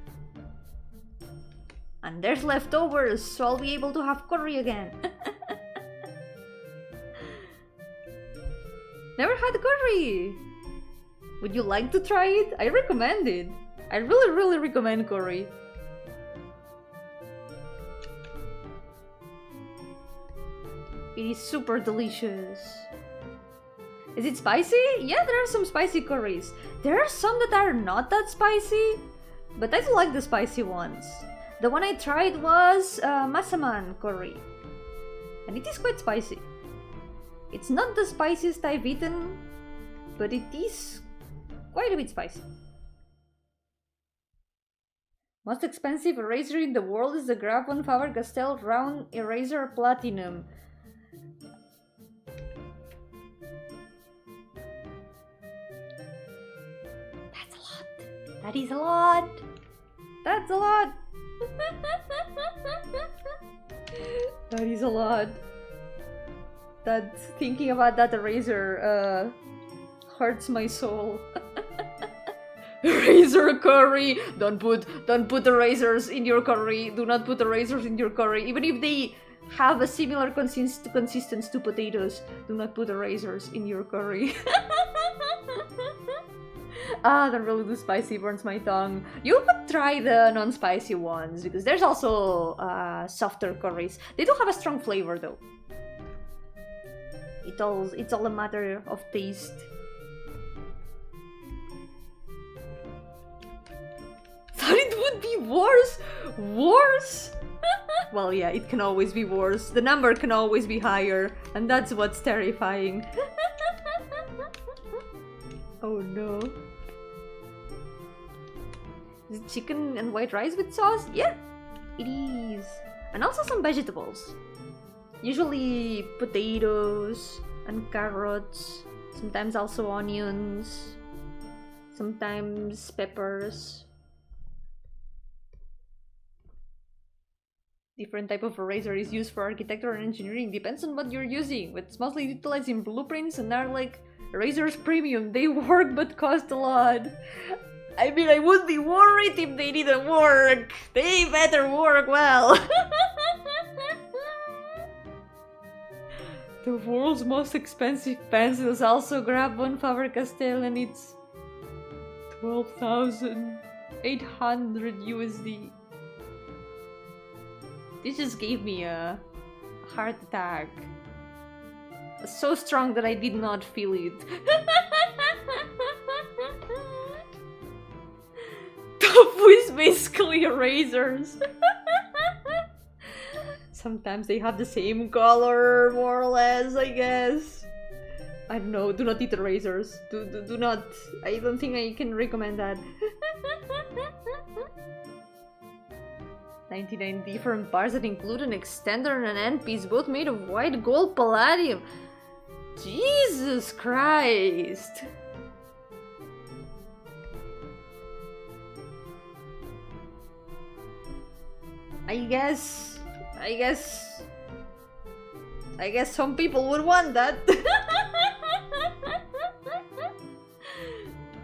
And there's leftovers, so I'll be able to have curry again. Never had curry! Would you like to try it? I recommend it. I really recommend curry. It is super delicious. Is it spicy? Yeah, there are some spicy curries. There are some that are not that spicy, but I do like the spicy ones. The one I tried was Massaman curry, and it is quite spicy. It's not the spiciest I've eaten, but it is quite a bit spicy. Most expensive eraser in the world is the Grafon Faber-Castell Round Eraser Platinum. That's a lot. That is a lot. That's a lot. That is a lot. That thinking about that eraser hurts my soul. Eraser curry. Don't put erasers in your curry. Do not put erasers in your curry, even if they have a similar consistency to potatoes. Do not put erasers in your curry. Ah, the really too spicy burns my tongue. You could try the non-spicy ones, because there's also softer curries. They do have a strong flavor though. It's all a matter of taste. be worse? Worse? Well, yeah, it can always be worse. The number can always be higher, and that's what's terrifying. Oh no. Is it chicken and white rice with sauce? Yeah, it is. And also some vegetables. Usually potatoes and carrots. Sometimes also onions. Sometimes peppers. Different type of eraser is used for architecture and engineering. Depends on what you're using. But it's mostly utilized in blueprints and are like erasers premium. They work but cost a lot. I mean, I would be worried if they didn't work. They better work well. The world's most expensive pencils also grab one Faber-Castell and it's 12,800 USD. This just gave me a heart attack. So strong that I did not feel it. Tofu is basically erasers. Sometimes they have the same color, more or less, I guess. I don't know, do not eat erasers. Do not. I don't think I can recommend that. 99 different parts that include an extender and an end piece, both made of white gold palladium. Jesus Christ! I guess some people would want that.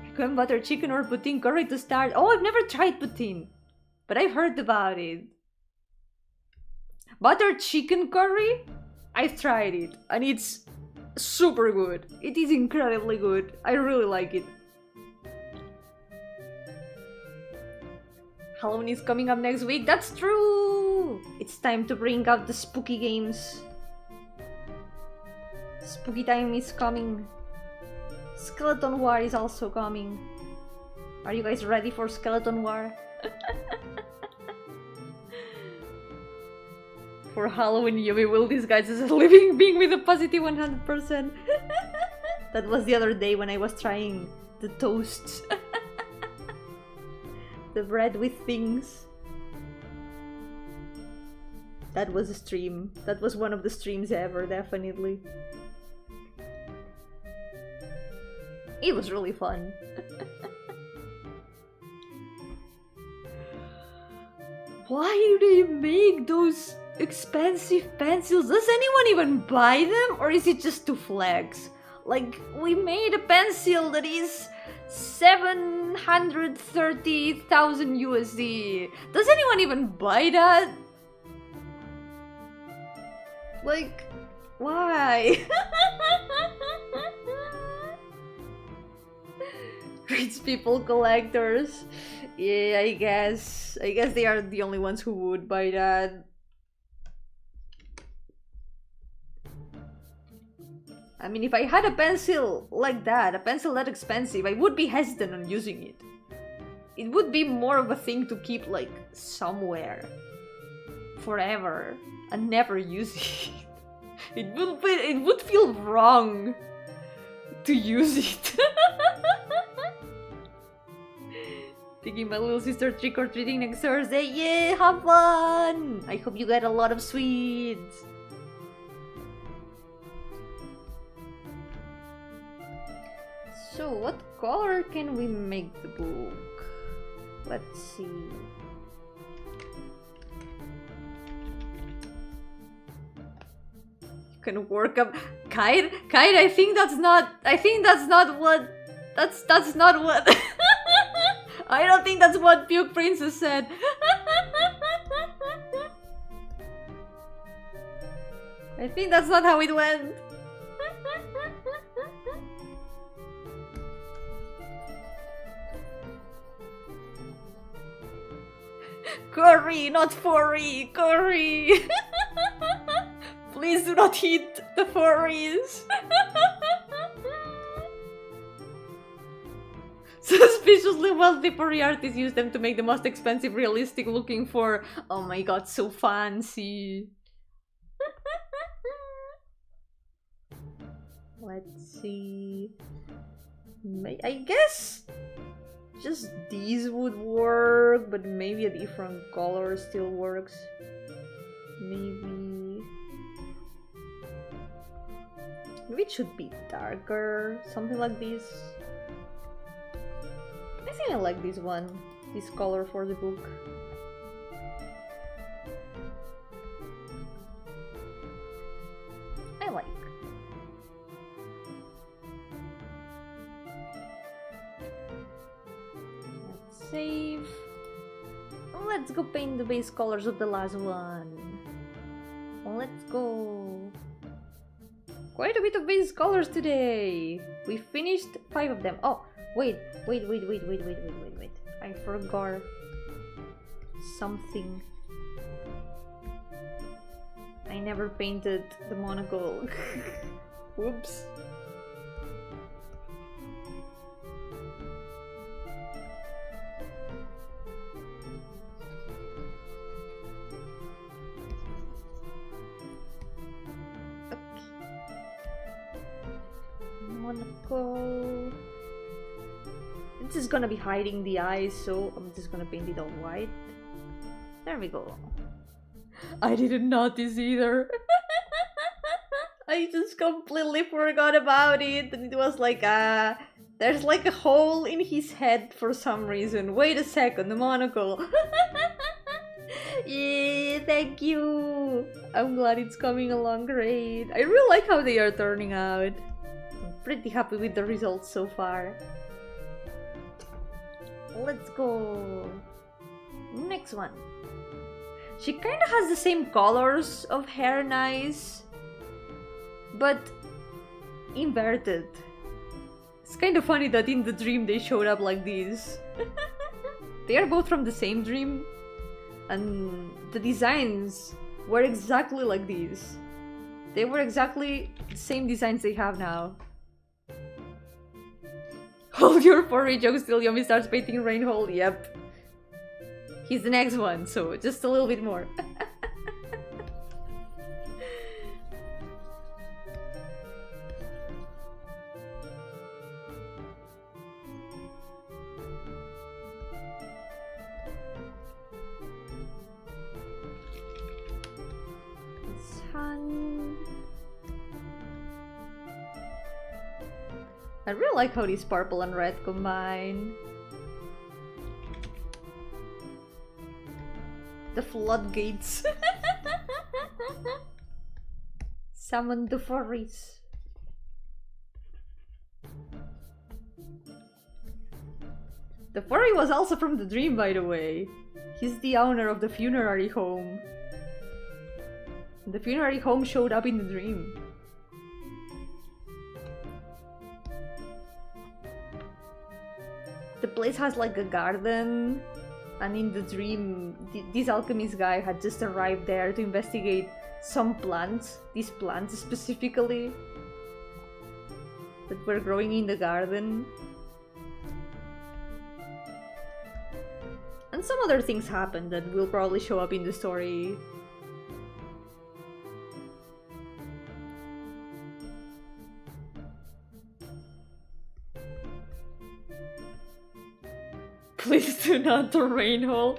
Recommend butter chicken or poutine curry to start. Oh, I've never tried poutine, but I've heard about it. Butter chicken curry? I've tried it, and it's super good. It is incredibly good. I really like it. Halloween is coming up next week. That's true! It's time to bring out the spooky games. Spooky time is coming. Skeleton War is also coming. Are you guys ready for Skeleton War? For Halloween, Yomi will disguise as a living being with a positive 100%. That was the other day when I was trying the toasts. The bread with things. That was a stream. That was one of the streams ever, definitely. It was really fun. Why do they make those expensive pencils? Does anyone even buy them? Or is it just to flex? Like, we made a pencil that is 730,000 USD. Does anyone even buy that? Like, why? Rich people collectors. Yeah, I guess they are the only ones who would buy that. I mean, if I had a pencil like that, a pencil that expensive, I would be hesitant on using it. It would be more of a thing to keep, like, somewhere. Forever. And never use it. It would feel wrong to use it. Taking my little sister trick-or-treating next Thursday. Yay, have fun! I hope you get a lot of sweets. So, what color can we make the book? Let's see. You can work up kite. I think that's not what. That's not what. I don't think that's what Puke Princess said. I think that's not how it went. Curry, not furry, curry. Please do not hit the furries. Suspiciously wealthy furry artists use them to make the most expensive realistic looking for. Oh my god, so fancy. Let's see. I guess just these would work, but maybe a different color still works. Maybe it should be darker, something like this. I think I like this one, this color for the book. I like. Let's save. Let's go paint the base colors of the last one. Let's go. Quite a bit of base colors today. We finished 5 of them. Oh, wait. I forgot something. I never painted the monocle. Whoops. Monocle. This is gonna be hiding the eyes, so I'm just gonna paint it all white. There we go. I didn't notice either. I just completely forgot about it, and it was like there's like a hole in his head for some reason. Wait a second, the monocle. Yeah, thank you. I'm glad it's coming along great. I really like how they are turning out. Pretty happy with the results so far. Let's go. Next one. She kind of has the same colors of hair and eyes, but inverted. It's kind of funny that in the dream they showed up like these. They are both from the same dream, and the designs were exactly like these. They were exactly the same designs they have now. Hold your furry jokes till Yomi starts painting Rainhole. Yep. He's the next one, so just a little bit more. Sun. I really like how these purple and red combine. The floodgates. Summon the furries. The furry was also from the dream, by the way. He's the owner of the funerary home. The funerary home showed up in the dream. The place has like a garden, and in the dream, this alchemist guy had just arrived there to investigate some plants, these plants specifically, that were growing in the garden. And some other things happened that will probably show up in the story. Please do not the rainhole.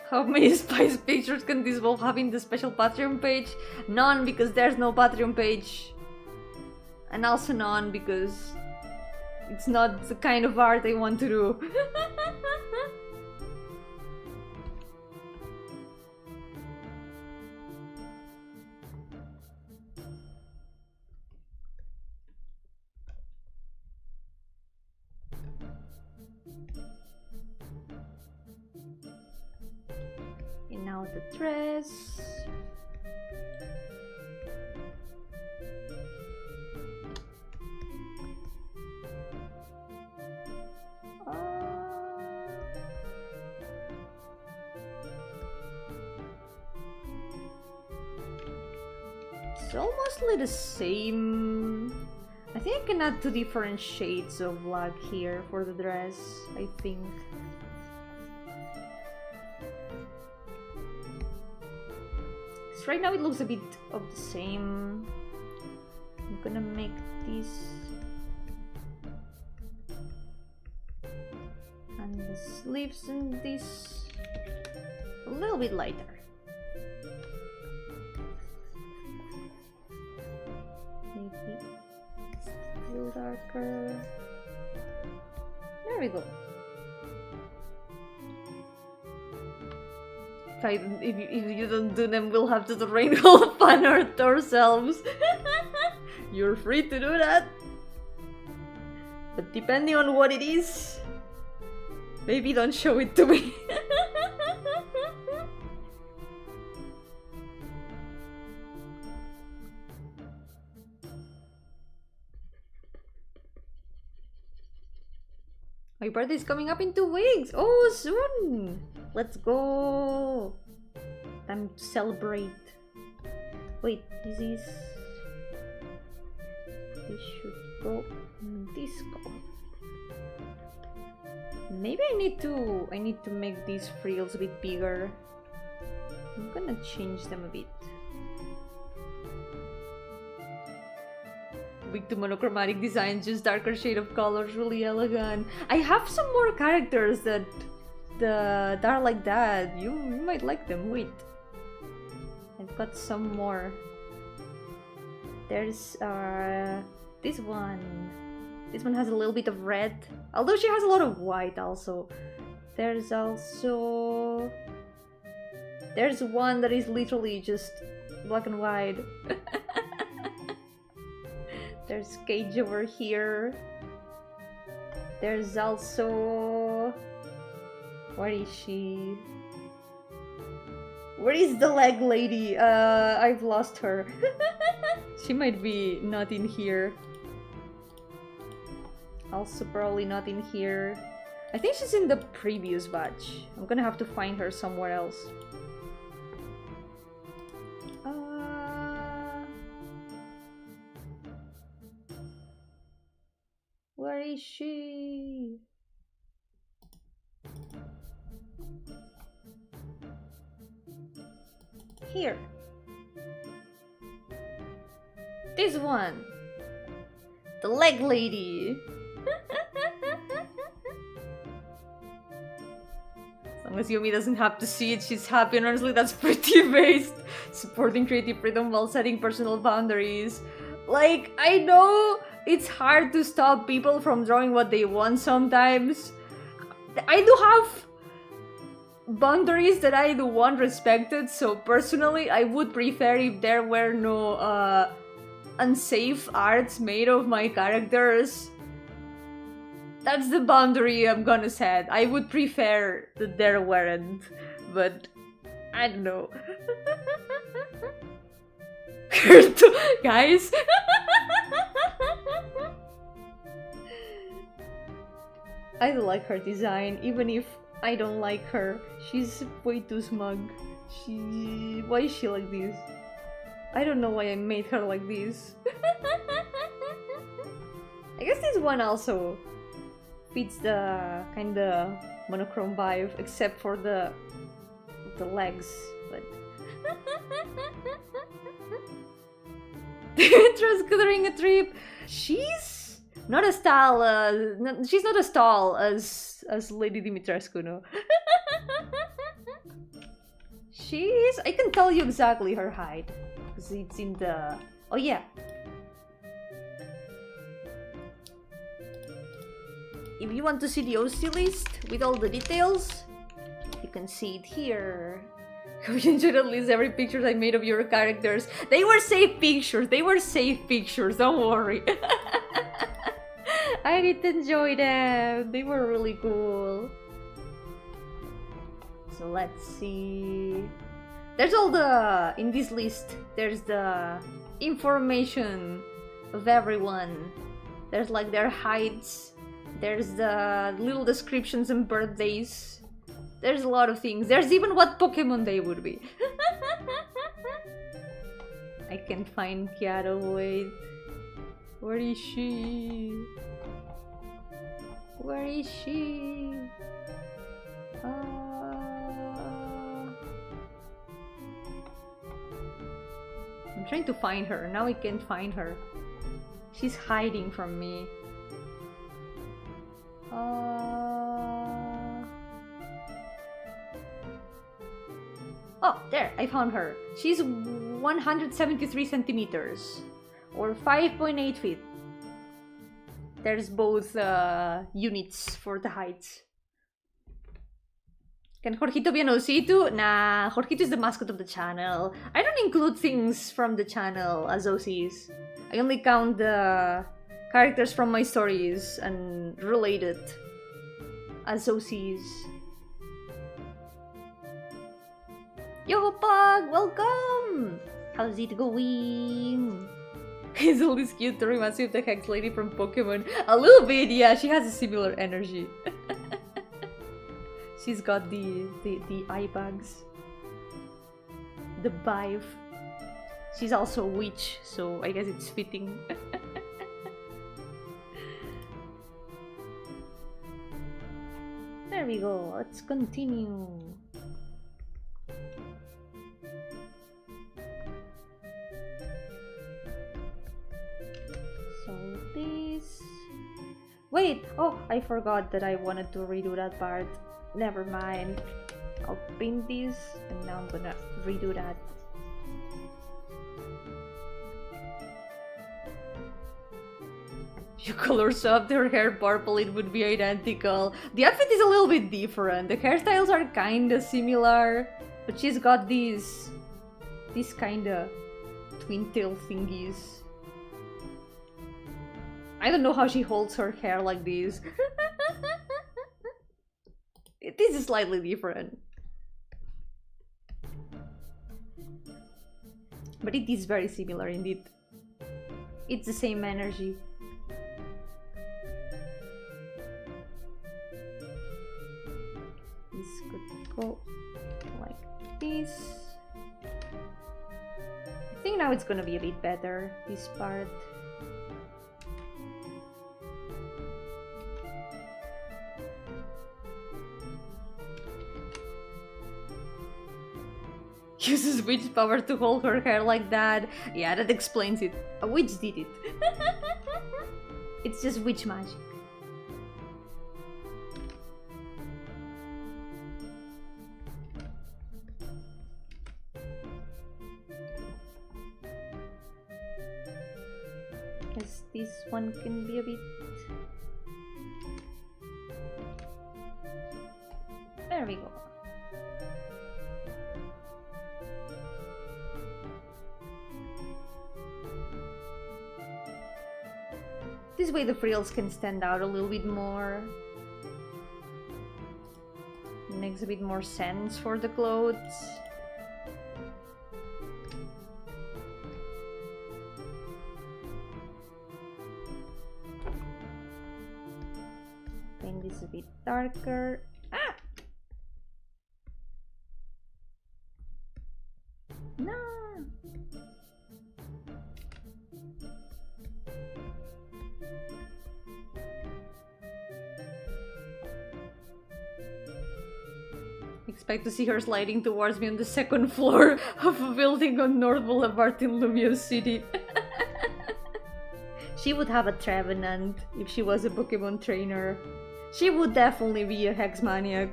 How many spice pictures can this wolf have in the special Patreon page? None, because there's no Patreon page. And also none, because it's not the kind of art I want to do. And now the dress. It's almostly the same. I think I can add 2 different shades of black here for the dress, I think. So right now it looks a bit of the same. I'm gonna make this and the sleeves and this a little bit lighter. Maybe still darker. There we go. If you don't do them, we'll have to do rainbow fan art ourselves. You're free to do that. But depending on what it is, maybe don't show it to me. My birthday is coming up in 2 weeks. Oh, soon. Let's go. Time to celebrate. Wait, this should go in this color. Maybe I need to make these frills a bit bigger. I'm gonna change them a bit. Big to monochromatic designs, just darker shade of colors, really elegant. I have some more characters that are like that. You might like them. Wait, I've got some more. There's this one. This one has a little bit of red, although she has a lot of white also. There's one that is literally just black and white. There's Cage over here. There's also... Where is she? Where is the leg lady? I've lost her. She might be not in here. Also probably not in here. I think she's in the previous batch. I'm gonna have to find her somewhere else. Where is she? Here. This one. The leg lady. As long as Yomi doesn't have to see it, she's happy, and honestly that's pretty based. Supporting creative freedom while setting personal boundaries. Like, I know it's hard to stop people from drawing what they want sometimes. I do have boundaries that I do want respected, so personally I would prefer if there were no unsafe arts made of my characters. That's the boundary I'm gonna set. I would prefer that there weren't, but I don't know. Guys. I do like her design, even if I don't like her. She's way too smug. Why is she like this? I don't know why I made her like this. I guess this one also fits the kinda monochrome vibe, except for the legs, but... Transcoloring a trip. She's not as tall. She's not as tall as Lady Dimitrescu, no. She's. I can tell you exactly her height because it's in the. Oh yeah. If you want to see the OC list with all the details, you can see it here. Hope you enjoyed at least every picture I made of your characters. They were safe pictures. They were safe pictures. Don't worry. I did enjoy them. They were really cool. So let's see. There's all the... In this list, there's the information of everyone. There's like their heights. There's the little descriptions and birthdays. There's a lot of things. There's even what Pokemon they would be. I can't find Kiara, wait. Where is she? Where is she? I'm trying to find her. Now I can't find her. She's hiding from me. Oh, there! I found her. She's 173 centimeters. Or 5.8 feet. There's both units for the heights. Can Jorgito be an OC2? Nah, Jorgito is the mascot of the channel. I don't include things from the channel as OCs. I only count the characters from my stories and relate it as OCs. Yo, Pug! Welcome! How's it going? Hazel is cute to reminds me of the Hex Lady from Pokemon. A little bit, yeah, she has a similar energy. She's got the eye bags. The vibe. She's also a witch, so I guess it's fitting. There we go, let's continue. So this... Wait! Oh, I forgot that I wanted to redo that part. Never mind. I'll paint this and now I'm gonna redo that. You color swap their hair purple, it would be identical. The outfit is a little bit different. The hairstyles are kinda similar, but she's got these kinda twin tail thingies. I don't know how she holds her hair like this. This is slightly different. But it is very similar indeed. It's the same energy. This could go like this. I think now it's gonna be a bit better, this part. Uses witch power to hold her hair like that. Yeah, that explains it. A witch did it. It's just witch magic. Guess this one can be a bit... There we go. This way the frills can stand out a little bit more. Makes a bit more sense for the clothes. Paint this a bit darker. Ah! No! Expect to see her sliding towards me on the second floor of a building on North Boulevard in Lumio City. She would have a Trevenant if she was a Pokemon trainer. She would definitely be a Hex Maniac.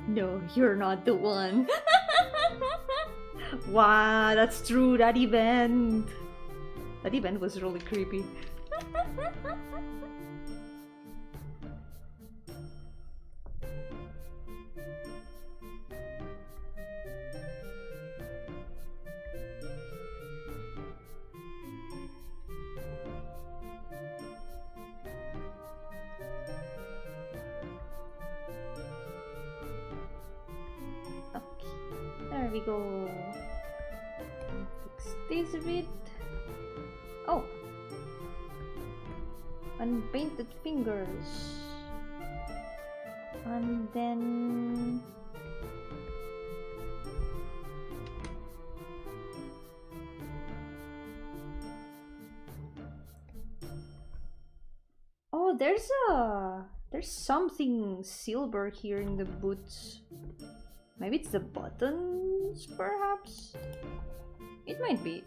No, you're not the one. Wow, that's true, that event. That event was really creepy. There we go. Fix this a bit. Oh! Unpainted fingers. And then... oh, there's something silver here in the boots. Maybe it's the buttons, perhaps? It might be.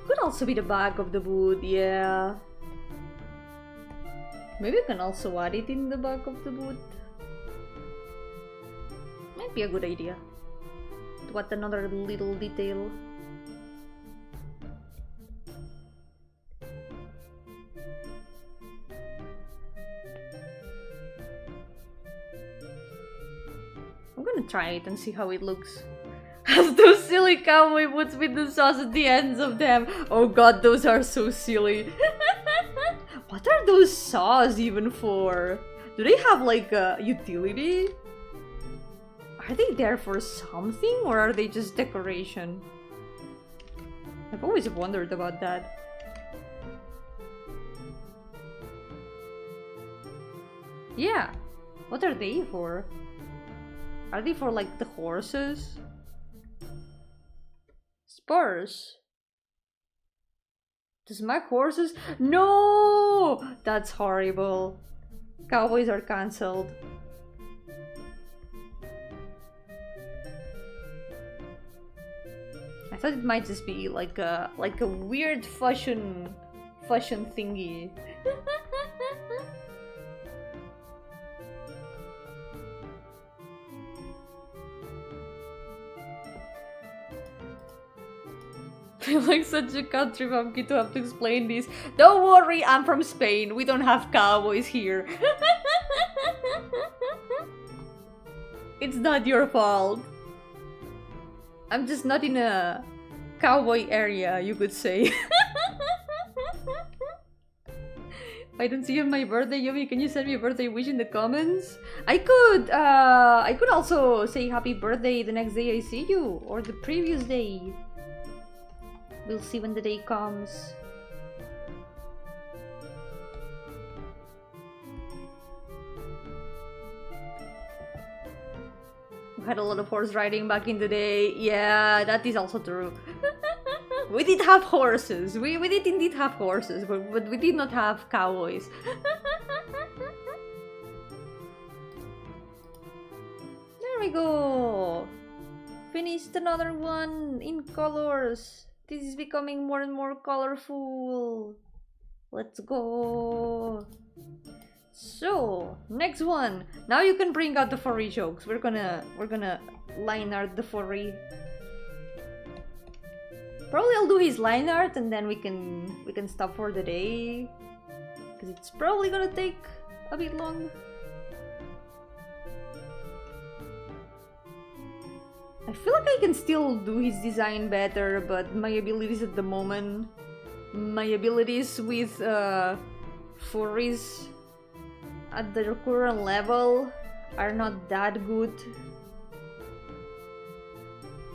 Could also be the back of the boot, yeah. Maybe you can also add it in the back of the boot. Might be a good idea. To add another little detail. I'm gonna try it and see how it looks. Have those silly cowboy boots with the sauce at the ends of them. Oh god, those are so silly. What are those saws even for? Do they have like a utility? Are they there for something or are they just decoration? I've always wondered about that. Yeah, what are they for? Are they for like the horses? Spurs. To smack horses? No! That's horrible. Cowboys are cancelled. I thought it might just be like a weird fashion thingy. I feel like such a country bumpkin to have to explain this. Don't worry, I'm from Spain. We don't have cowboys here. It's not your fault. I'm just not in a cowboy area, you could say. I don't see you on my birthday, Yomi. Can you send me a birthday wish in the comments? I could also say happy birthday the next day I see you, or the previous day. We'll see when the day comes. We had a lot of horse riding back in the day. Yeah, that is also true. We did have horses. We did indeed have horses, but we did not have cowboys. There we go. Finished another one in colors. This is becoming more and more colorful. Let's go. So, next one. Now you can bring out the furry jokes. We're gonna line art the furry. Probably I'll do his line art and then we can stop for the day. Cause it's probably gonna take a bit long. I feel like I can still do his design better, but my abilities at the moment, my abilities with furries at the current level are not that good.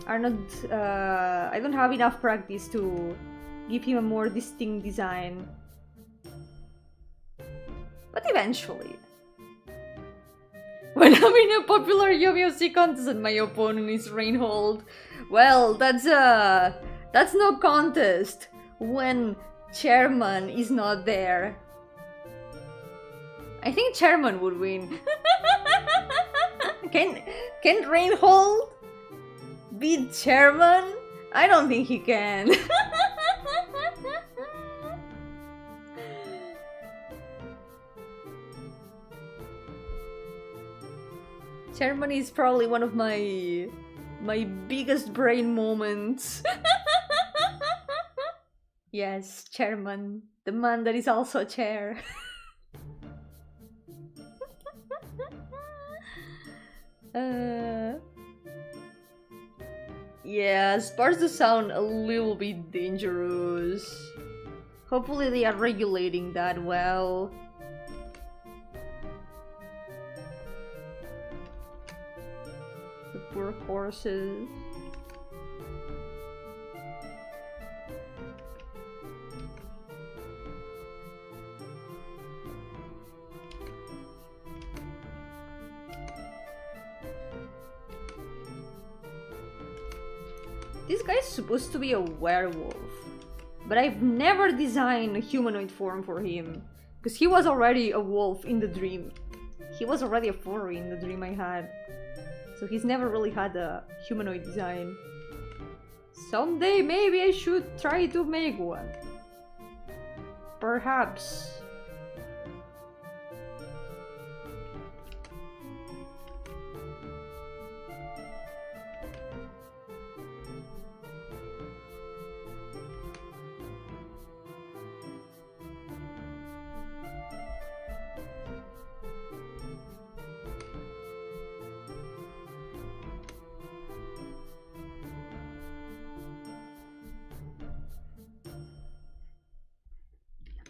I don't have enough practice to give him a more distinct design. But eventually. When I'm in a popular Yo-Yo contest and my opponent is Reinhold, well, that's no contest when Chairman is not there. I think Chairman would win. Can Reinhold beat Chairman? I don't think he can. Chairman is probably one of my biggest brain moments. Yes, Chairman, the man that is also a chair. Yeah, starts to sound a little bit dangerous. Hopefully they are regulating that well. The poor horses. This guy's supposed to be a werewolf, but I've never designed a humanoid form for him, because he was already a wolf in the dream. He was already a furry in the dream I had, so he's never really had a humanoid design. Someday maybe I should try to make one. Perhaps.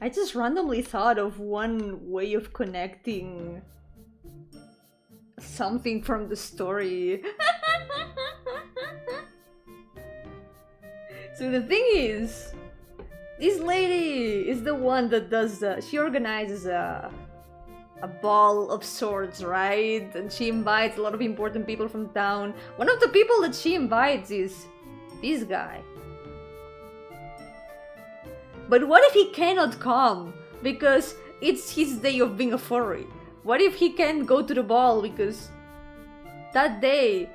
I just randomly thought of one way of connecting something from the story. So the thing is, this lady is the one that does she organizes a ball of sorts, right? And she invites a lot of important people from town. One of the people that she invites is this guy. But what if he cannot come because it's his day of being a furry? What if he can't go to the ball because that day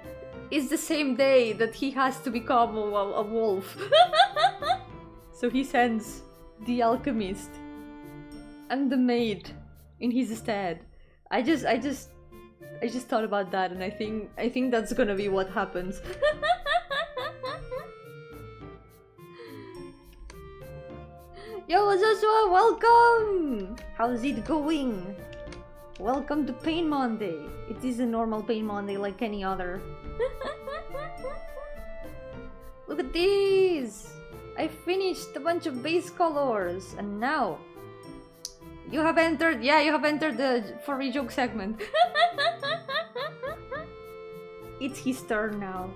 is the same day that he has to become a wolf? So he sends the alchemist and the maid in his stead. I just thought about that, and I think that's gonna be what happens. Yo, Joshua, welcome! How's it going? Welcome to Pain Monday. It is a normal Pain Monday like any other. Look at this! I finished a bunch of base colors, and now you have entered, yeah, you have entered the furry joke segment. It's his turn now.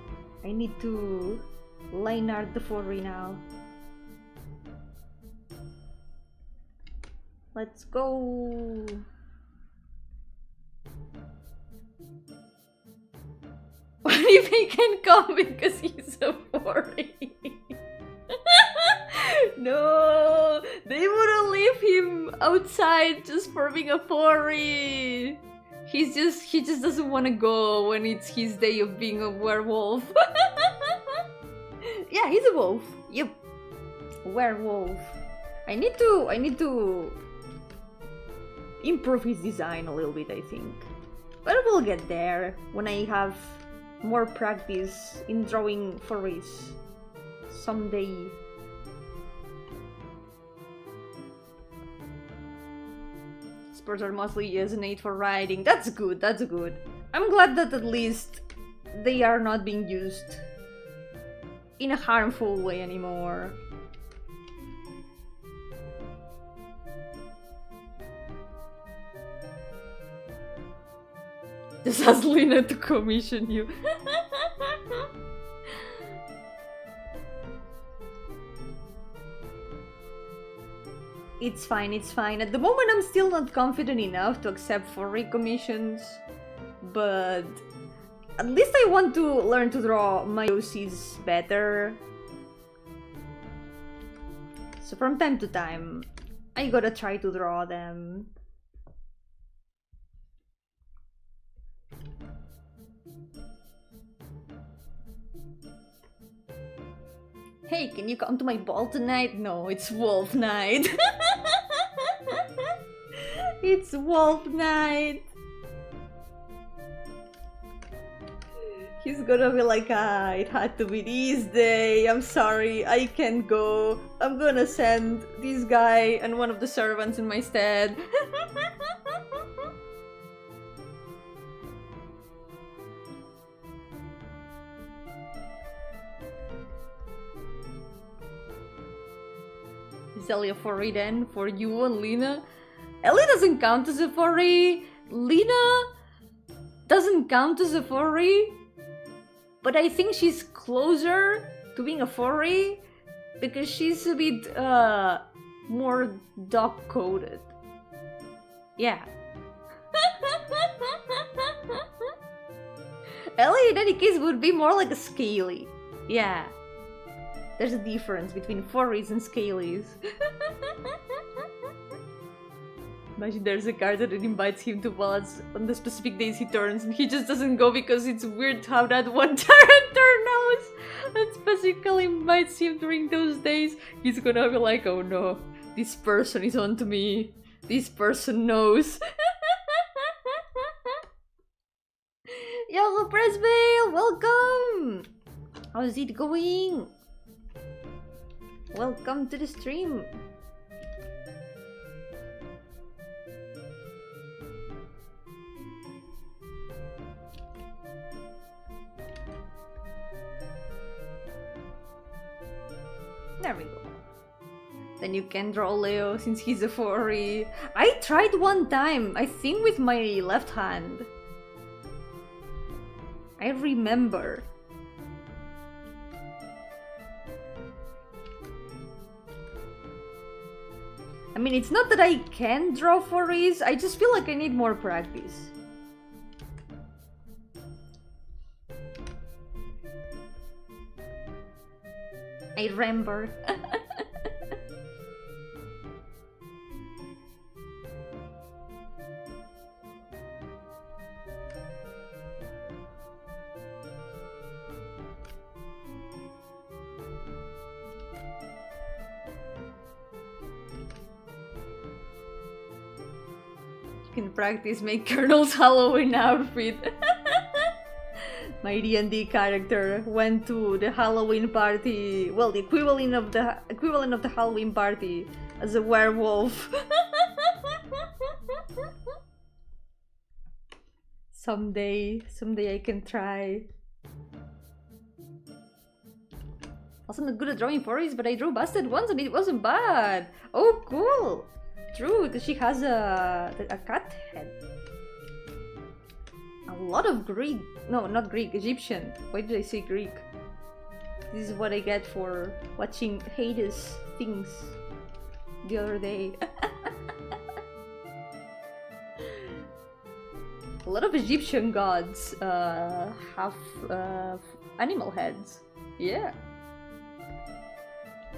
I need to line art the furry now. Let's go. What if he can come because he's a furry? No, they wouldn't leave him outside just for being a furry. He just doesn't want to go when it's his day of being a werewolf. Yeah, he's a wolf. Yep, werewolf. I need to improve his design a little bit, I think. But we'll get there when I have more practice in drawing furries someday. Spurs are mostly innate for riding. That's good, that's good. I'm glad that at least they are not being used in a harmful way anymore. Just ask Lena to commission you. It's fine, it's fine. At the moment I'm still not confident enough to accept furry commissions, but at least I want to learn to draw my OCs better. So from time to time, I gotta try to draw them. Hey, can you come to my ball tonight? No, it's wolf night. It's wolf night. He's gonna be like, ah, it had to be this day. I'm sorry, I can't go. I'm gonna send this guy and one of the servants in my stead. Is Ellie a furry then? For you and Lena? Ellie doesn't count as a furry. Lena doesn't count as a furry. But I think she's closer to being a furry because she's a bit more dog-coded. Yeah. Ellie in any case would be more like a scaly. Yeah. There's a difference between furries and scalies. Imagine there's a character that invites him to balls on the specific days he turns and he just doesn't go because it's weird how that one character knows and specifically invites him during those days. He's gonna be like, oh no, this person is onto me. This person knows. Yo, Presvale, welcome! How's it going? Welcome to the stream. There we go. Then you can draw Leo since he's a furry. I tried one time, I think with my left hand. I remember. I mean, it's not that I can draw furries, I just feel like I need more practice. I remember. You can practice make Colonel's Halloween outfit. My D&D character went to the Halloween party, well, the equivalent of the Halloween party as a werewolf. Someday I can try. I wasn't good at drawing furries, but I drew Bastard once and it wasn't bad. Oh, cool. True, because she has a cat head. A lot of Greek. No, not Greek, Egyptian. Why did I say Greek? This is what I get for watching Hades things the other day. A lot of Egyptian gods have animal heads. Yeah.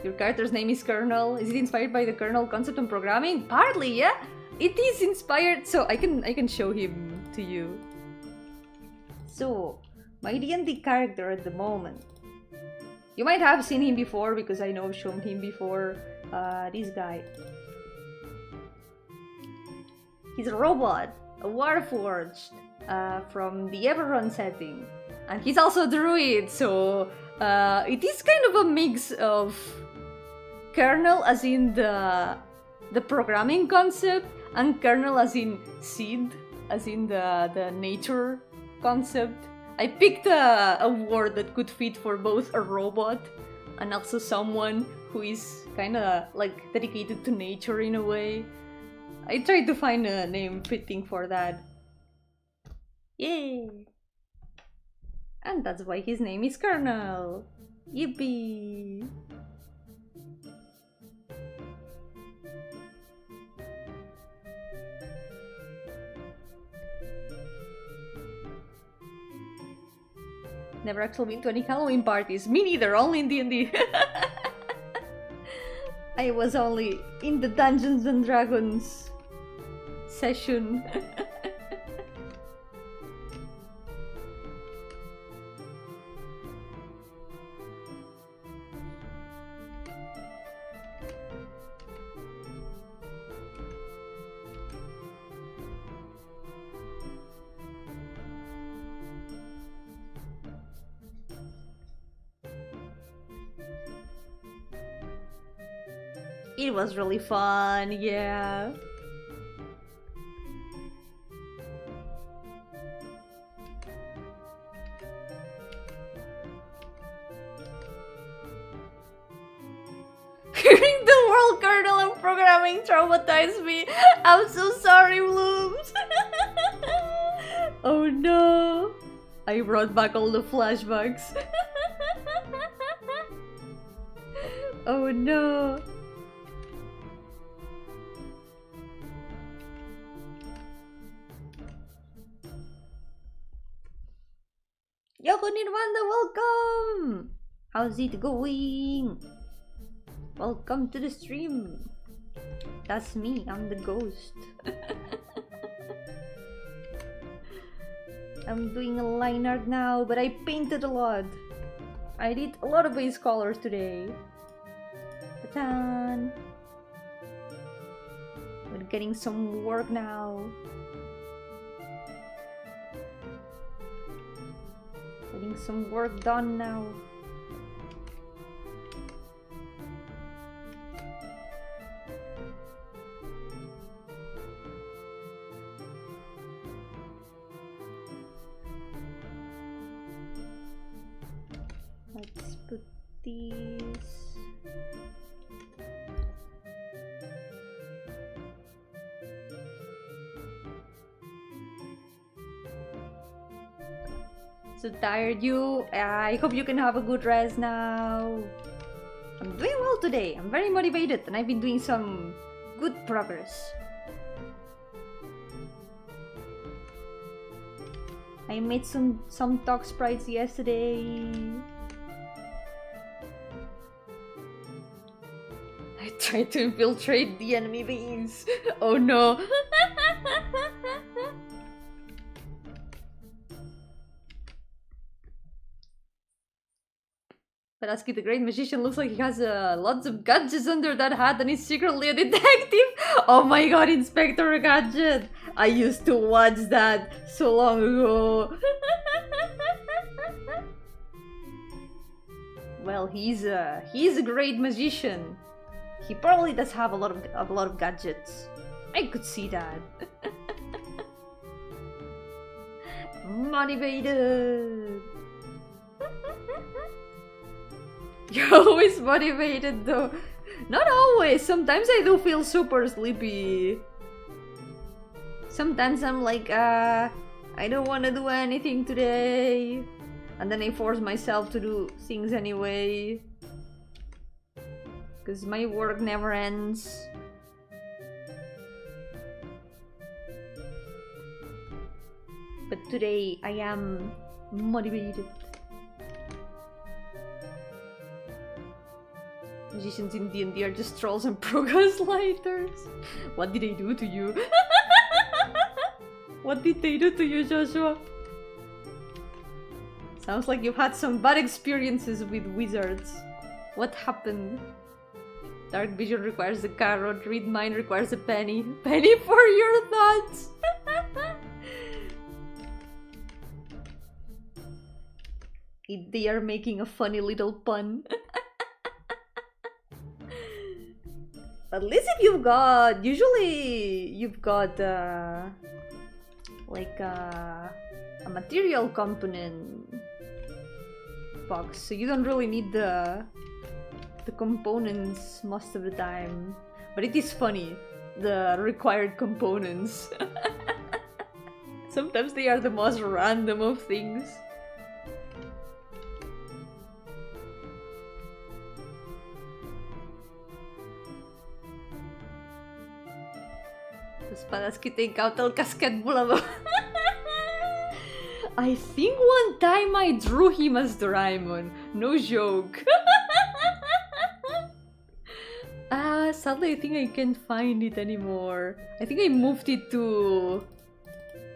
Your character's name is Colonel. Is it inspired by the Colonel concept on programming? Partly, yeah. It is inspired, so I can show him to you. So, my D&D character at the moment. You might have seen him before because I know I've shown him before. This guy. He's a robot, a warforged from the Everrun setting. And he's also a druid, so it is kind of a mix of kernel as in the programming concept and kernel as in seed, as in the nature concept. I picked a word that could fit for both a robot and also someone who is kind of like dedicated to nature in a way. I tried to find a name fitting for that. Yay! And that's why his name is Colonel. Yippee! Never actually been to any Halloween parties. Me neither, only in D&D. I was only in the Dungeons and Dragons session. It was really fun, yeah. Hearing the world programming traumatized me. I'm so sorry, Blooms. Oh no. I brought back all the flashbacks. Oh no. Yoko Nirvana, welcome! How's it going? Welcome to the stream. That's me, I'm the ghost. I'm doing a line art now, but I painted a lot. I did a lot of base colors today. Ta-tan! We're getting some work now. Getting some work done now. Let's put these. So tired, you. I hope you can have a good rest now. I'm doing well today. I'm very motivated and I've been doing some good progress. I made some talk sprites yesterday. I tried to infiltrate the enemy base. Oh no. Pulaski the Great Magician looks like he has lots of gadgets under that hat and he's secretly a detective. Oh my god, Inspector Gadget! I used to watch that so long ago. Well, he's a great magician. He probably does have a lot of gadgets. I could see that. Motivated. You're always motivated though. Not always. Sometimes I do feel super sleepy. Sometimes I'm like, I don't want to do anything today. And then I force myself to do things anyway. Because my work never ends. But today I am motivated. Magicians in D&D are just trolls and progress lighters. What did they do to you? What did they do to you, Joshua? Sounds like you've had some bad experiences with wizards. What happened? Dark vision requires a carrot, read mind requires a penny. Penny for your thoughts! They are making a funny little pun. At least if you've got, usually you've got like a material component box, so you don't really need the components most of the time. But it is funny, the required components. Sometimes they are the most random of things. Espadas que te incauta el casquet volador. I think one time I drew him as Doraemon. No joke. Sadly I think I can't find it anymore. I think I moved it to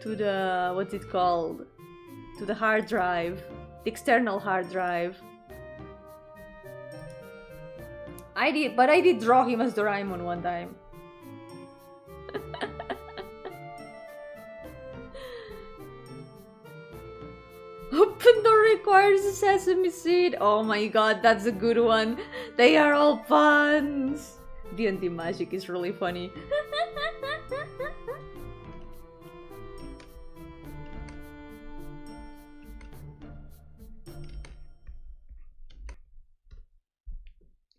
the, what's it called? To the hard drive. The external hard drive. I did draw him as Doraemon one time. Open door requires a sesame seed. Oh my god, that's a good one. They are all puns. D&D magic is really funny.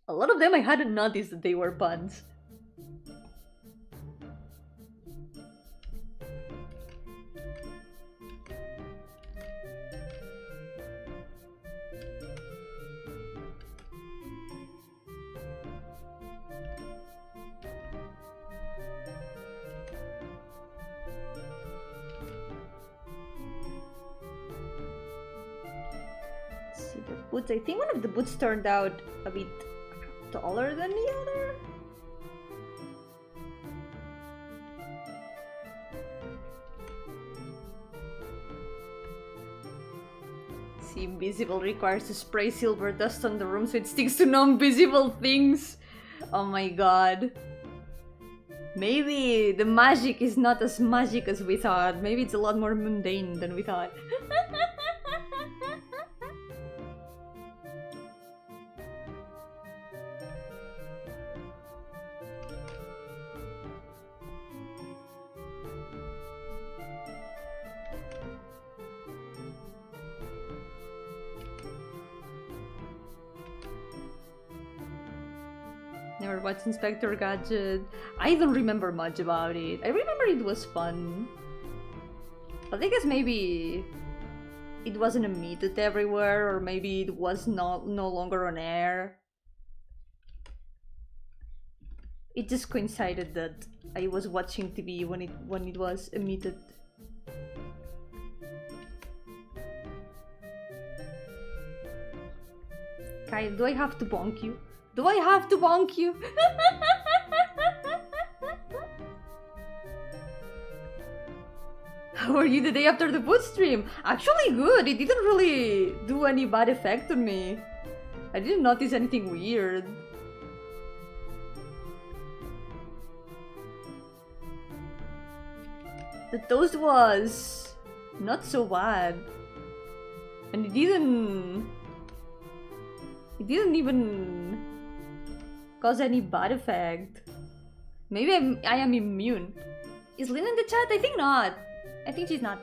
A lot of them I hadn't noticed that they were puns. the boots. I think one of the boots turned out a bit taller than the other. See, invisible requires to spray silver dust on the room so it sticks to non-visible things. Oh my god. Maybe the magic is not as magic as we thought. Maybe it's a lot more mundane than we thought. Never watched Inspector Gadget. I don't remember much about it. I remember it was fun. But I guess maybe it wasn't emitted everywhere, or maybe it was no longer on air. It just coincided that I was watching TV when it was emitted. Kyle, do I have to bonk you? Do I have to bonk you? How are you the day after the boot stream? Actually good. It didn't really do any bad effect on me. I didn't notice anything weird. The toast was not so bad. And it didn't even cause any bad effect. Maybe I am immune. Is Lynn in the chat? I think not. I think she's not.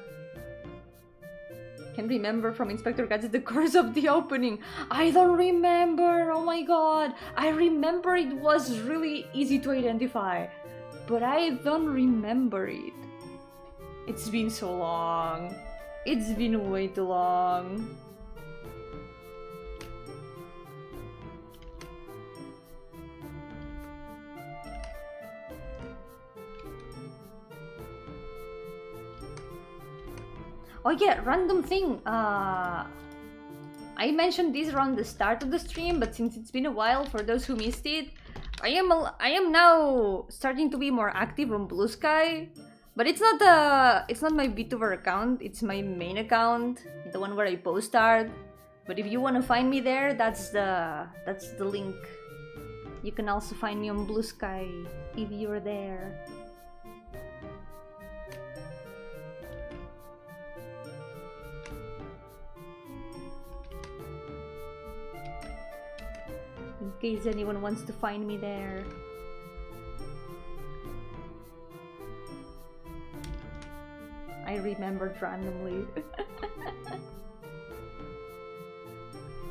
Can remember from Inspector Gadget the course of the opening. I don't remember. Oh my god. I remember it was really easy to identify, but I don't remember it. It's been so long. It's been way too long. Oh yeah, random thing. I mentioned this around the start of the stream, but since it's been a while, for those who missed it, I am now starting to be more active on Blue Sky. But it's not my VTuber account. It's my main account, the one where I post art. But if you want to find me there, that's the link. You can also find me on Blue Sky if you're there. In case anyone wants to find me there. I remembered randomly.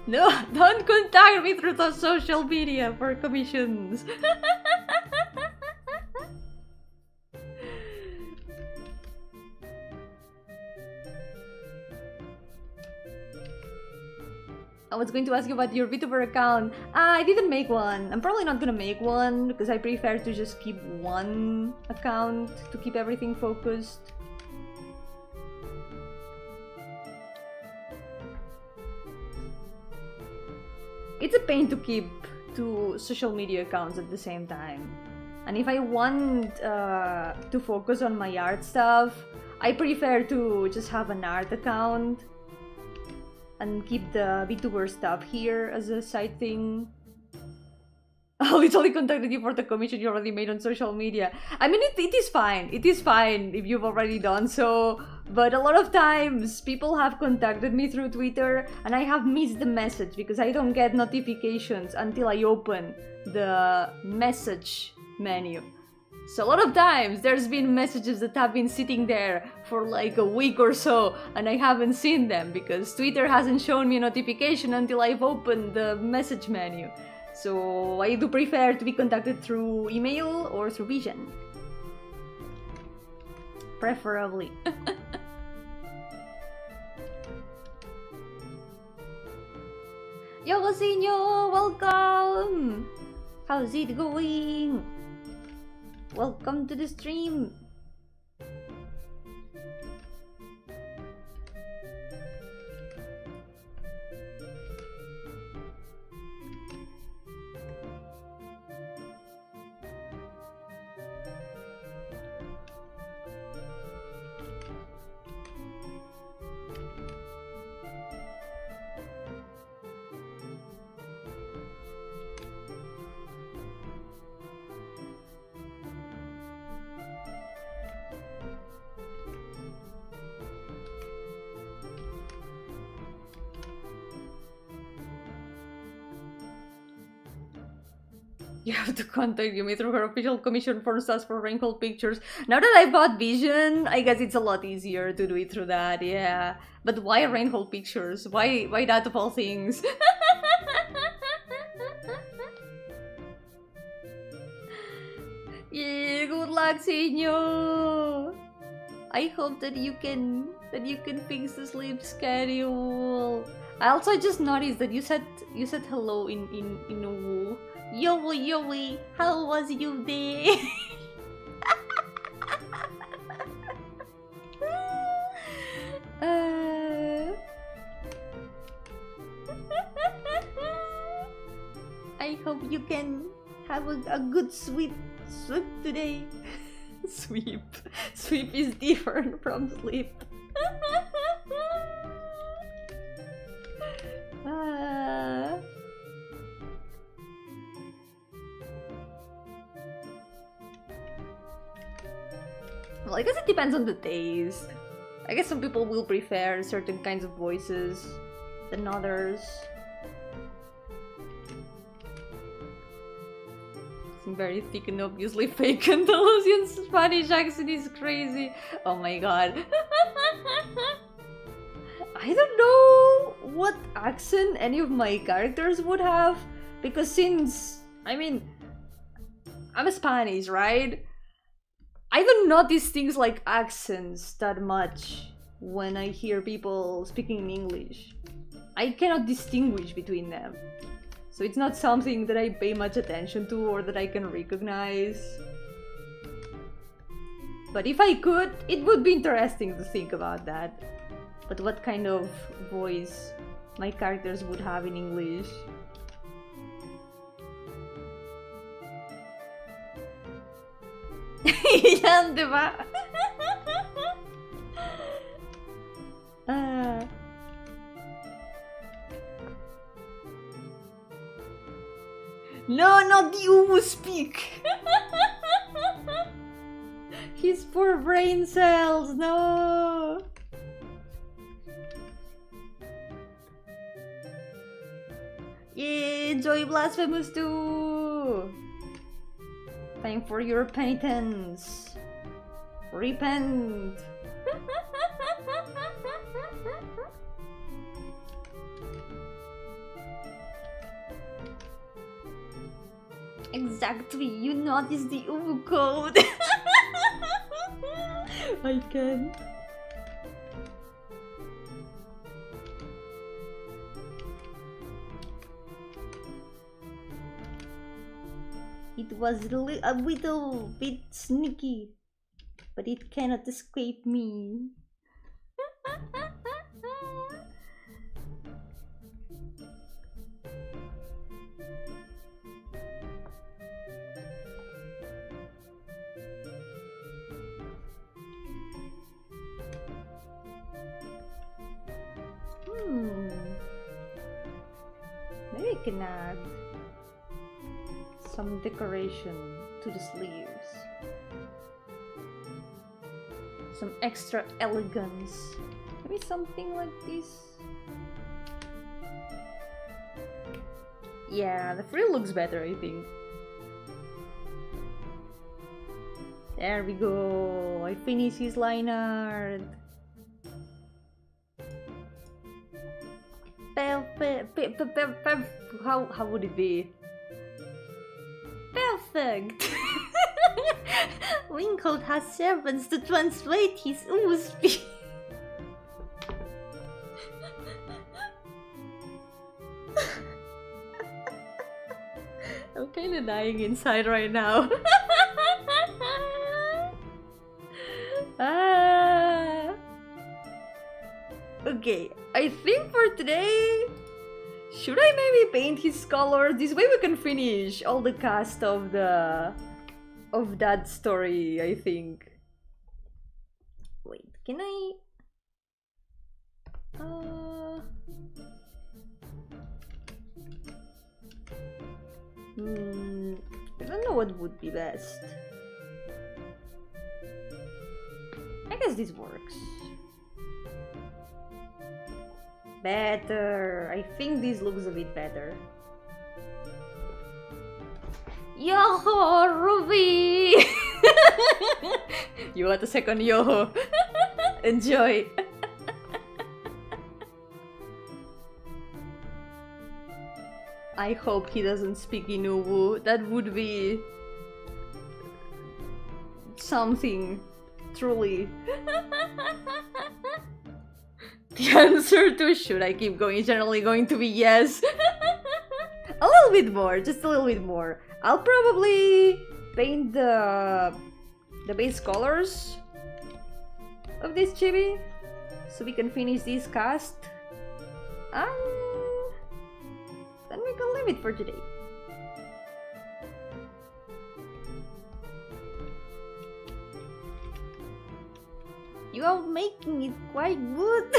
No, don't contact me through the social media for commissions. I was going to ask you about your VTuber account. I didn't make one. I'm probably not gonna make one because I prefer to just keep one account to keep everything focused. It's a pain to keep two social media accounts at the same time. And if I want to focus on my art stuff, I prefer to just have an art account and keep the VTuber stuff here as a side thing. I literally contacted you for the commission you already made on social media. I mean, it is fine. It is fine if you've already done so. But a lot of times people have contacted me through Twitter and I have missed the message because I don't get notifications until I open the message menu. So a lot of times there's been messages that have been sitting there for like a week or so and I haven't seen them because Twitter hasn't shown me a notification until I've opened the message menu. So I do prefer to be contacted through email or through Vision. Preferably. Yo, Gardenia, welcome! How's it going? Welcome to the stream. You have to contact Yumi through her official commission for stats for wrinkled pictures. Now that I bought Vision, I guess it's a lot easier to do it through that, yeah. But why wrinkled pictures? Why that of all things? Yeah, good luck, senor. I hope that you can fix the sleep schedule. I also just noticed that you said hello in Woo. Yo-hooo, how was your day? I hope you can have a good sweep today. Sweep is different from sleep. Well, I guess it depends on the taste. I guess some people will prefer certain kinds of voices than others. Some very thick and obviously fake Andalusian Spanish accent is crazy. Oh my god. I don't know what accent any of my characters would have, because since, I mean, I'm Spanish, right? I don't notice things like accents that much when I hear people speaking in English. I cannot distinguish between them. So it's not something that I pay much attention to or that I can recognize. But if I could, it would be interesting to think about that. But what kind of voice my characters would have in English? ¿Dónde va? No, not you who speak! His poor brain cells, no! Yeah, enjoy Blasphemous too! Time for your penitence! Repent! Exactly, you noticed the UU code! I can. It was a little bit sneaky, but it cannot escape me. Maybe I can add some decoration to the sleeves. Some extra elegance. Maybe something like this. Yeah, the frill looks better, I think. There we go. I finished his line art. How would it be? Perfect! Wrinkled has servants to translate his speech. I'm kinda dying inside right now. Okay, I think for today, should I maybe paint his color? This way we can finish all the cast of that story, I think. Wait, can I? I don't know what would be best. I guess this works. Better. I think this looks a bit better. Yo-hooo, Ruby! You got a second yo-hooo. Enjoy. I hope he doesn't speak Inubu. That would be something, truly. The answer to should I keep going is generally going to be yes. A little bit more, just a little bit more. I'll probably paint the base colors of this chibi so we can finish this cast. Then we can leave it for today. You are making it quite good.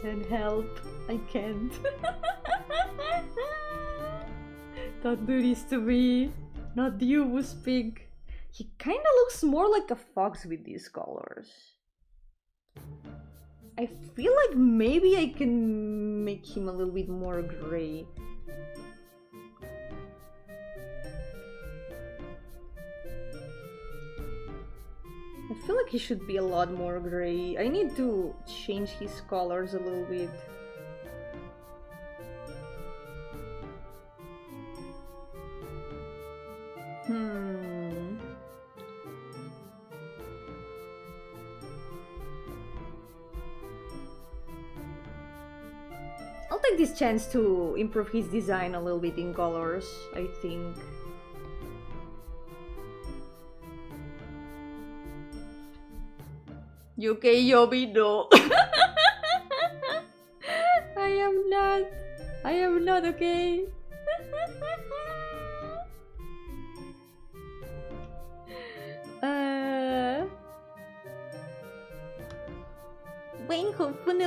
Send help. I can't. Don't do this to me. Not you who speak. He kinda looks more like a fox with these colors. I feel like maybe I can make him a little bit more gray. I feel like he should be a lot more gray. I need to change his colors a little bit. I'll take this chance to improve his design a little bit in colors, I think. UK Yomi, no. I am not okay. Wayne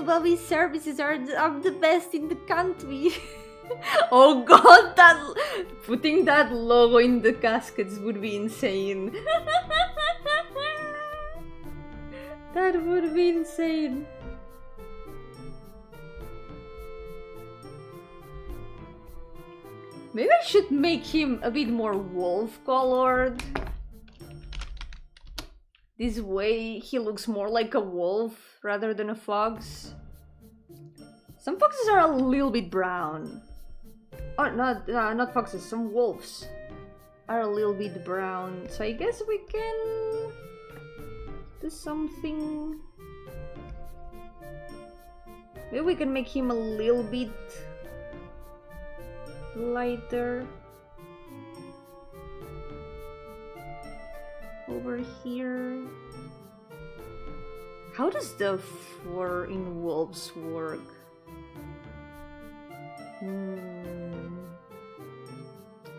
Bobby's services are the best in the country. Oh god, putting that logo in the caskets would be insane. That would be insane. Maybe I should make him a bit more wolf-colored. This way he looks more like a wolf rather than a fox. Some foxes are a little bit brown. Oh, not foxes, some wolves are a little bit brown. So I guess we can do something. Maybe we can make him a little bit lighter over here. How does the fur in wolves work? I'm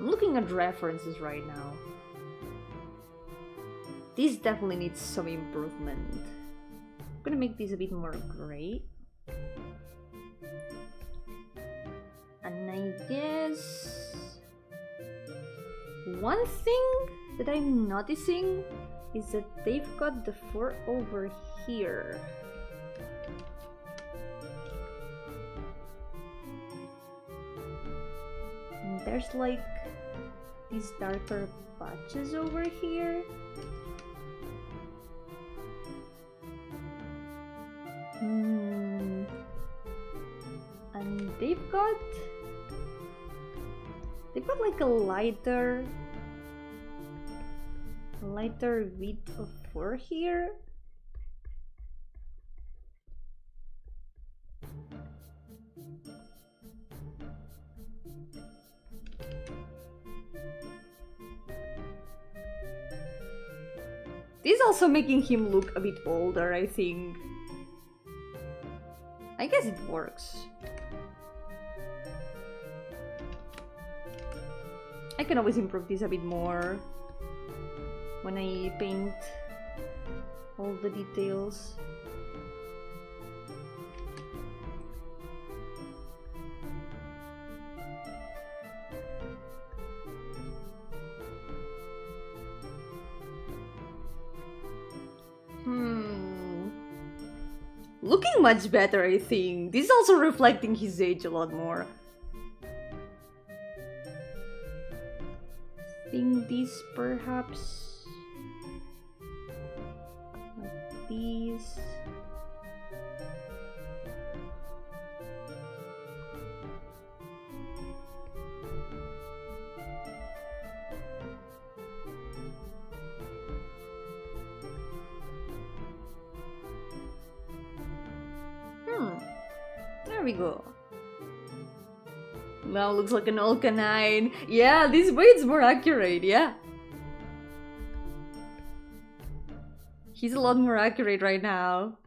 looking at references right now. This definitely needs some improvement. I'm gonna make this a bit more gray. And I guess one thing that I'm noticing is that they've got the fur over here. And there's like these darker patches over here. And they've got like a lighter bit of fur here. This is also making him look a bit older, I think. I guess it works. I can always improve this a bit more when I paint all the details. Looking much better, I think. This is also reflecting his age a lot more. think this perhaps like this. There we go. Now looks like an old canine. Yeah, this way it's more accurate, yeah. He's a lot more accurate right now.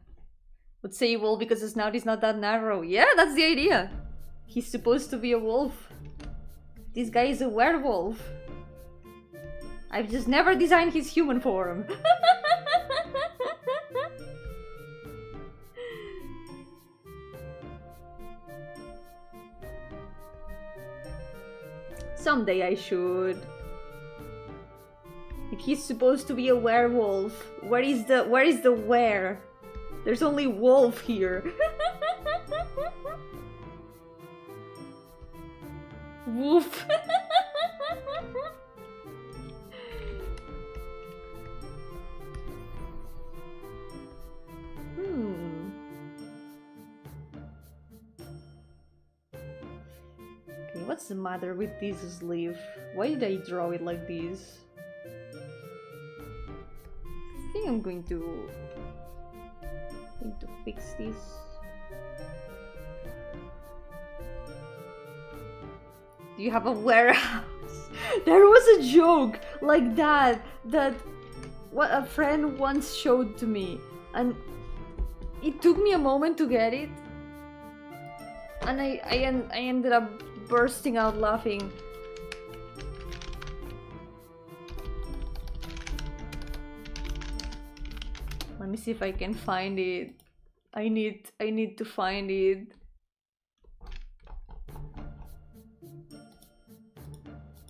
Let's say wolf because his snout is not that narrow. Yeah, that's the idea. He's supposed to be a wolf. This guy is a werewolf. I've just never designed his human form. Someday I should. Like he's supposed to be a werewolf. Where is the were? There's only wolf here. Woof. What's the matter with this sleeve? Why did I draw it like this? I think I'm going to fix this. Do you have a warehouse? There was a joke like that what a friend once showed to me, and it took me a moment to get it, and I ended up bursting out laughing. Let me see if I can find it. I need to find it.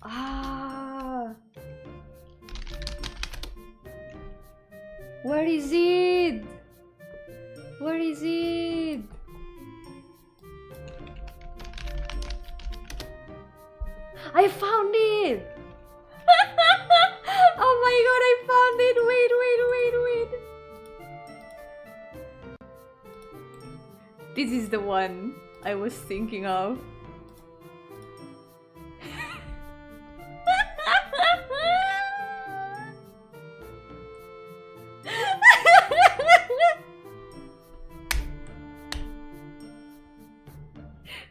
Ah, where is it? Where is it? I found it! Oh my god, I found it! Wait. This is the one I was thinking of.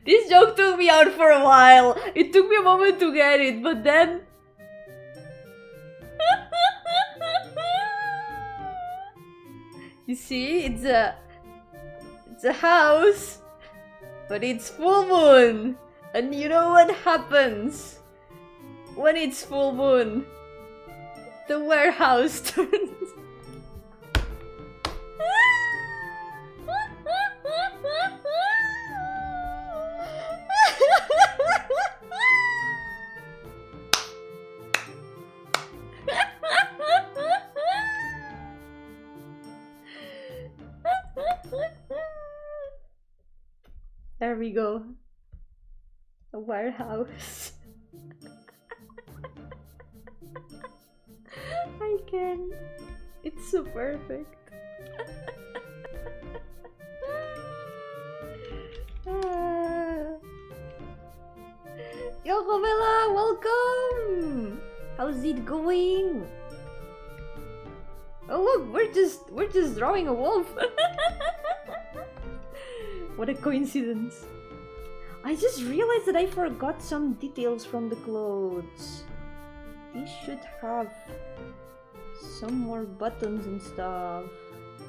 This joke took me out for a while. It took me a moment to get it, but then... You see, it's a house, but it's full moon. And you know what happens when it's full moon? The warehouse turns... There we go. A warehouse. I can. It's so perfect. Yo, Bella, welcome. How's it going? Oh look, we're just drawing a wolf. What a coincidence. I just realized that I forgot some details from the clothes. These should have some more buttons and stuff,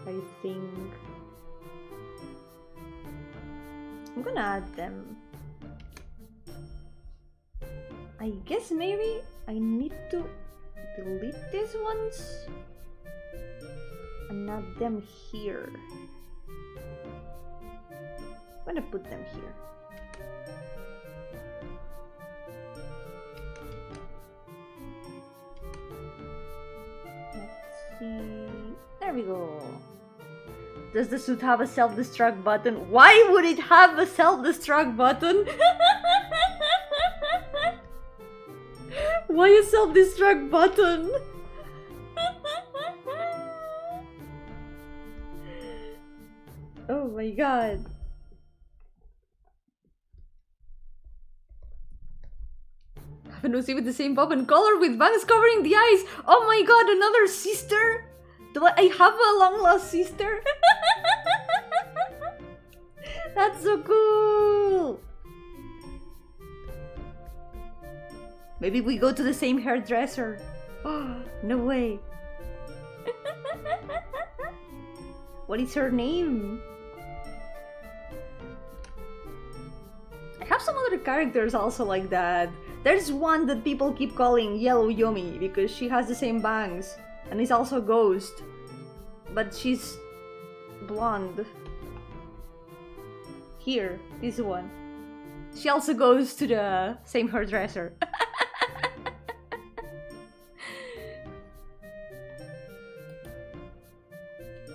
I think. I'm gonna add them. I guess maybe I need to delete these ones and add them here. I'm gonna put them here. Let's see. There we go. Does the suit have a self-destruct button? Why would it have a self-destruct button? Why a self-destruct button? Oh my god. Have a nosy with the same bob and color with bangs covering the eyes. Oh my god, another sister? Do I have a long lost sister? That's so cool. Maybe we go to the same hairdresser. Oh, no way. What is her name? I have some other characters also like that. There's one that people keep calling Yellow Yomi because she has the same bangs and is also a ghost. But she's blonde. Here, this one. She also goes to the same hairdresser.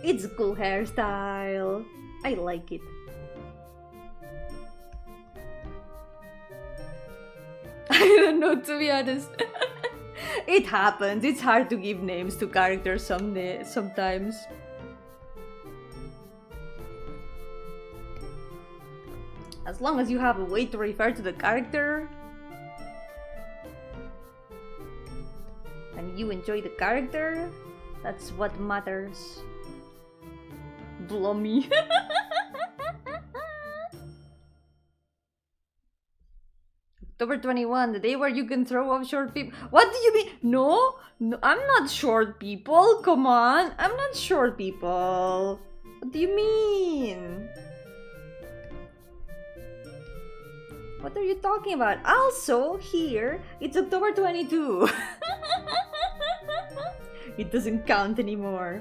It's a cool hairstyle. I like it. I don't know, to be honest. It happens. It's hard to give names to characters sometimes. As long as you have a way to refer to the character and you enjoy the character, that's what matters. Blummy. October 21, the day where you can throw off short people. What do you mean? No, I'm not short people. Come on, I'm not short people. What do you mean? What are you talking about? Also, here, it's October 22. It doesn't count anymore.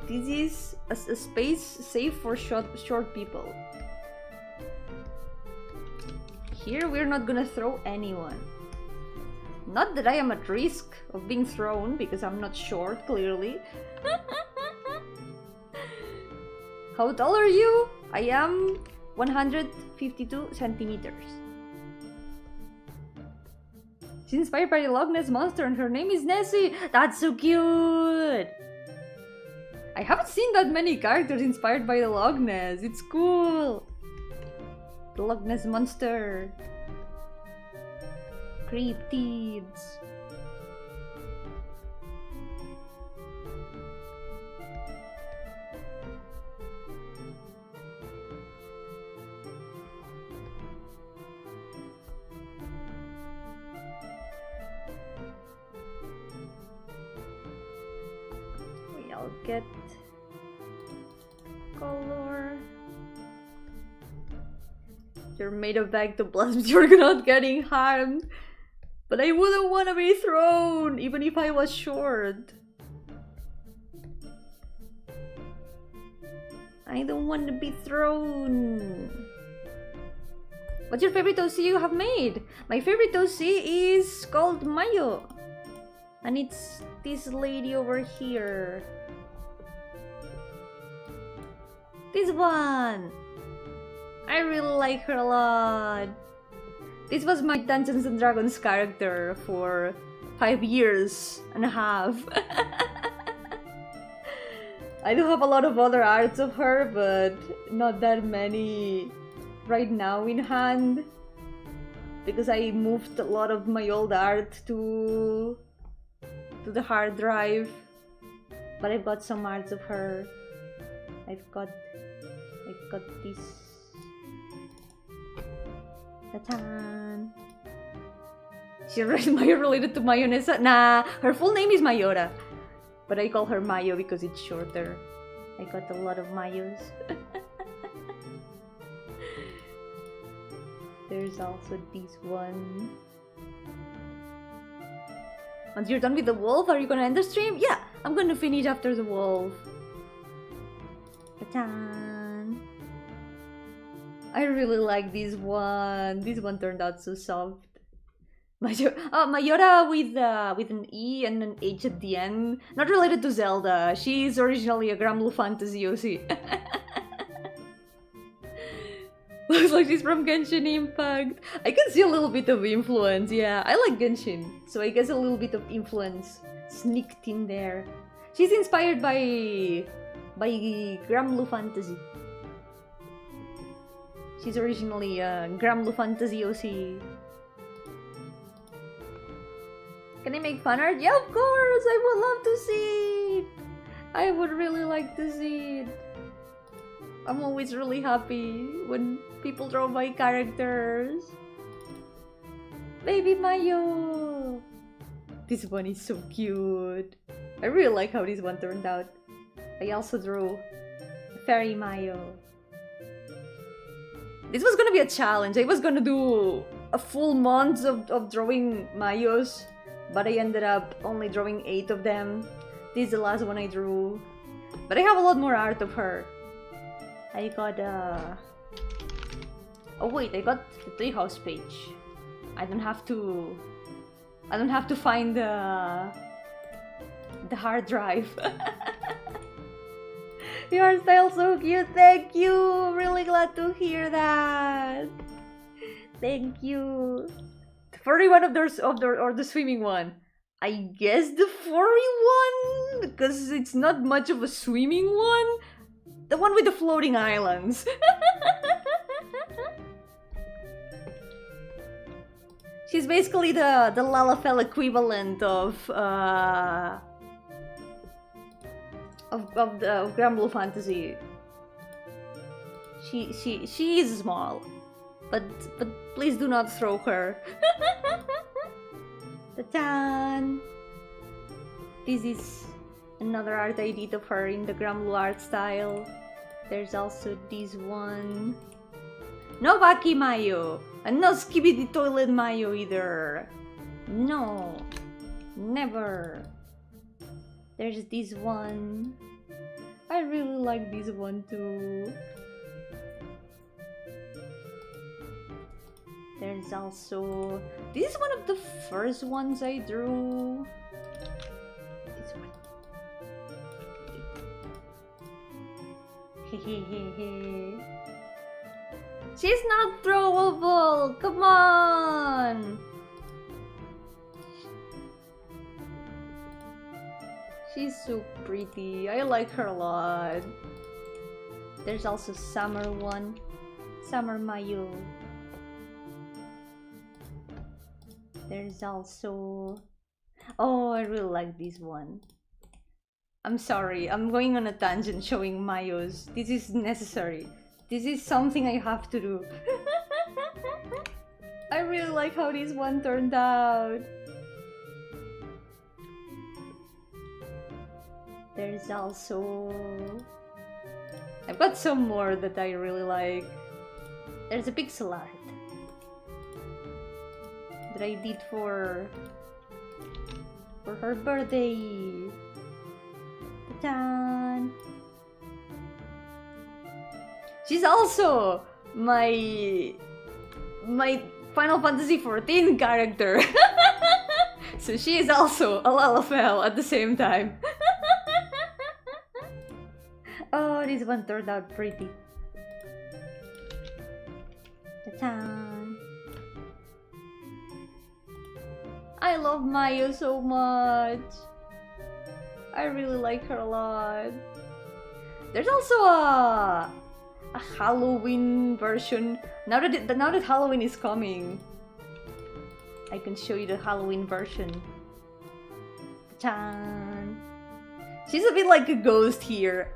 This is a space safe for short people. Here, we're not gonna throw anyone. Not that I am at risk of being thrown, because I'm not short, clearly. How tall are you? I am 152 centimeters. She's inspired by the Loch Ness Monster and her name is Nessie. That's so cute. I haven't seen that many characters inspired by the Loch Ness. It's cool. The Loch Ness Monster. Cryptids. I'll get color. You're made of bag to blast, you're not getting harmed. But I wouldn't want to be thrown, even if I was short. I don't want to be thrown. What's your favorite OC you have made? My favorite OC is called Mayo. And it's this lady over here. This one! I really like her a lot. This was my Dungeons and Dragons character for 5 years and a half. I do have a lot of other arts of her, but not that many right now in hand. Because I moved a lot of my old art to the hard drive. But I've got some arts of her. I've got this. Ta-tan! She's related to Mayonesa? Nah, her full name is Mayora. But I call her Mayo because it's shorter. I got a lot of Mayos. There's also this one. Once you're done with the wolf, are you gonna end the stream? Yeah, I'm gonna finish after the wolf. Ta-tan! I really like this one. This one turned out so soft. Mayora with an E and an H at the end. Not related to Zelda. She's originally a Granblue Fantasy OC. Looks like she's from Genshin Impact. I can see a little bit of influence, yeah. I like Genshin, so I guess a little bit of influence sneaked in there. She's inspired by Gramlu Fantasy. She's originally Gramlu Fantasy OC. Can I make fan art? Yeah, of course! I would love to see it! I would really like to see it. I'm always really happy when people draw my characters. Baby Mayo! This one is so cute. I really like how this one turned out. I also drew Fairy Mayo. This was gonna be a challenge. I was gonna do a full month of drawing Mayos, but I ended up only drawing 8 of them. This is the last one I drew. But I have a lot more art of her. I got oh wait, I got the treehouse page. I don't have to find the hard drive. Your style's so cute, thank you! Really glad to hear that. Thank you. The furry one or the swimming one? I guess the furry one, because it's not much of a swimming one. The one with the floating islands. She's basically the Lalafell equivalent of Granblue Fantasy. She is small, but please do not throw her. Ta-tan! This is another art I did of her in the Granblue art style. There's also this one. No Baki Mayo! And no Skibidi Toilet Mayo either! No! Never! There's this one. I really like this one too. There's also... This is one of the first ones I drew. This one. Hehehehe. She's not throwable! Come on! She's so pretty. I like her a lot. There's also Summer one. Summer Mayo. There's also... Oh, I really like this one. I'm sorry, I'm going on a tangent showing Mayos. This is necessary. This is something I have to do. I really like how this one turned out. There's also... I've got some more that I really like. There's a pixel art that I did for her birthday. Ta-da! She's also my Final Fantasy XIV character. So she is also a Lalafell at the same time. Oh, this one turned out pretty. Ta-da! I love Mayo so much. I really like her a lot. There's also a Halloween version. Now that Halloween is coming, I can show you the Halloween version. Ta-chan! She's a bit like a ghost here.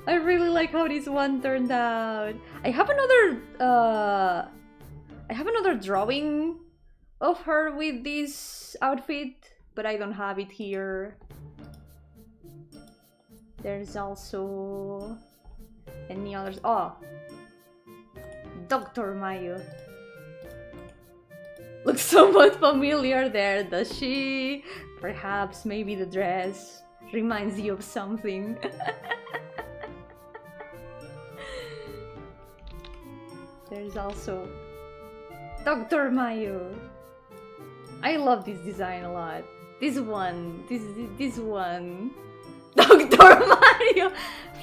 I really like how this one turned out. I have another drawing of her with this outfit, but I don't have it here. There's also any others. Oh, Dr. Mayo. Looks somewhat familiar there, does she? Perhaps maybe the dress reminds you of something. There's also Dr. Mayo. I love this design a lot. This one. Dr. Mario!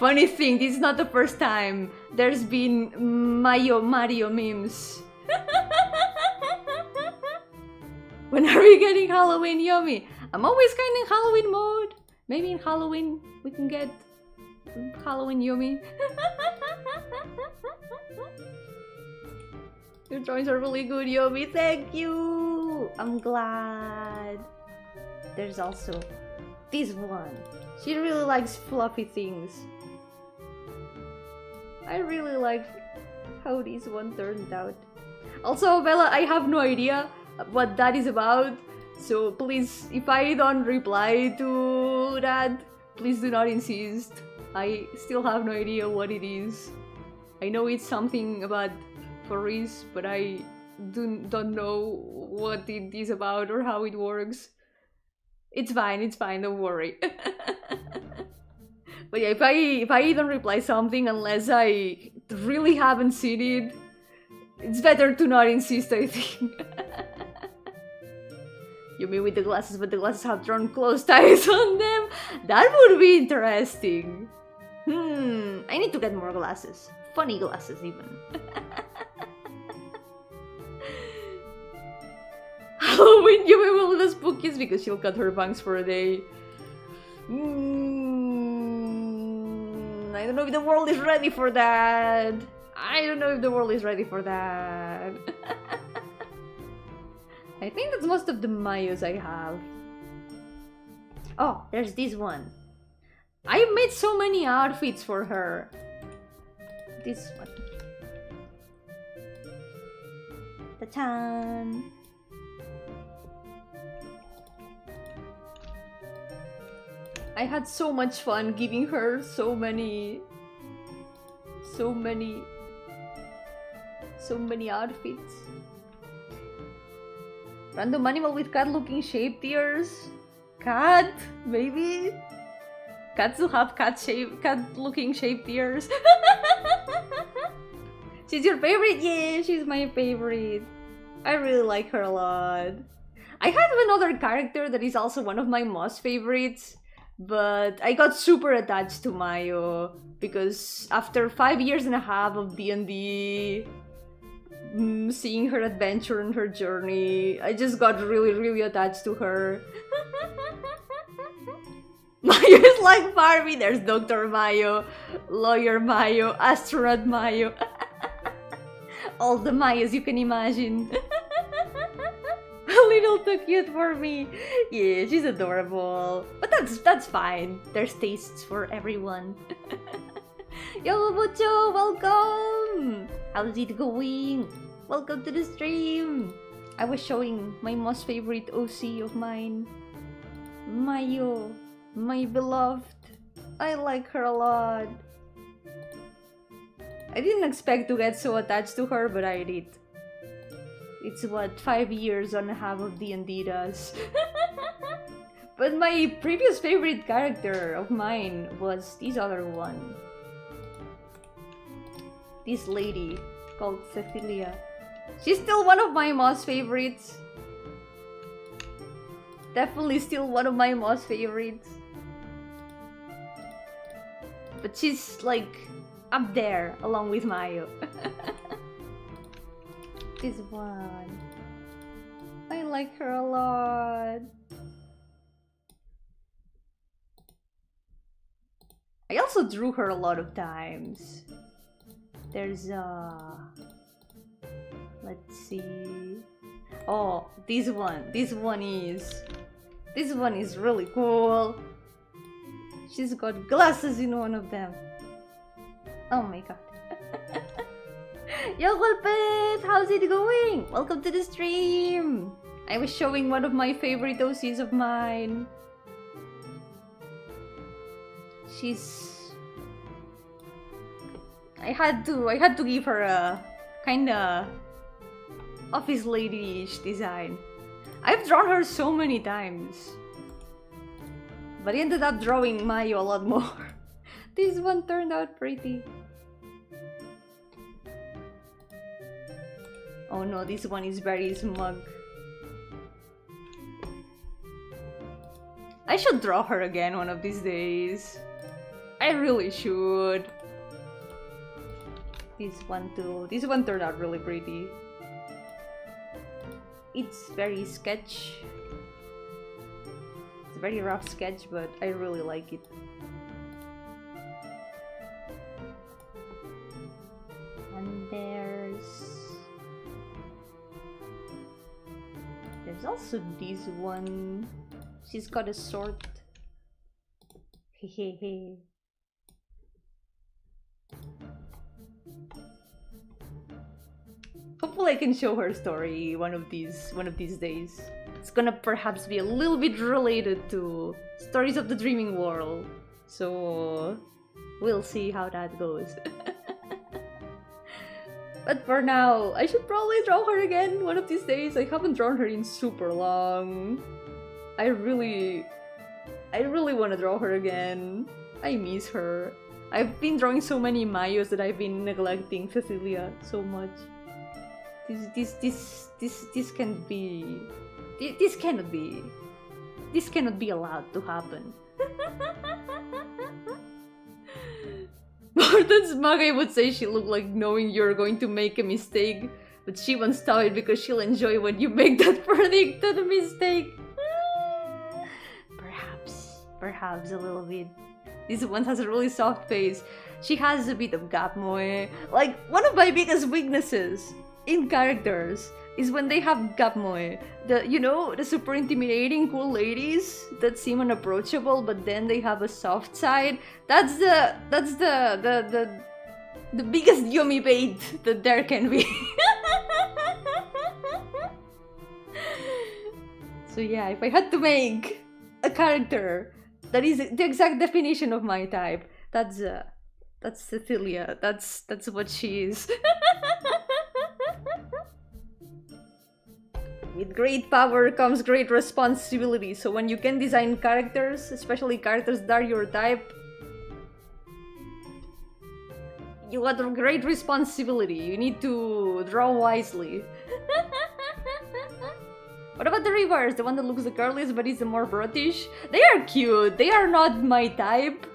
Funny thing, this is not the first time there's been Mario memes. When are we getting Halloween Yomi? I'm always kind of in Halloween mode. Maybe in Halloween we can get Halloween Yomi. Your drawings are really good, Yomi. Thank you. I'm glad. There's also this one. She really likes fluffy things. I really like how this one turned out. Also, Bella, I have no idea what that is about. So please, if I don't reply to that, please do not insist. I still have no idea what it is. I know it's something about furries, but I don't know what it is about or how it works. It's fine, don't worry. But yeah, if I don't reply something unless I really haven't seen it, it's better to not insist, I think. You mean with the glasses, but the glasses have drawn close ties on them? That would be interesting. I need to get more glasses. Funny glasses, even. Halloween Yumi will the spookiest because she'll cut her bangs for a day. I don't know if the world is ready for that. I don't know if the world is ready for that. I think that's most of the Mayos I have. Oh, there's this one. I made so many outfits for her. This one. Ta-tan! I had so much fun giving her so many outfits. Random animal with cat-looking shaped ears. Cat, maybe. Cats will have cat-looking shaped ears. She's your favorite? Yeah, she's my favorite. I really like her a lot. I have another character that is also one of my most favorites, but I got super attached to Mayo because after 5 years and a half of D&D, seeing her adventure and her journey, I just got really attached to her. Mayo is like Barbie. There's Dr. Mayo, Lawyer Mayo, Astronaut Mayo. All the Mayos you can imagine. A little too cute for me. Yeah, she's adorable. But that's fine. There's tastes for everyone. Yo, Bucho, welcome! How's it going? Welcome to the stream! I was showing my most favorite OC of mine. Mayo, my beloved. I like her a lot. I didn't expect to get so attached to her, but I did. It's what 5 years and a half of D&D does. But my previous favorite character of mine was this other one. This lady called Cecilia. She's still one of my most favorites. Definitely still one of my most favorites. But she's like up there along with Mayo. This one. I like her a lot. I also drew her a lot of times. There's let's see. Oh, this one is really cool. She's got glasses in one of them. Oh my god. Yo, Golpet! How's it going? Welcome to the stream! I was showing one of my favorite OCs of mine. I had to give her a kinda office lady-ish design. I've drawn her so many times, but I ended up drawing Mayo a lot more. This one turned out pretty. Oh no, this one is very smug. I should draw her again one of these days. I really should. This one too. This one turned out really pretty. It's very sketch. It's a very rough sketch, but I really like it. And there's also this one. She's got a sword. Hehehe. Hopefully I can show her story one of these days. It's gonna perhaps be a little bit related to stories of the dreaming world. So we'll see how that goes. But for now, I should probably draw her again one of these days. I haven't drawn her in super long. I really want to draw her again. I miss her. I've been drawing so many Mayos that I've been neglecting Cecilia so much. This can't be. This cannot be allowed to happen. Morton's Magay would say she looked like knowing you're going to make a mistake, but she won't stop it because she'll enjoy when you make that predicted mistake. Perhaps a little bit. This one has a really soft face. She has a bit of gapmoe. Like, one of my biggest weaknesses in characters is when they have gapmoe. The super intimidating cool ladies that seem unapproachable, but then they have a soft side. That's the biggest Yomi bait that there can be. So yeah, if I had to make a character that is the exact definition of my type, that's Cecilia. That's what she is. With great power comes great responsibility. So when you can design characters, especially characters that are your type, you got a great responsibility. You need to draw wisely. What about the reverse? The one that looks the girliest but is the more brutish? They are cute. They are not my type,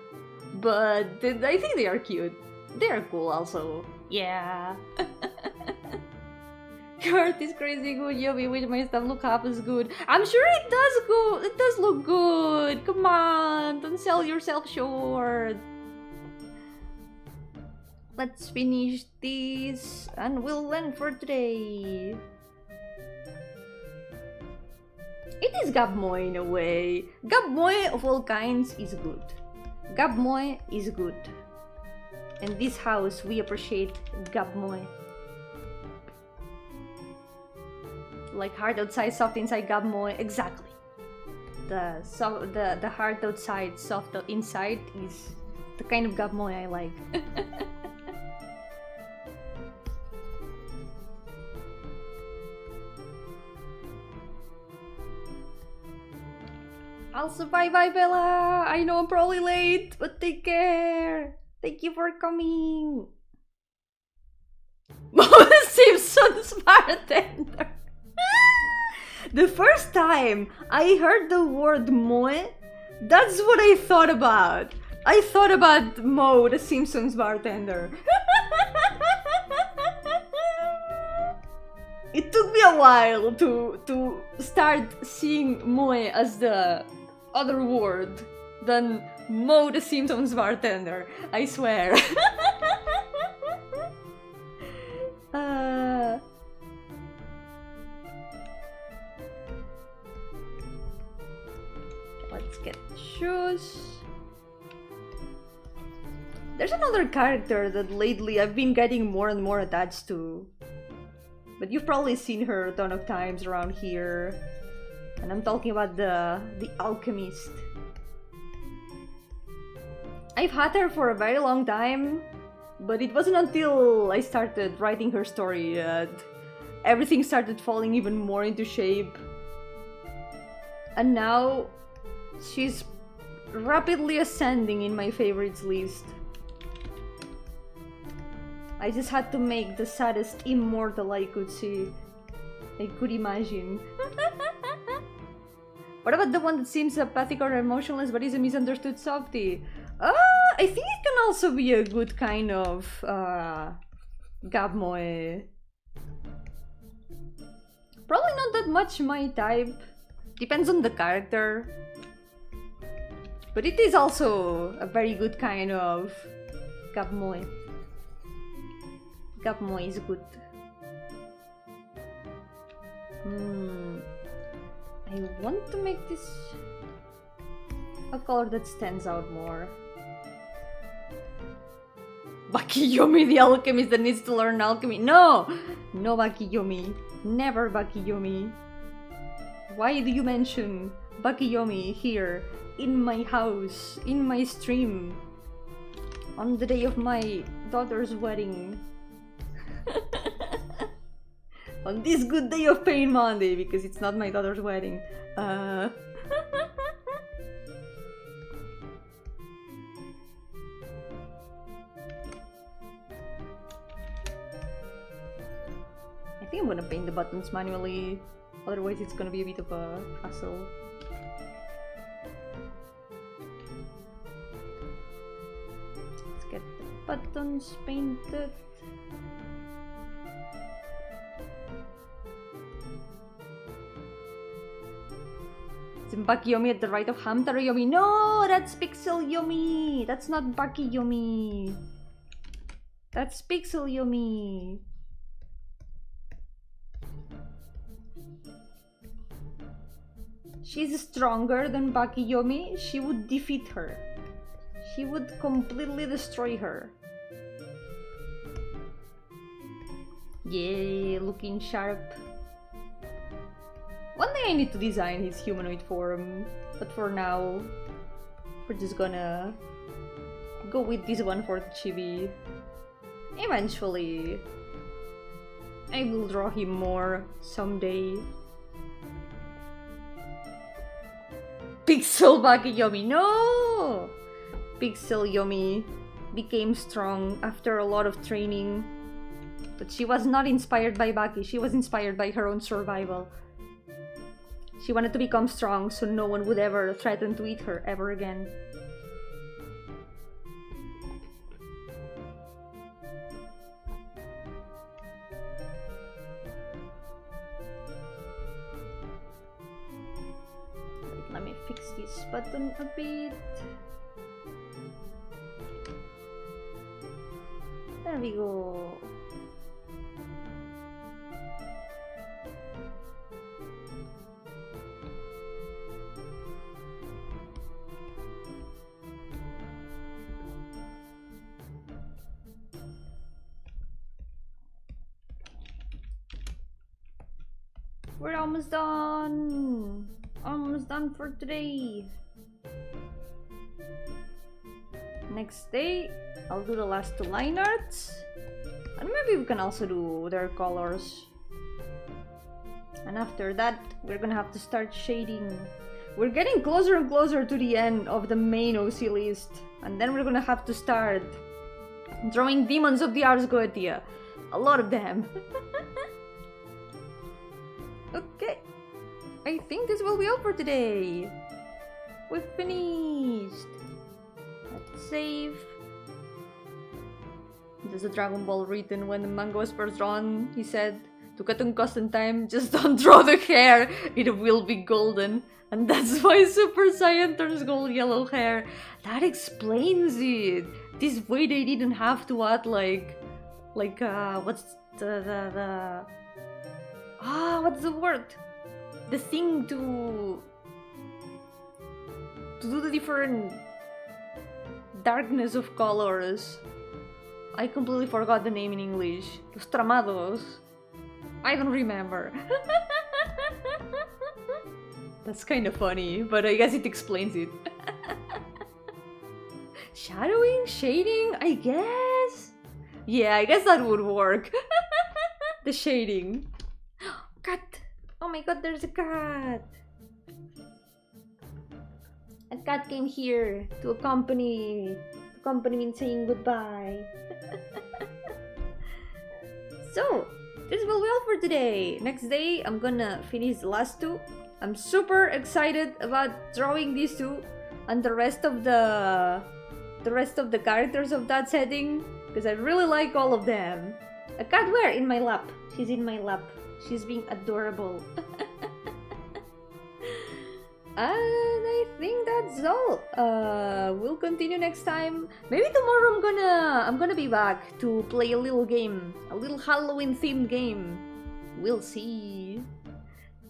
but I think they are cute. They are cool also. Yeah. Your art is crazy good, Yomi. Wish my stuff look half as good. I'm sure it does go. It does look good. Come on, don't sell yourself short. Let's finish this and we'll end for today. It is gapmoe in a way. Gapmoe of all kinds is good. Gapmoe is good. In this house, we appreciate gapmoe. Like hard outside, soft inside, gapmoe. Exactly. The hard outside, soft inside is the kind of gapmoe I like. I'll survive, bye Bella! I know I'm probably late, but take care! Thank you for coming! Simpsons bartender! The first time I heard the word moe, that's what I thought about. I thought about Mo, the Simpsons bartender. It took me a while to start seeing moe as the other word than Mo, the Simpsons bartender. I swear. Let's get shoes. There's another character that lately I've been getting more and more attached to. But you've probably seen her a ton of times around here. And I'm talking about the alchemist. I've had her for a very long time, but it wasn't until I started writing her story that everything started falling even more into shape. And now she's rapidly ascending in my favorites list. I just had to make the saddest immortal I could imagine. What about the one that seems apathic or emotionless but is a misunderstood softie? I think it can also be a good kind of gabmoe. Probably not that much my type. Depends on the character. But it is also a very good kind of gabmoe. Gabmoe is good. I want to make this a color that stands out more. Bakiyomi, the alchemist that needs to learn alchemy. No! No Bakiyomi. Never Bakiyomi. Why do you mention Bakiyomi here, in my house, in my stream, on the day of my daughter's wedding? On this good day of Pain Monday, because it's not my daughter's wedding. I think I'm gonna paint the buttons manually, otherwise it's gonna be a bit of a hassle. Let's get the buttons painted. Isn't Bakiyomi at the right of Hamtaro Yomi? No, that's Pixel Yomi! That's not Bakiyomi! That's Pixel Yomi! She's stronger than Bakiyomi. She would defeat her. She would completely destroy her. Yeah, looking sharp. One day I need to design his humanoid form, but for now, we're just gonna go with this one for the chibi. Eventually, I will draw him more someday. Pixel Bakiyomi, no! Pixel Yomi became strong after a lot of training, but she was not inspired by Baki, she was inspired by her own survival. She wanted to become strong so no one would ever threaten to eat her ever again. Let me fix this button a bit. There we go. We're almost done! Almost done for today! Next day, I'll do the last two line arts. And maybe we can also do their colors. And after that, we're gonna have to start shading. We're getting closer and closer to the end of the main OC list. And then we're gonna have to start drawing demons of the Ars Goetia. A lot of them. Okay, I think this will be all for today. We've finished. Let's save. There's a Dragon Ball written when the manga was first drawn. He said, to cut on cost and time, just don't draw the hair. It will be golden. And that's why Super Saiyan turns gold yellow hair. That explains it. This way they didn't have to add what's what's the word? The thing to do the different darkness of colors. I completely forgot the name in English. Los tramados. I don't remember. That's kind of funny, but I guess it explains it. Shadowing? Shading? I guess? Yeah, I guess that would work. The shading. Cat! Oh my god, there's a cat! A cat came here to accompany me in saying goodbye. So, this will be all for today. Next day, I'm gonna finish the last two. I'm super excited about drawing these two and the rest of the the rest of the characters of that setting, because I really like all of them. A cat where? In my lap. She's in my lap. She's being adorable. And I think that's all. We'll continue next time. Maybe tomorrow I'm gonna be back to play a little game, a little Halloween themed game. We'll see.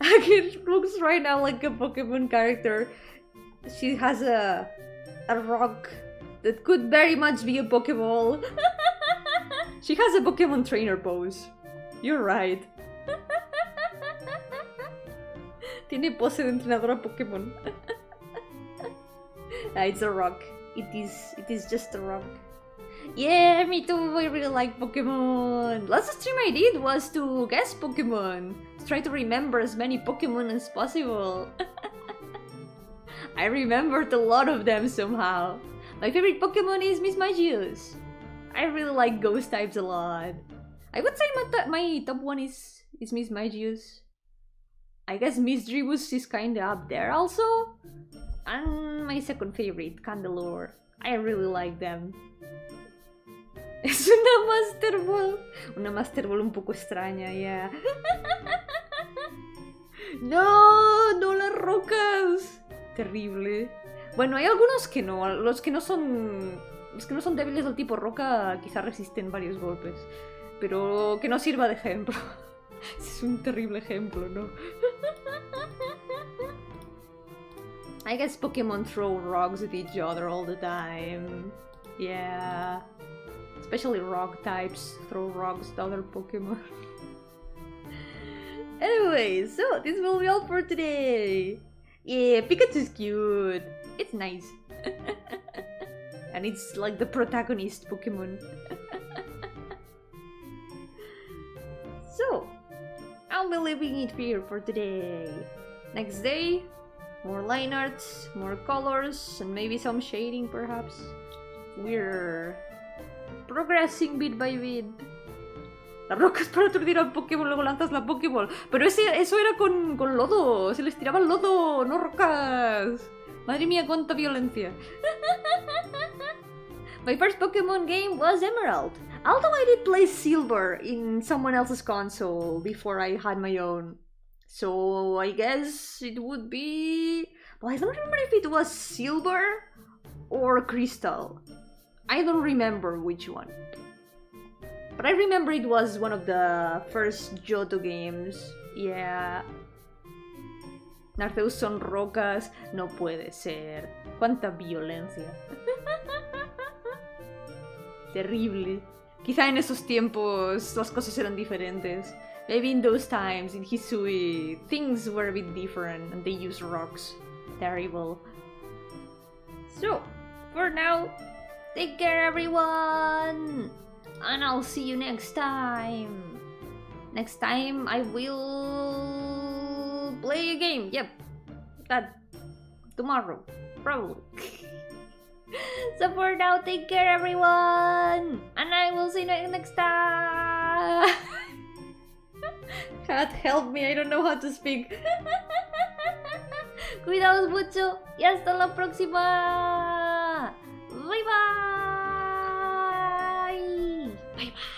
It looks right now like a Pokemon character. She has a rock that could very much be a Pokeball. She has a Pokemon trainer pose. You're right. Tiene pose de entrenadora Pokémon. It's a rock. It is just a rock. Yeah, me too. I really like Pokemon. Last stream I did was to guess Pokemon. To try to remember as many Pokemon as possible. I remembered a lot of them somehow. My favorite Pokemon is Miss Magius. I really like ghost types a lot. I would say my top one is Miss Magius. I guess Misdreavus is kinda up there also. And my second favorite, Candelore. I really like them. Es una Master Ball. Una Master Ball un poco extraña, yeah. No las rocas. Terrible. Bueno, hay algunos que no. Los que no son débiles del tipo roca quizá resisten varios golpes. Pero que no sirva de ejemplo. Es un terrible ejemplo, ¿no? I guess Pokemon throw rocks at each other all the time. Yeah. Especially rock types throw rocks at other Pokemon. Anyway, so this will be all for today. Yeah, Pikachu's cute. It's nice. And it's like the protagonist Pokemon. So, I'll be leaving it here for today. Next day, more line arts, more colors, and maybe some shading perhaps. We're progressing bit by bit. Las rocas para aturdir al Pokémon, luego lanzas la Pokéball. Pero eso era con lodo, se les tiraba el lodo, no rocas. Madre mía, cuánta violencia. My first Pokemon game was Emerald. Although I did play Silver in someone else's console before I had my own. So I guess it would be... Well, I don't remember if it was Silver or Crystal. I don't remember which one. But I remember it was one of the first Johto games. Yeah. Narceus son rocas. No puede ser. Cuánta violencia. Terrible. Quizá en esos tiempos las cosas eran diferentes. Maybe in those times, in Hisui, things were a bit different and they used rocks. Terrible. So, for now, take care everyone! And I'll see you next time. Next time I will play a game. Yep. That tomorrow. Probably. So for now, take care everyone! And I will see you next time! Cat, help me, I don't know how to speak. Cuidaos mucho y hasta la próxima! Bye bye! Bye bye!